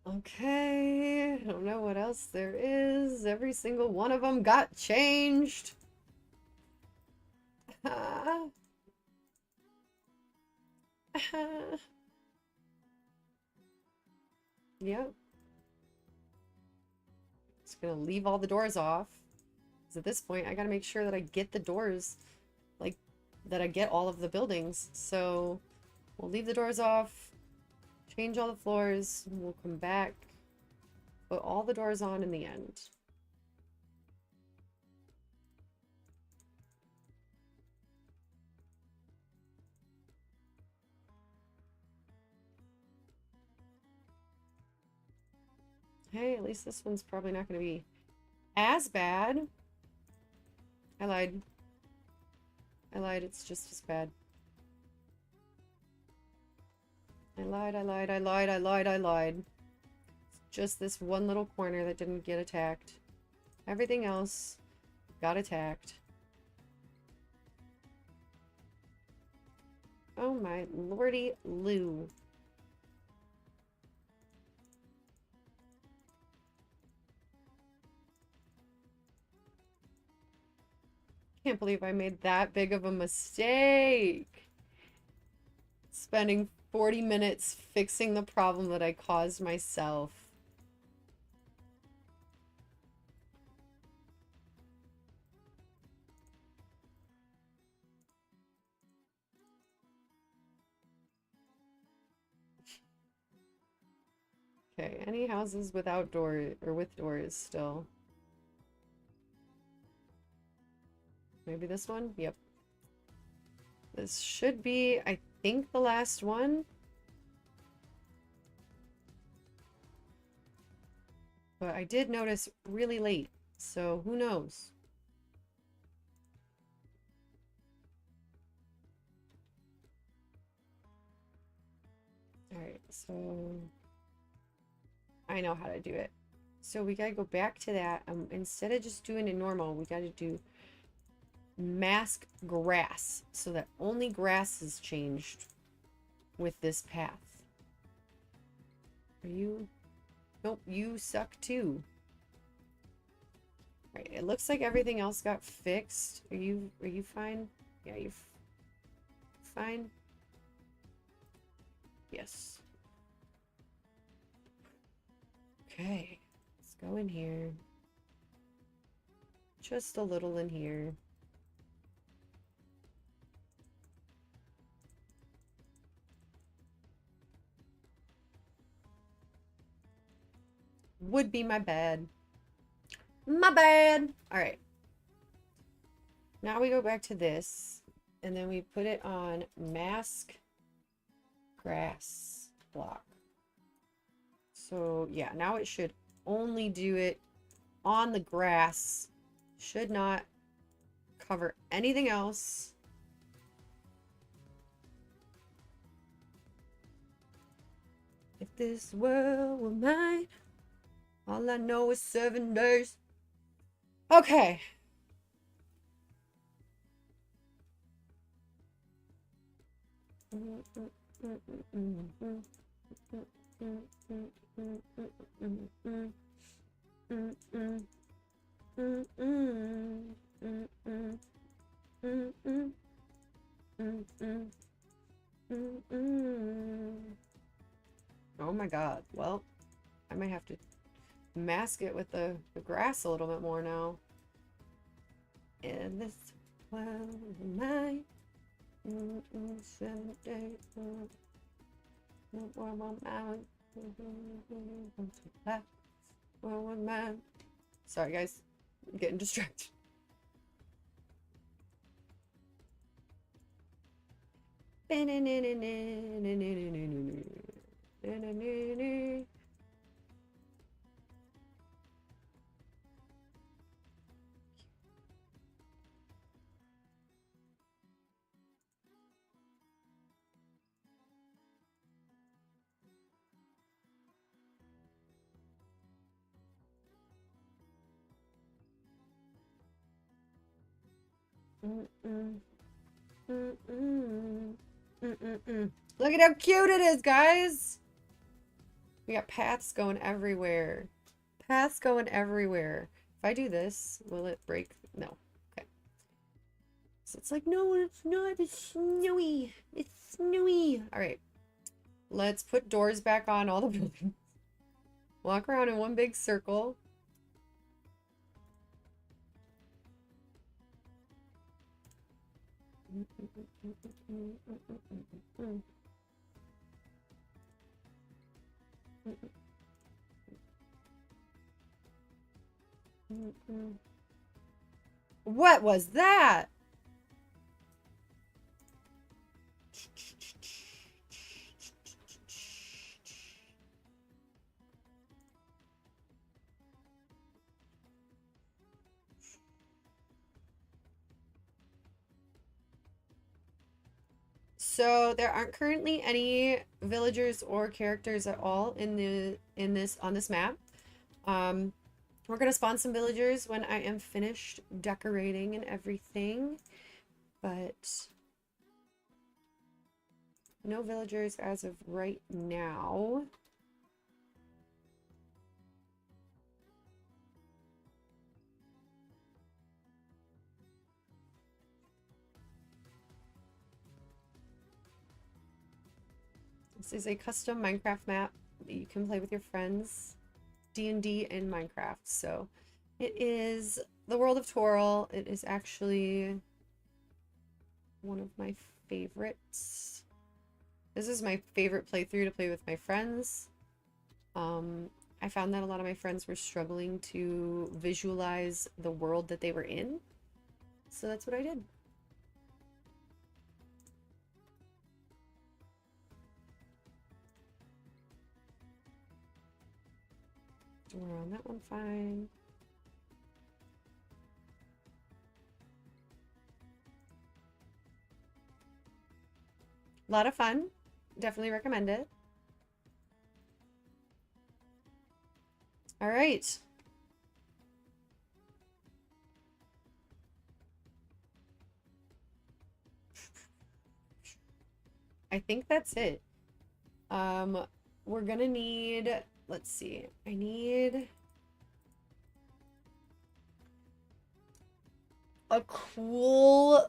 Okay, I don't know what else there is. Every single one of them got changed. Yep. Just gonna leave all the doors off. Because at this point, I gotta make sure that I get the doors, like, that I get all of the buildings. So, we'll leave the doors off, change all the floors, and we'll come back, put all the doors on in the end. Hey, at least this one's probably not going to be as bad. I lied. I lied. It's just as bad. I lied, I lied, I lied, I lied, I lied. It's just this one little corner that didn't get attacked. Everything else got attacked. Oh my lordy Lou. Can't believe I made that big of a mistake. Spending 40 minutes fixing the problem that I caused myself. Okay, any houses without door or with doors still? Maybe this one? Yep. This should be, I think, the last one. But I did notice really late, so who knows? Alright, so I know how to do it. So we gotta go back to that. Instead of just doing it normal, we gotta do mask grass so that only grass is changed with this path. Are you? Nope, you suck too. Right, it looks like everything else got fixed. Are you fine? Yeah, you're fine. Yes. Okay, let's go in here. Just a little in here. Would be my bad. My bad. All right. Now we go back to this, and then we put it on mask grass block. So yeah, now it should only do it on the grass. Should not cover anything else. If this world were mine, all I know is 7 days. Okay. Oh my god. Well, I might have to mask it with the grass a little bit more now. In this world of mine, 7 days. Sorry guys, I'm getting distracted. Look at how cute it is, guys! We got paths going everywhere. Paths going everywhere. If I do this, will it break? No. Okay. So it's like, no, it's not. It's snowy. It's snowy. All right. Let's put doors back on all the buildings. Walk around in one big circle. What was that? So there aren't currently any villagers or characters at all in on this map. We're gonna spawn some villagers when I am finished decorating and everything, but no villagers as of right now. This is a custom Minecraft map that you can play with your friends. D&D and Minecraft. So it is the world of Toril. It is actually one of my favorites. This is my favorite playthrough to play with my friends. I found that a lot of my friends were struggling to visualize the world that they were in. So that's what I did. We're on that one fine. A lot of fun. Definitely recommend it. All right. I think that's it. We're gonna need, let's see, I need a cool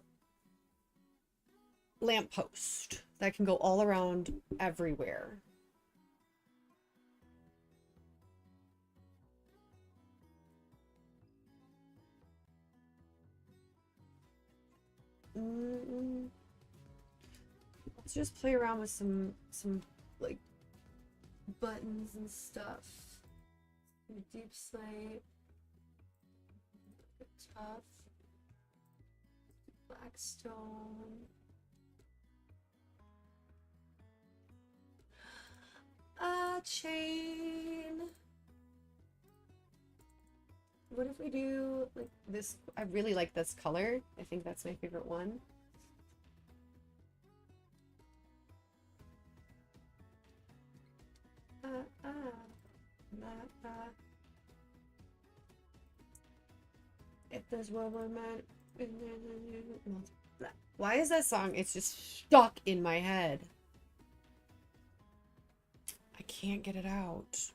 lamppost that can go all around everywhere. Let's just play around with some like buttons and stuff. Deep slate, tough, blackstone. Chain. What if we do like this? I really like this color. I think that's my favorite one. If there's what we're meant. Why is that song? It's just stuck in my head. I can't get it out.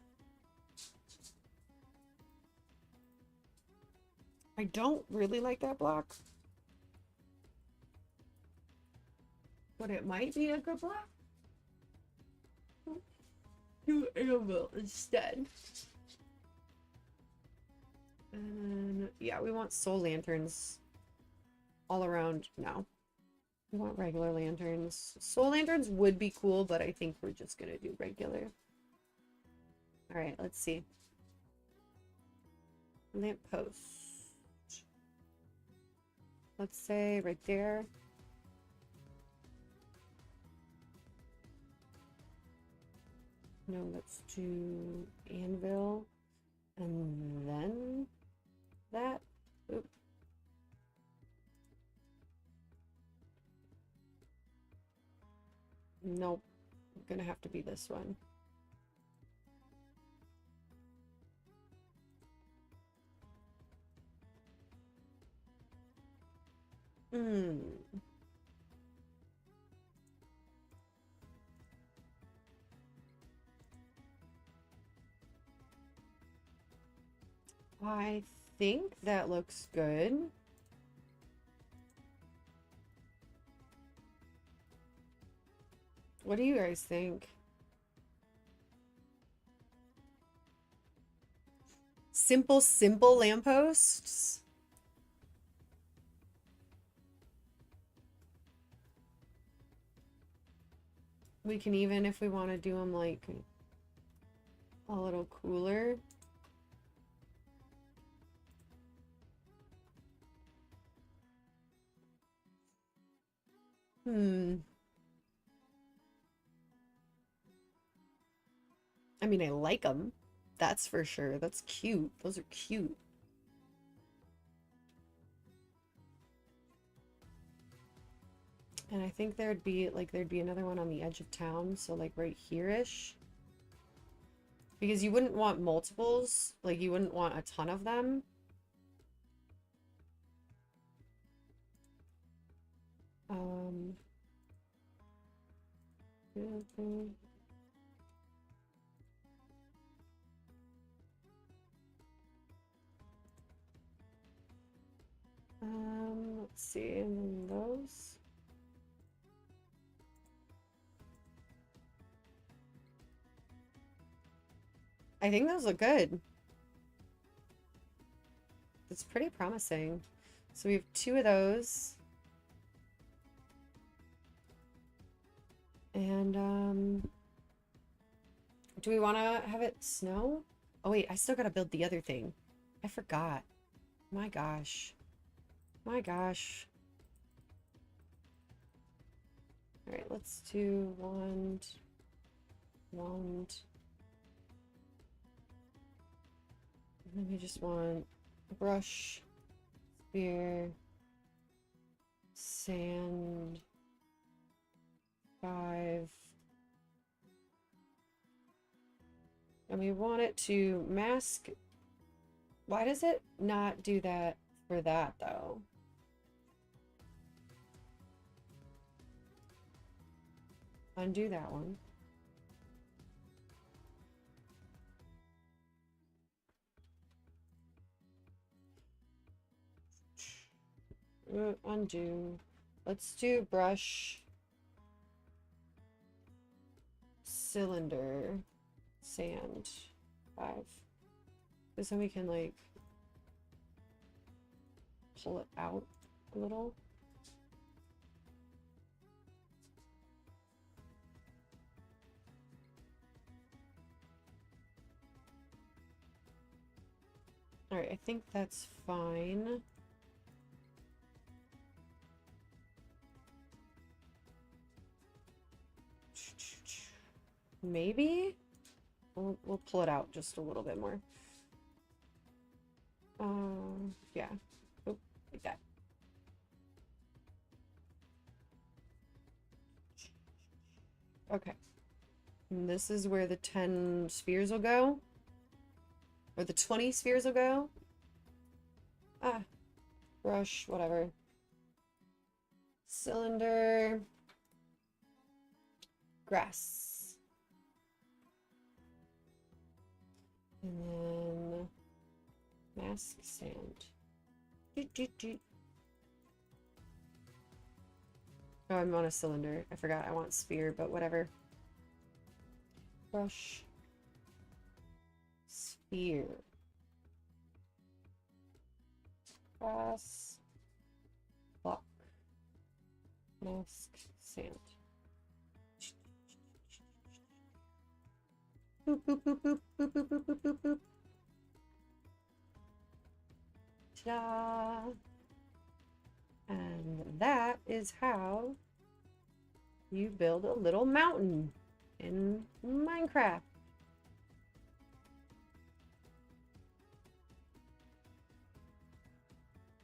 I don't really like that block. But it might be a good block. Do anvil instead. And yeah, we want soul lanterns all around now. We want regular lanterns. Soul lanterns would be cool, but I think we're just gonna do regular. All right, let's see. Lamppost. Let's say right there. No, let's do anvil. And then that. Oop. Nope. Gonna have to be this one. I think that looks good. What do you guys think? Simple lampposts? We can even, if we want to do them like a little cooler. I mean, I like them. That's for sure. That's cute. Those are cute. And I think there'd be another one on the edge of town, so like right here-ish. Because you wouldn't want multiples, like you wouldn't want a ton of them. Let's see, and then those. I think those look good. It's pretty promising. So we have 2 of those. And, do we want to have it snow? Oh wait, I still gotta build the other thing. I forgot. My gosh. My gosh. Alright, let's do wand. And then we just want brush, spear, sand, 5. And we want it to mask. Why does it not do that for that though? Undo that one. Undo. Let's do brush, cylinder, sand, 5. Because then we can like pull it out a little. All right, I think that's fine. Maybe we'll pull it out just a little bit more. Yeah. Oh, like that. Okay. And this is where the 10 spheres will go. Or the 20 spheres will go. Ah. Brush, whatever. Cylinder. Grass. And then mask sand. Oh, I'm on a cylinder. I forgot I want sphere, but whatever. Brush. Sphere. Grass. Block. Mask sand. Boop, boop, boop, boop, boop, boop, boop, boop, boop, boop. Ta-da! And that is how you build a little mountain in Minecraft.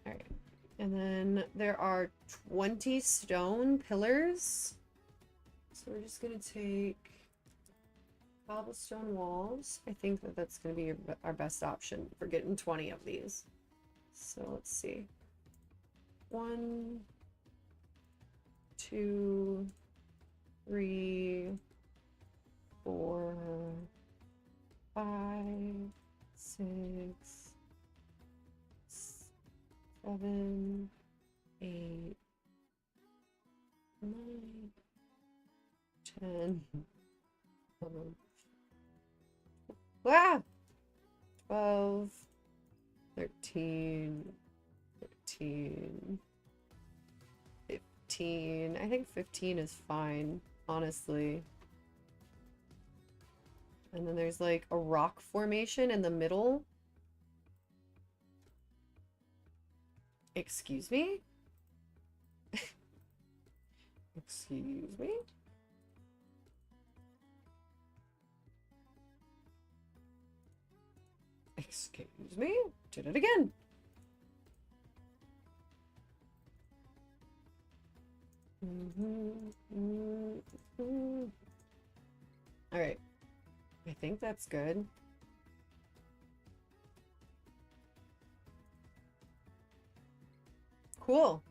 Alright. And then there are 20 stone pillars. So we're just going to take cobblestone walls. I think that that's going to be our best option for getting 20 of these. So let's see. 1, 2, 3, 4, 5, 6, 7, 8, 9, 10. Wow! 12, 13, 14, 15. I think 15 is fine, honestly. And then there's like a rock formation in the middle. Excuse me? Excuse me? Excuse me? Did it again. All right. I think that's good. Cool.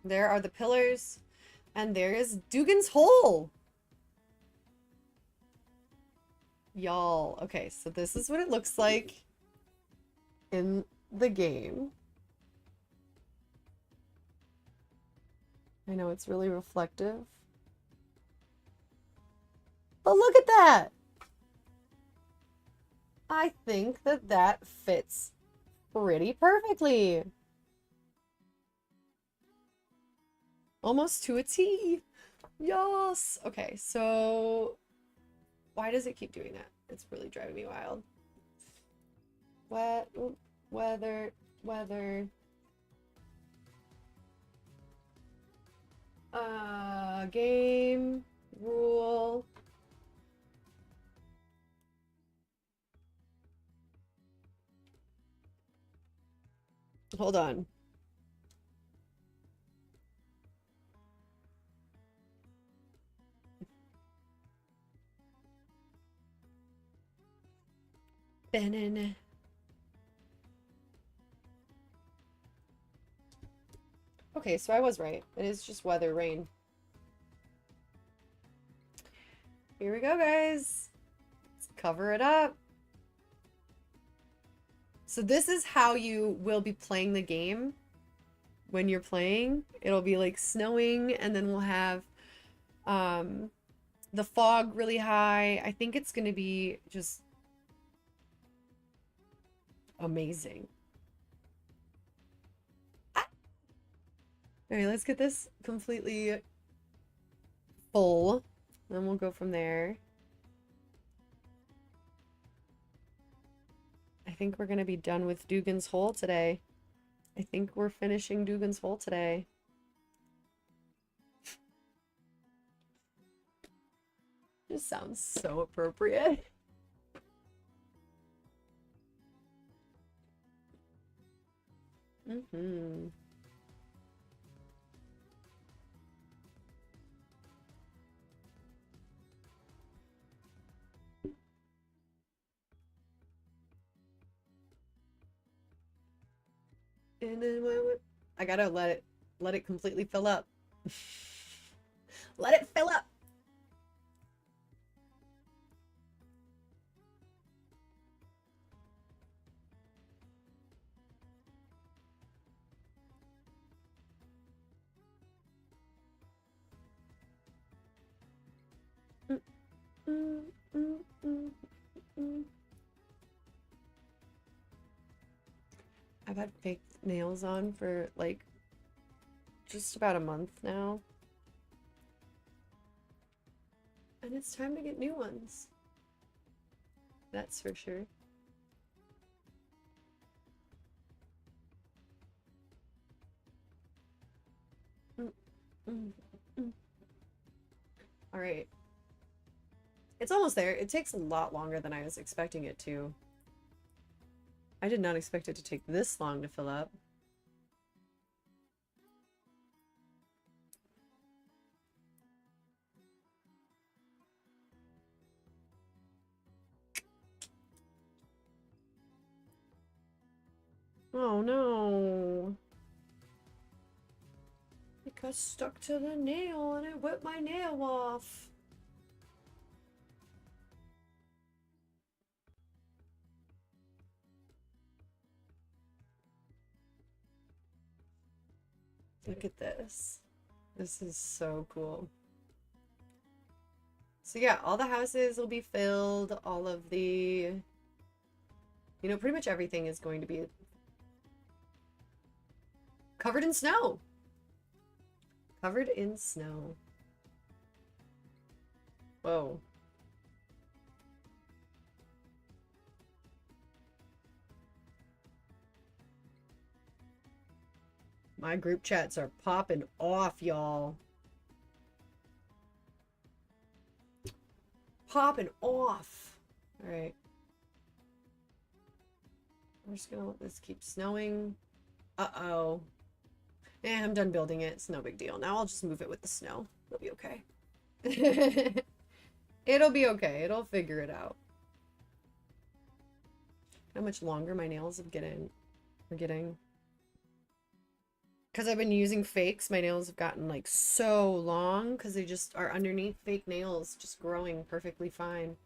There are the pillars, and there is Dougan's hole. Y'all. Okay, so this is what it looks like in the game. I know it's really reflective. But look at that! I think that that fits pretty perfectly. Almost to a T. Yes! Okay, so why does it keep doing that? It's really driving me wild. Weather. Game rule. Hold on. Benin. Okay, so I was right. It is just weather, rain. Here we go, guys. Let's cover it up. So this is how you will be playing the game when you're playing. It'll be like snowing, and then we'll have the fog really high. I think it's going to be just amazing. All right, let's get this completely full. Then we'll go from there. I think we're going to be done with Dougan's hole today. I think we're finishing Dougan's hole today. This sounds so appropriate. Mm-hmm. And then I gotta let it completely fill up. Let it fill up. I've had fake nails on for like just about a month now. And it's time to get new ones. That's for sure. All right. It's almost there. It takes a lot longer than I was expecting it to. I did not expect it to take this long to fill up. Oh no. It got stuck to the nail and I whipped my nail off. Look at this. This is so cool. So yeah, all the houses will be filled. All of the, you know, pretty much everything is going to be covered in snow. Covered in snow. Whoa. My group chats are popping off, y'all. Popping off. All right. We're just gonna let this keep snowing. Uh-oh. I'm done building it. It's no big deal. Now I'll just move it with the snow. It'll be okay. It'll be okay. It'll figure it out. How much longer my nails are getting. Because I've been using fakes, my nails have gotten like so long because they just are underneath fake nails, just growing perfectly fine.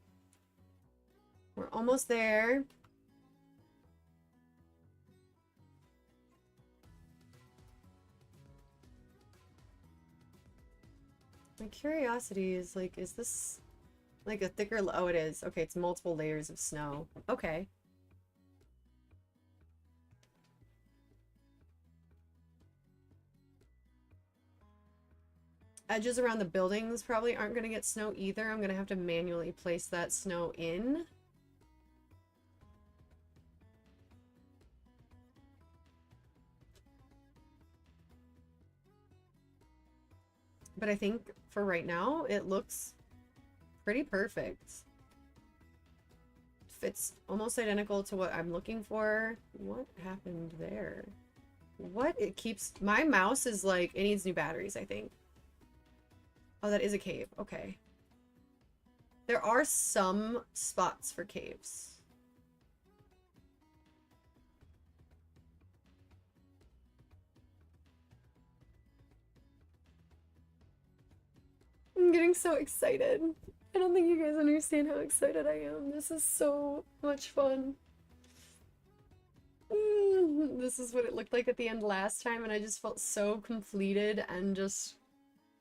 We're almost there. My curiosity is like, is this like a thicker, oh it is. Okay, it's multiple layers of snow. Okay. Edges around the buildings probably aren't going to get snow either. I'm going to have to manually place that snow in. But I think for right now, it looks pretty perfect. Fits almost identical to what I'm looking for. What happened there? What? It keeps... My mouse is like... It needs new batteries, I think. Oh, that is a cave. Okay. There are some spots for caves. I'm getting so excited. I don't think you guys understand how excited I am. This is so much fun. This is what it looked like at the end last time, and I just felt so completed and just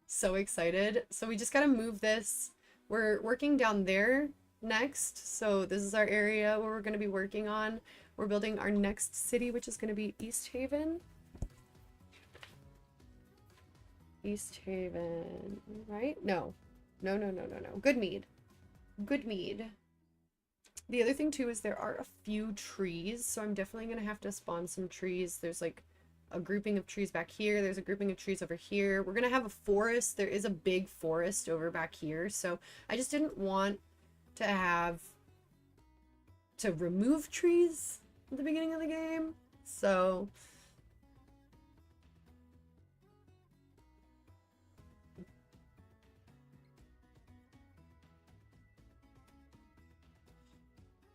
so excited. So we just gotta move this. We're working down there next, so this is our area where we're gonna be working on. We're building our next city, which is gonna be East Haven. East Haven, right? No. No. Goodmead. The other thing too is there are a few trees, so I'm definitely gonna have to spawn some trees. There's like a grouping of trees back here. There's a grouping of trees over here. We're gonna have a forest. There is a big forest over back here, so I just didn't want to have to remove trees at the beginning of the game. So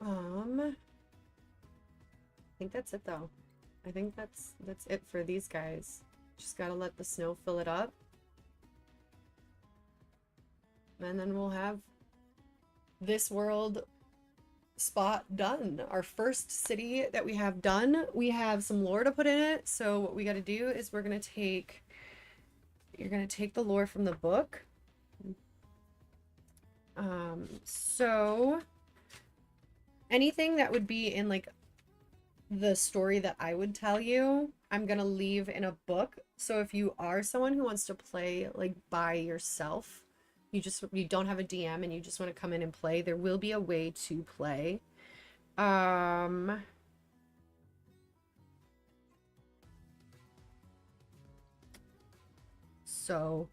I think that's it though. I think that's it for these guys. Just gotta let the snow fill it up. And then we'll have this world spot done. Our first city that we have done. We have some lore to put in it. So what we gotta do is you're gonna take the lore from the book. So anything that would be in like the story that I would tell you, I'm gonna leave in a book. So if you are someone who wants to play like by yourself, you don't have a DM and you just want to come in and play, there will be a way to play. So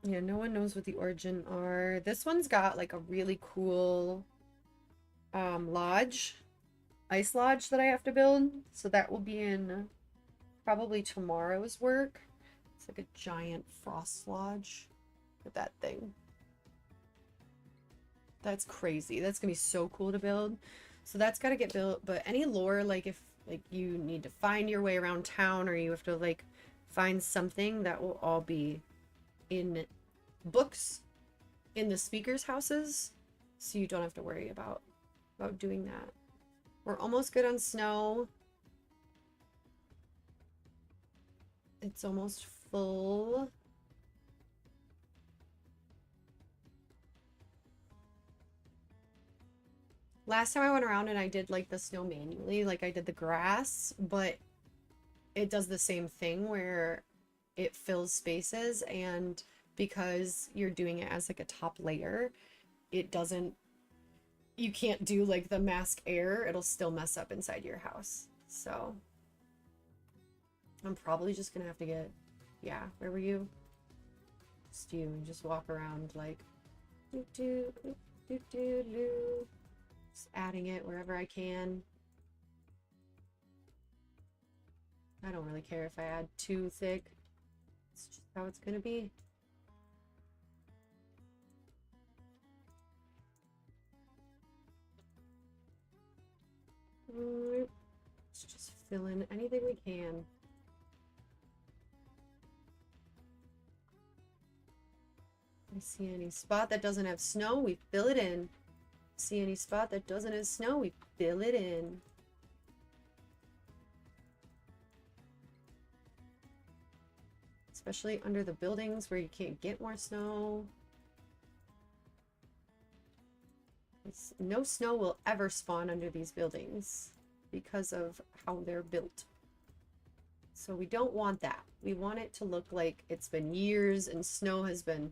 yeah, no one knows what the origin are. This one's got like a really cool lodge, ice lodge that I have to build. So that will be in probably tomorrow's work. It's like a giant frost lodge. Look at that thing. That's crazy. That's gonna be so cool to build. So that's got to get built. But any lore, like if like you need to find your way around town or you have to like find something, that will all be in books in the speakers' houses, so you don't have to worry about doing that. We're almost good on snow. It's almost full. Last time I went around and I did like the snow manually, like I did the grass, but it does the same thing where it fills spaces, and because you're doing it as like a top layer, it doesn't, you can't do like the mask air, it'll still mess up inside your house. So I'm probably just gonna have to get, yeah, where were you? Just you, and just walk around like do do do do do do. Just adding it wherever I can. I don't really care if I add too thick. It's just how it's gonna be. Let's just fill in anything we can. I see any spot that doesn't have snow, we fill it in. See any spot that doesn't have snow, we fill it in. Especially under the buildings where you can't get more snow. No snow will ever spawn under these buildings because of how they're built. So we don't want that. We want it to look like it's been years and snow has been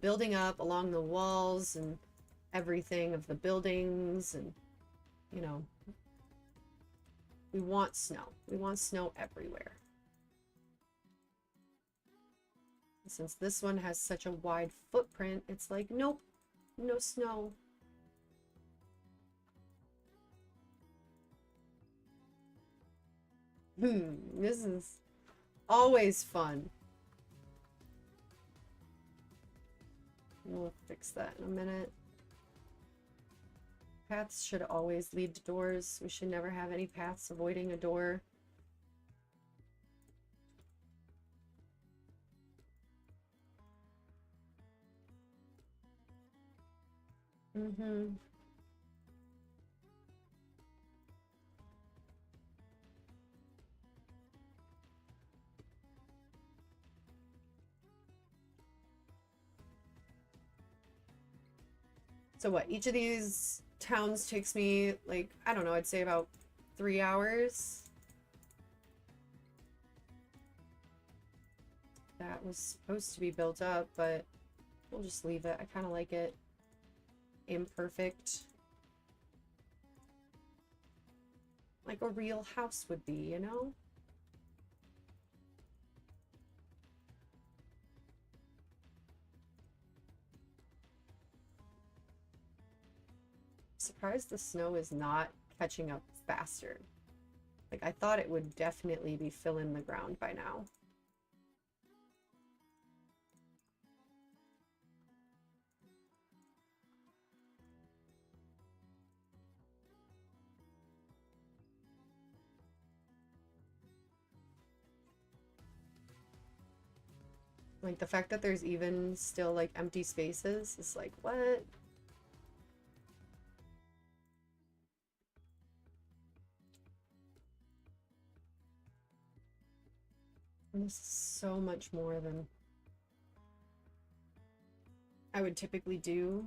building up along the walls and everything of the buildings, and you know, we want snow. We want snow everywhere. And since this one has such a wide footprint, it's like, nope, no snow. This is always fun. We'll fix that in a minute. Paths should always lead to doors. We should never have any paths avoiding a door. So what, each of these towns takes me, like, I don't know, I'd say about 3 hours. That was supposed to be built up, but we'll just leave it. I kind of like it imperfect. Like a real house would be, you know? Surprised the snow is not catching up faster. Like, I thought it would definitely be filling the ground by now. Like, the fact that there's even still, like, empty spaces is like, what? And this is so much more than I would typically do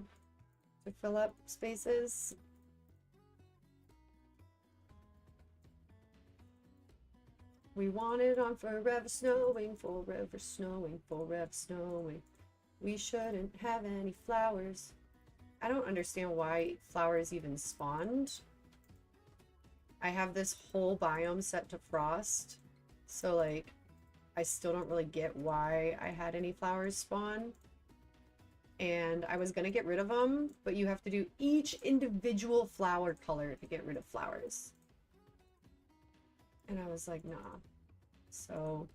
to fill up spaces. We want it on forever snowing, forever snowing, forever snowing. We shouldn't have any flowers. I don't understand why flowers even spawned. I have this whole biome set to frost, so like I still don't really get why I had any flowers spawn. And I was gonna get rid of them, but you have to do each individual flower color to get rid of flowers. And I was like, nah. So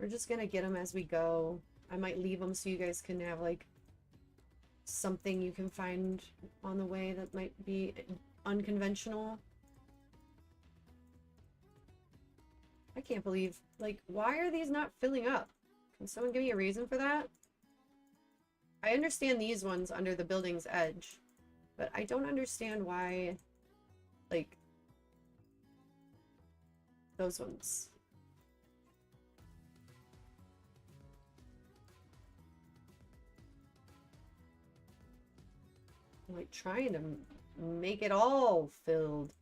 we're just gonna get them as we go. I might leave them so you guys can have like something you can find on the way that might be unconventional. I can't believe, like, why are these not filling up? Can someone give me a reason for that? I understand these ones under the building's edge, but I don't understand why, like, those ones. I'm like trying to make it all filled.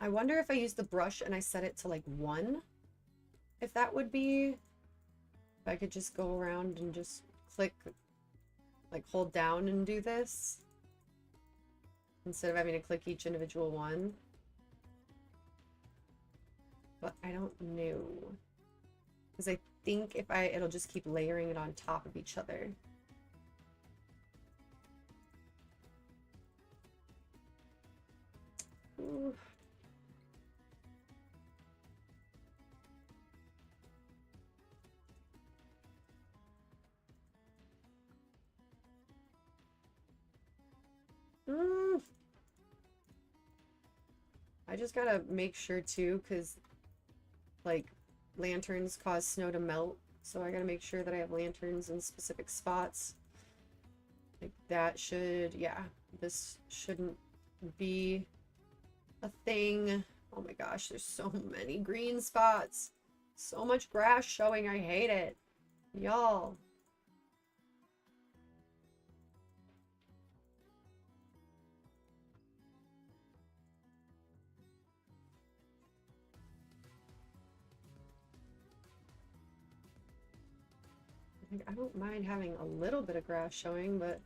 I wonder if I use the brush and I set it to like 1, if that would be, if I could just go around and just click, like hold down and do this instead of having to click each individual one. But I don't know, because I think if it'll just keep layering it on top of each other. Ooh. I just gotta make sure too, because like lanterns cause snow to melt, so I gotta make sure that I have lanterns in specific spots. Like that should, yeah, this shouldn't be a thing. Oh my gosh, there's so many green spots. So much grass showing, I hate it. Y'all. I don't mind having a little bit of grass showing, but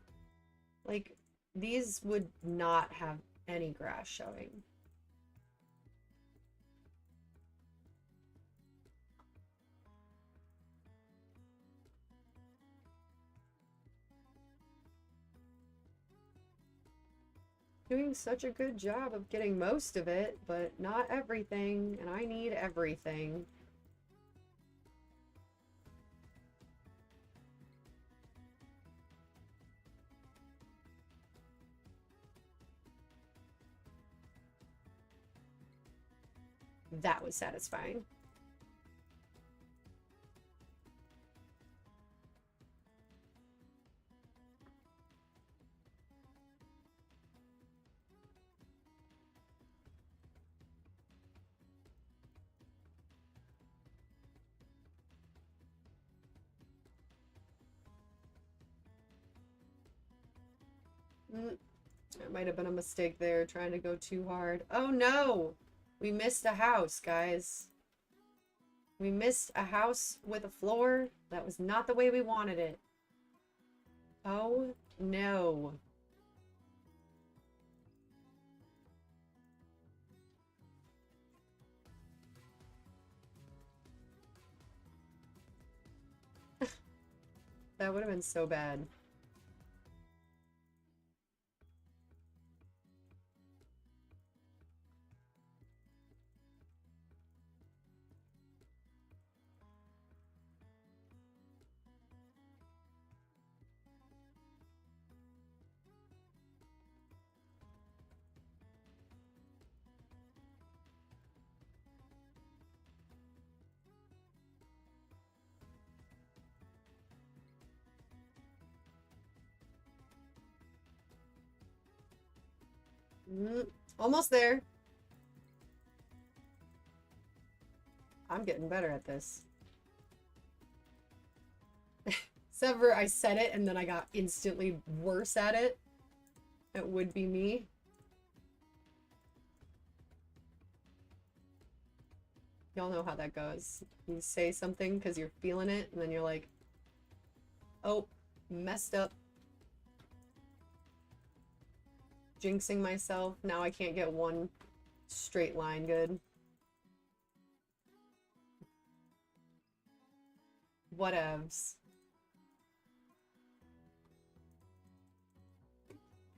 like these would not have any grass showing. Doing such a good job of getting most of it, but not everything, and I need everything. That was satisfying. It might have been a mistake there, trying to go too hard. Oh no! We missed a house, guys. We missed a house with a floor. That was not the way we wanted it. Oh no. That would have been so bad. Almost there. I'm getting better at this. Sever, I said it and then I got instantly worse at it. It would be me. Y'all know how that goes. You say something because you're feeling it, and then you're like, oh, messed up. Jinxing myself. Now I can't get one straight line good. Whatevs.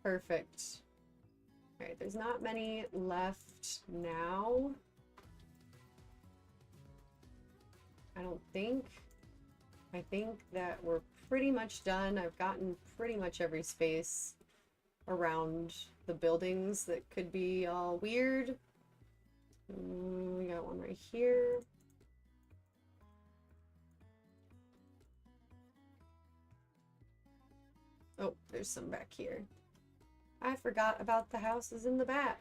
Perfect. Alright, there's not many left now. I don't think. I think that we're pretty much done. I've gotten pretty much every space around the buildings that could be all weird. We got one right here. Oh, there's some back here. I forgot about the houses in the back.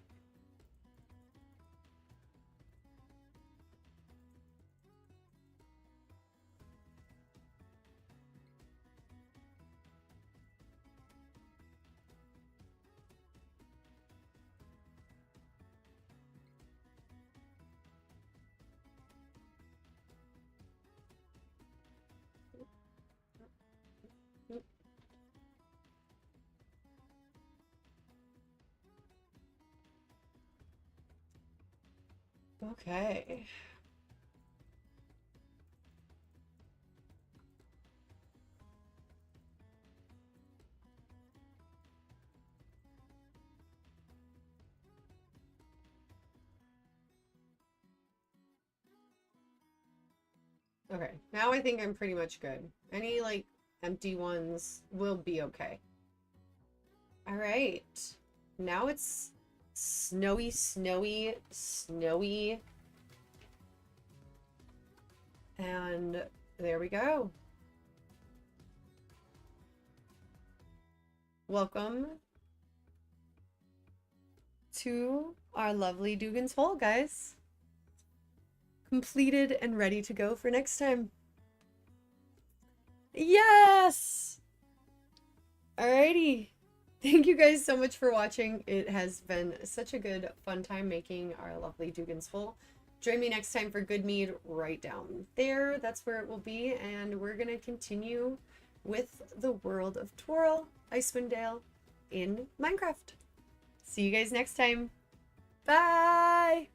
Okay. Okay, now I think I'm pretty much good. Any, like, empty ones will be okay. Alright. Now it's snowy, snowy, snowy. And there we go. Welcome to our lovely Dougan's Hole, guys. Completed and ready to go for next time. Yes! Alrighty. Thank you guys so much for watching. It has been such a good, fun time making our lovely Dougan's Hole. Join me next time for Good Mead right down there. That's where it will be. And we're going to continue with the world of Toril, Icewind Dale in Minecraft. See you guys next time. Bye!